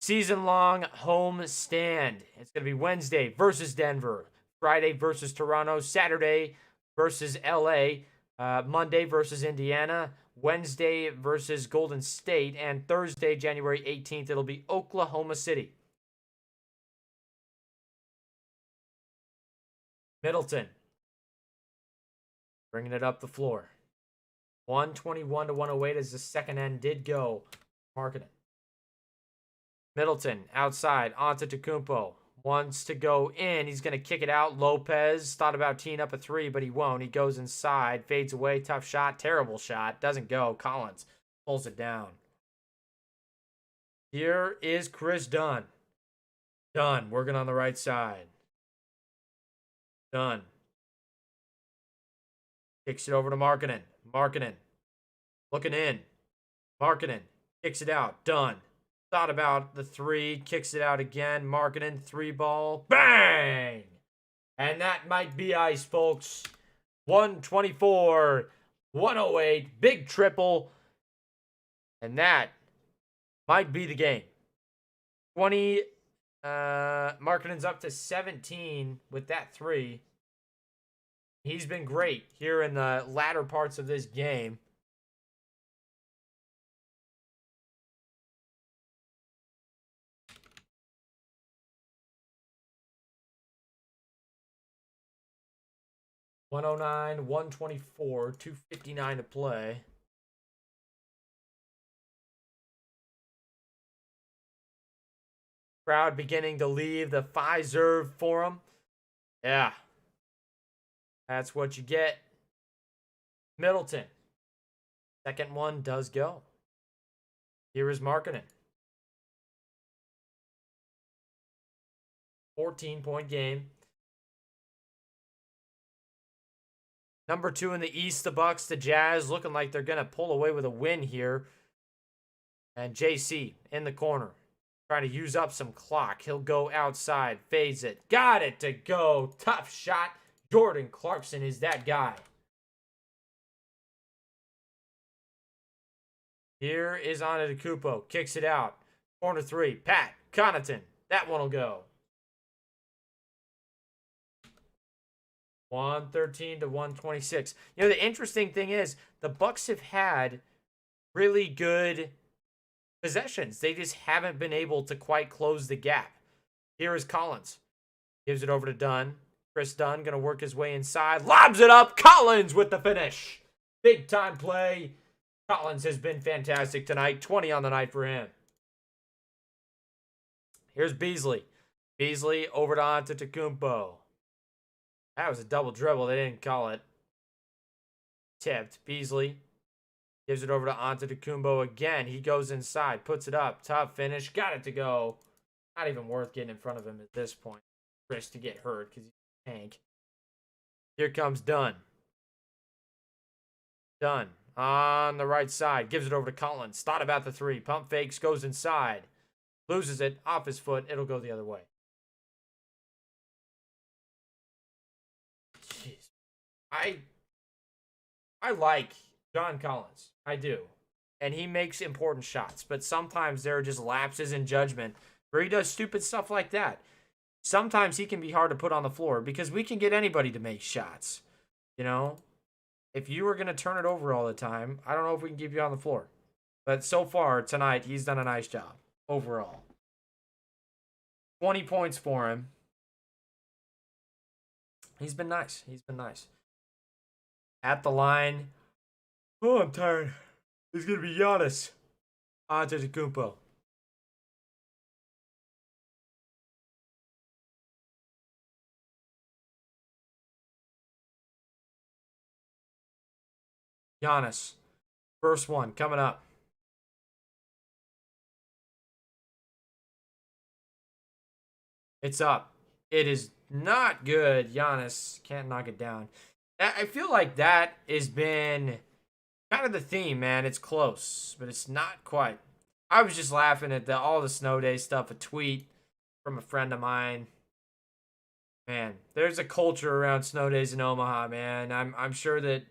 season-long home stand. It's going to be Wednesday versus Denver, Friday versus Toronto, Saturday versus LA, Monday versus Indiana, Wednesday versus Golden State, and Thursday, January 18th, it'll be Oklahoma City. Middleton bringing it up the floor. 121 to 108 as the second end did go. Markkanen. Middleton outside. Antetokounmpo wants to go in. He's going to kick it out. Lopez thought about teeing up a three, but he won't. He goes inside. Fades away. Tough shot. Terrible shot. Doesn't go. Collins pulls it down. Here is Chris Dunn. Dunn working on the right side. Dunn kicks it over to Markkanen. Markkanen looking in. Markkanen kicks it out. Dunn thought about the three. Kicks it out again. Markkanen, three ball. Bang! And that might be ice, folks. 124, 108. Big triple. And that might be the game. Markkanen's up to 17 with that three. He's been great here in the latter parts of this game. 109, 124, 259 to play. Crowd beginning to leave the Fiserv Forum. Yeah. That's what you get. Middleton. Second one does go. Here is Markkanen. 14-point game. Number 2 in the East, the Bucks, the Jazz, looking like they're going to pull away with a win here. And JC in the corner, trying to use up some clock. He'll go outside, fades it. Got it to go. Tough shot. Jordan Clarkson is that guy. Here is Antetokounmpo. Kicks it out. Corner 3. Pat Connaughton. That one will go. 113 to 126. You know, the interesting thing is the Bucks have had really good possessions. They just haven't been able to quite close the gap. Here is Collins. Gives it over to Dunn. Chris Dunn going to work his way inside. Lobs it up. Collins with the finish. Big time play. Collins has been fantastic tonight. 20 on the night for him. Here's Beasley. Beasley over to Antetokounmpo. That was a double dribble. They didn't call it. Tipped. Beasley gives it over to Antetokounmpo again. He goes inside. Puts it up. Tough finish. Got it to go. Not even worth getting in front of him at this point. Risk to get hurt because he's a tank. Here comes Dunn. Dunn on the right side. Gives it over to Collins. Thought about the 3. Pump fakes. Goes inside. Loses it. Off his foot. It'll go the other way. Jeez. I like John Collins. I do. And he makes important shots. But sometimes there are just lapses in judgment where he does stupid stuff like that. Sometimes he can be hard to put on the floor because we can get anybody to make shots. You know? If you were going to turn it over all the time, I don't know if we can keep you on the floor. But so far, tonight, he's done a nice job overall. 20 points for him. He's been nice. He's been nice. At the line. Oh, I'm tired. It's going to be Giannis Antetokounmpo. Giannis. First one coming up. It's up. It is not good. Giannis can't knock it down. I feel like that has been kind of the theme, man. It's close, but it's not quite. I was just laughing at all the snow day stuff. A tweet from a friend of mine. Man, there's a culture around snow days in Omaha, man. I'm sure that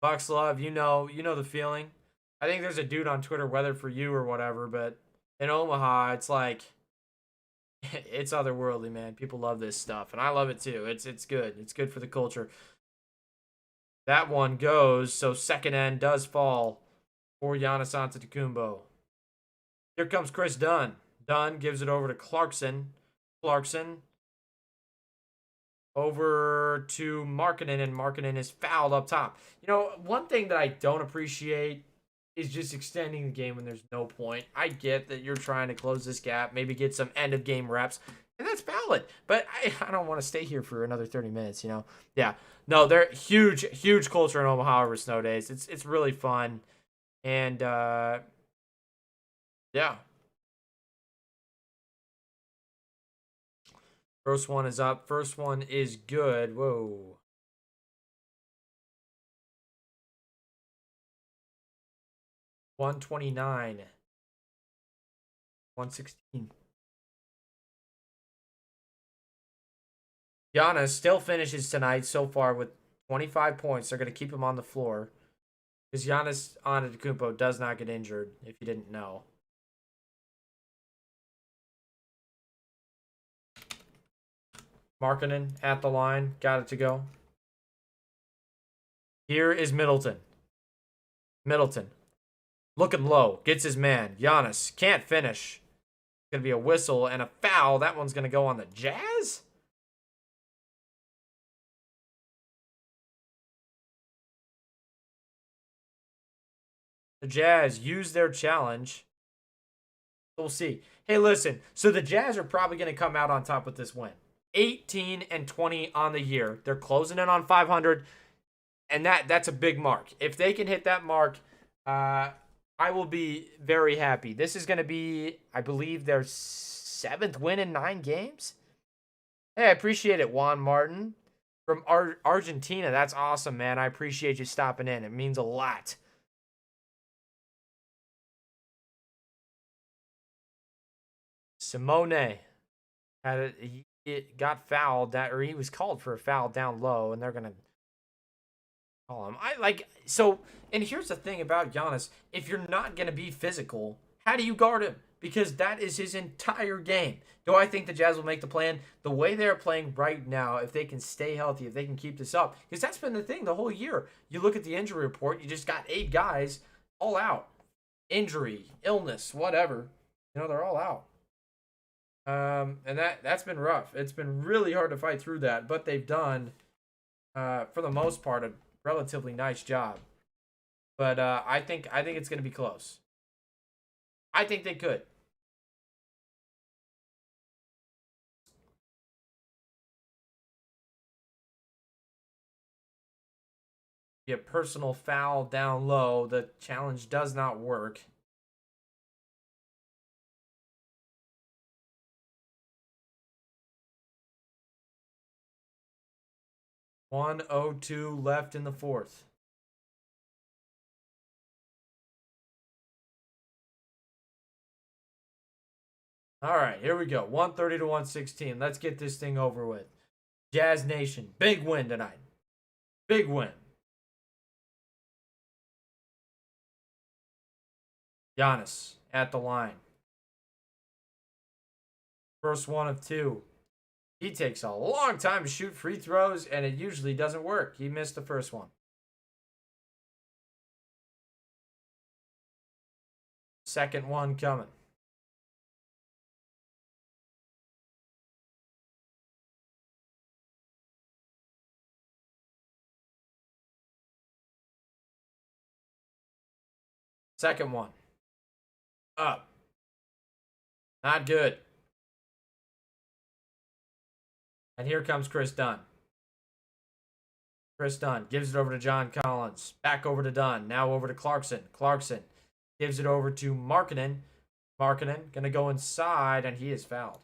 Bucks love, you know the feeling. I think there's a dude on Twitter, whether for you or whatever, but in Omaha, it's like it's otherworldly, man. People love this stuff, and I love it too. It's good. It's good for the culture. That one goes, so second end does fall for Giannis Antetokounmpo. Here comes Chris Dunn. Dunn gives it over to Clarkson. Clarkson over to Markkanen, and Markkanen is fouled up top. You know, one thing that I don't appreciate is just extending the game when there's no point. I get that you're trying to close this gap, maybe get some end-of-game reps, and that's valid. But I don't want to stay here for another 30 minutes, you know? Yeah. No, they're huge culture in Omaha over snow days. It's really fun. And, yeah. First one is up. First one is good. Whoa. $129. $116. Giannis still finishes tonight so far with 25 points. They're going to keep him on the floor because Giannis Antetokounmpo does not get injured, if you didn't know. Markkanen at the line. Got it to go. Here is Middleton. Middleton. Looking low. Gets his man. Giannis. Can't finish. Going to be a whistle and a foul. That one's going to go on the Jazz? The Jazz use their challenge. We'll see. Hey, listen. So the Jazz are probably going to come out on top with this win. 18-20 on the year. They're closing in on 500, and that's a big mark. If they can hit that mark, I will be very happy. This is going to be, I believe, their 7th win in 9 games. Hey, I appreciate it, Juan Martin from Argentina. That's awesome, man. I appreciate you stopping in. It means a lot. Simone he got fouled, or he was called for a foul down low, and they're gonna call him. And here's the thing about Giannis: if you're not gonna be physical, how do you guard him? Because that is his entire game. Do I think the Jazz will make the plan? The way they're playing right now, if they can stay healthy, if they can keep this up, because that's been the thing the whole year. You look at the injury report, you just got 8 guys all out. Injury, illness, whatever. They're all out. And that's been rough. It's been really hard to fight through that, but they've done, for the most part, a relatively nice job. But I think it's going to be close. I think they could. Get personal foul down low. The challenge does not work. .102 left in the 4th. All right, here we go. 130 to 116. Let's get this thing over with. Jazz Nation, big win tonight. Big win. Giannis at the line. First one of 2. He takes a long time to shoot free throws, and it usually doesn't work. He missed the first one. Second one coming. Second one. Up. Not good. And here comes Chris Dunn. Chris Dunn gives it over to John Collins. Back over to Dunn. Now over to Clarkson. Clarkson gives it over to Markkanen. Markkanen going to go inside, and he is fouled.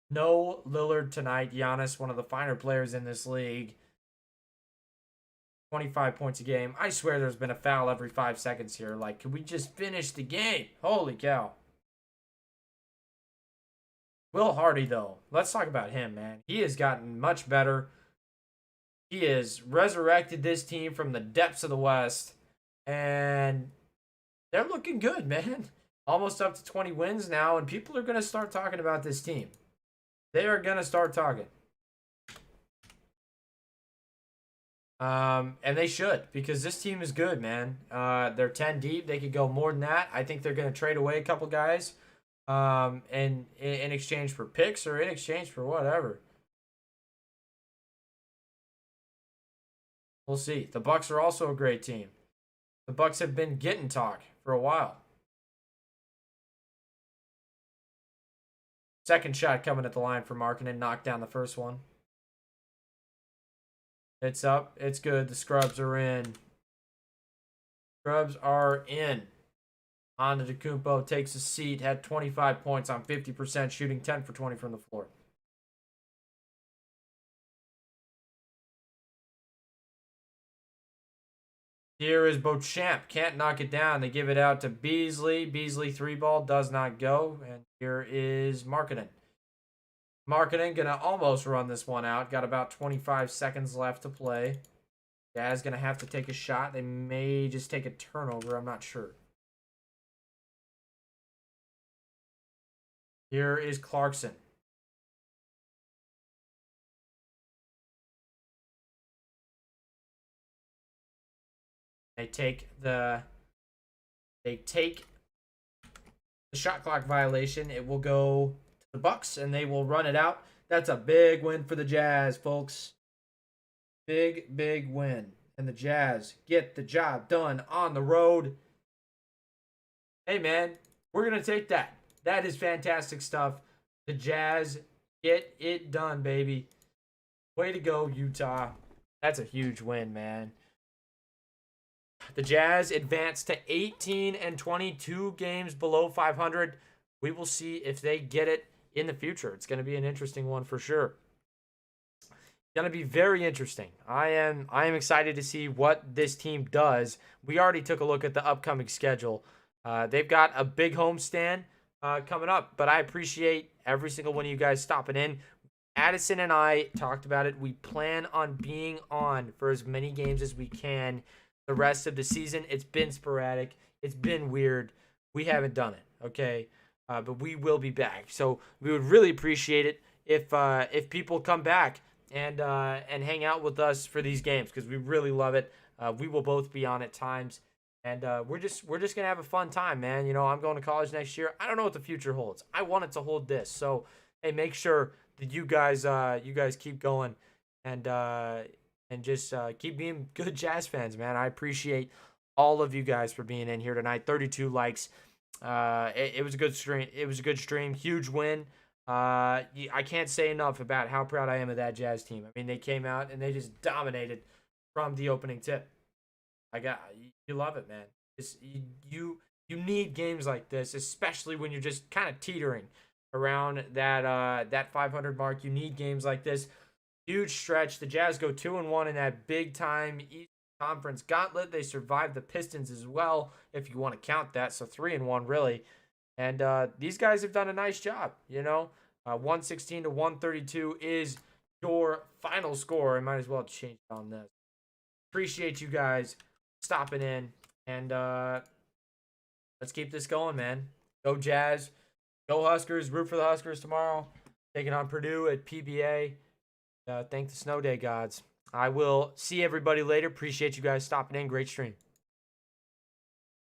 No Lillard tonight. Giannis, one of the finer players in this league. 25 points a game. I swear there's been a foul every 5 seconds here. Like, can we just finish the game? Holy cow. Will Hardy, though. Let's talk about him, man. He has gotten much better. He has resurrected this team from the depths of the West. And they're looking good, man. Almost up to 20 wins now. And people are going to start talking about this team. They are going to start talking. And they should, because this team is good, man. They're 10 deep. They could go more than that. I think they're going to trade away a couple guys and in exchange for picks or in exchange for whatever. We'll see. The Bucks are also a great team. The Bucks have been getting talk for a while. Second shot coming at the line for Markkanen. Knocked down the first one. It's up. It's good. The scrubs are in. Scrubs are in. Antetokounmpo takes a seat. Had 25 points on 50%, shooting 10 for 20 from the floor. Here is Beauchamp. Can't knock it down. They give it out to Beasley. Beasley 3-ball does not go. And here is Markkanen. Markkanen going to almost run this one out. Got about 25 seconds left to play. Jazz going to have to take a shot. They may just take a turnover. I'm not sure. Here is Clarkson. They take the shot clock violation. It will go to the Bucks, and they will run it out. That's a big win for the Jazz, folks. Big win. And the Jazz get the job done on the road. Hey, man, we're going to take that. That is fantastic stuff. The Jazz get it done, baby. Way to go, Utah. That's a huge win, man. The Jazz advanced to 18 and 22 games below 500. We will see if they get it in the future. It's going to be an interesting one for sure. Going to be very interesting. I am excited to see what this team does. We already took a look at the upcoming schedule. They've got a big homestand coming up, but I appreciate every single one of you guys stopping in. Addison and I talked about it. We plan on being on for as many games as we can the rest of the season. It's been sporadic. It's been weird. We haven't done it, okay? But we will be back. So we would really appreciate it if people come back and hang out with us for these games, because we really love it. We will both be on at times, and we're just gonna have a fun time, man. You know, I'm going to college next year. I don't know what the future holds. I want it to hold this. So hey, make sure that you guys keep going and just keep being good Jazz fans, man. I appreciate all of you guys for being in here tonight. 32 likes. It was a good stream. It was a good stream. Huge win. I can't say enough about how proud I am of that Jazz team. I mean, they came out and they just dominated from the opening tip. You love it, man. You need games like this, especially when you're just kind of teetering around that 500 mark. You need games like this. Huge stretch. The Jazz go 2-1 in that big time East Conference gauntlet. They survived the Pistons as well, if you want to count that. So 3-1 really. And these guys have done a nice job, you know. 116 to 132 is your final score. I might as well change it on this. Appreciate you guys stopping in. And let's keep this going, man. Go Jazz. Go Huskers. Root for the Huskers tomorrow. Taking on Purdue at PBA. Thank the snow day gods. I will see everybody later. Appreciate you guys stopping in. Great stream.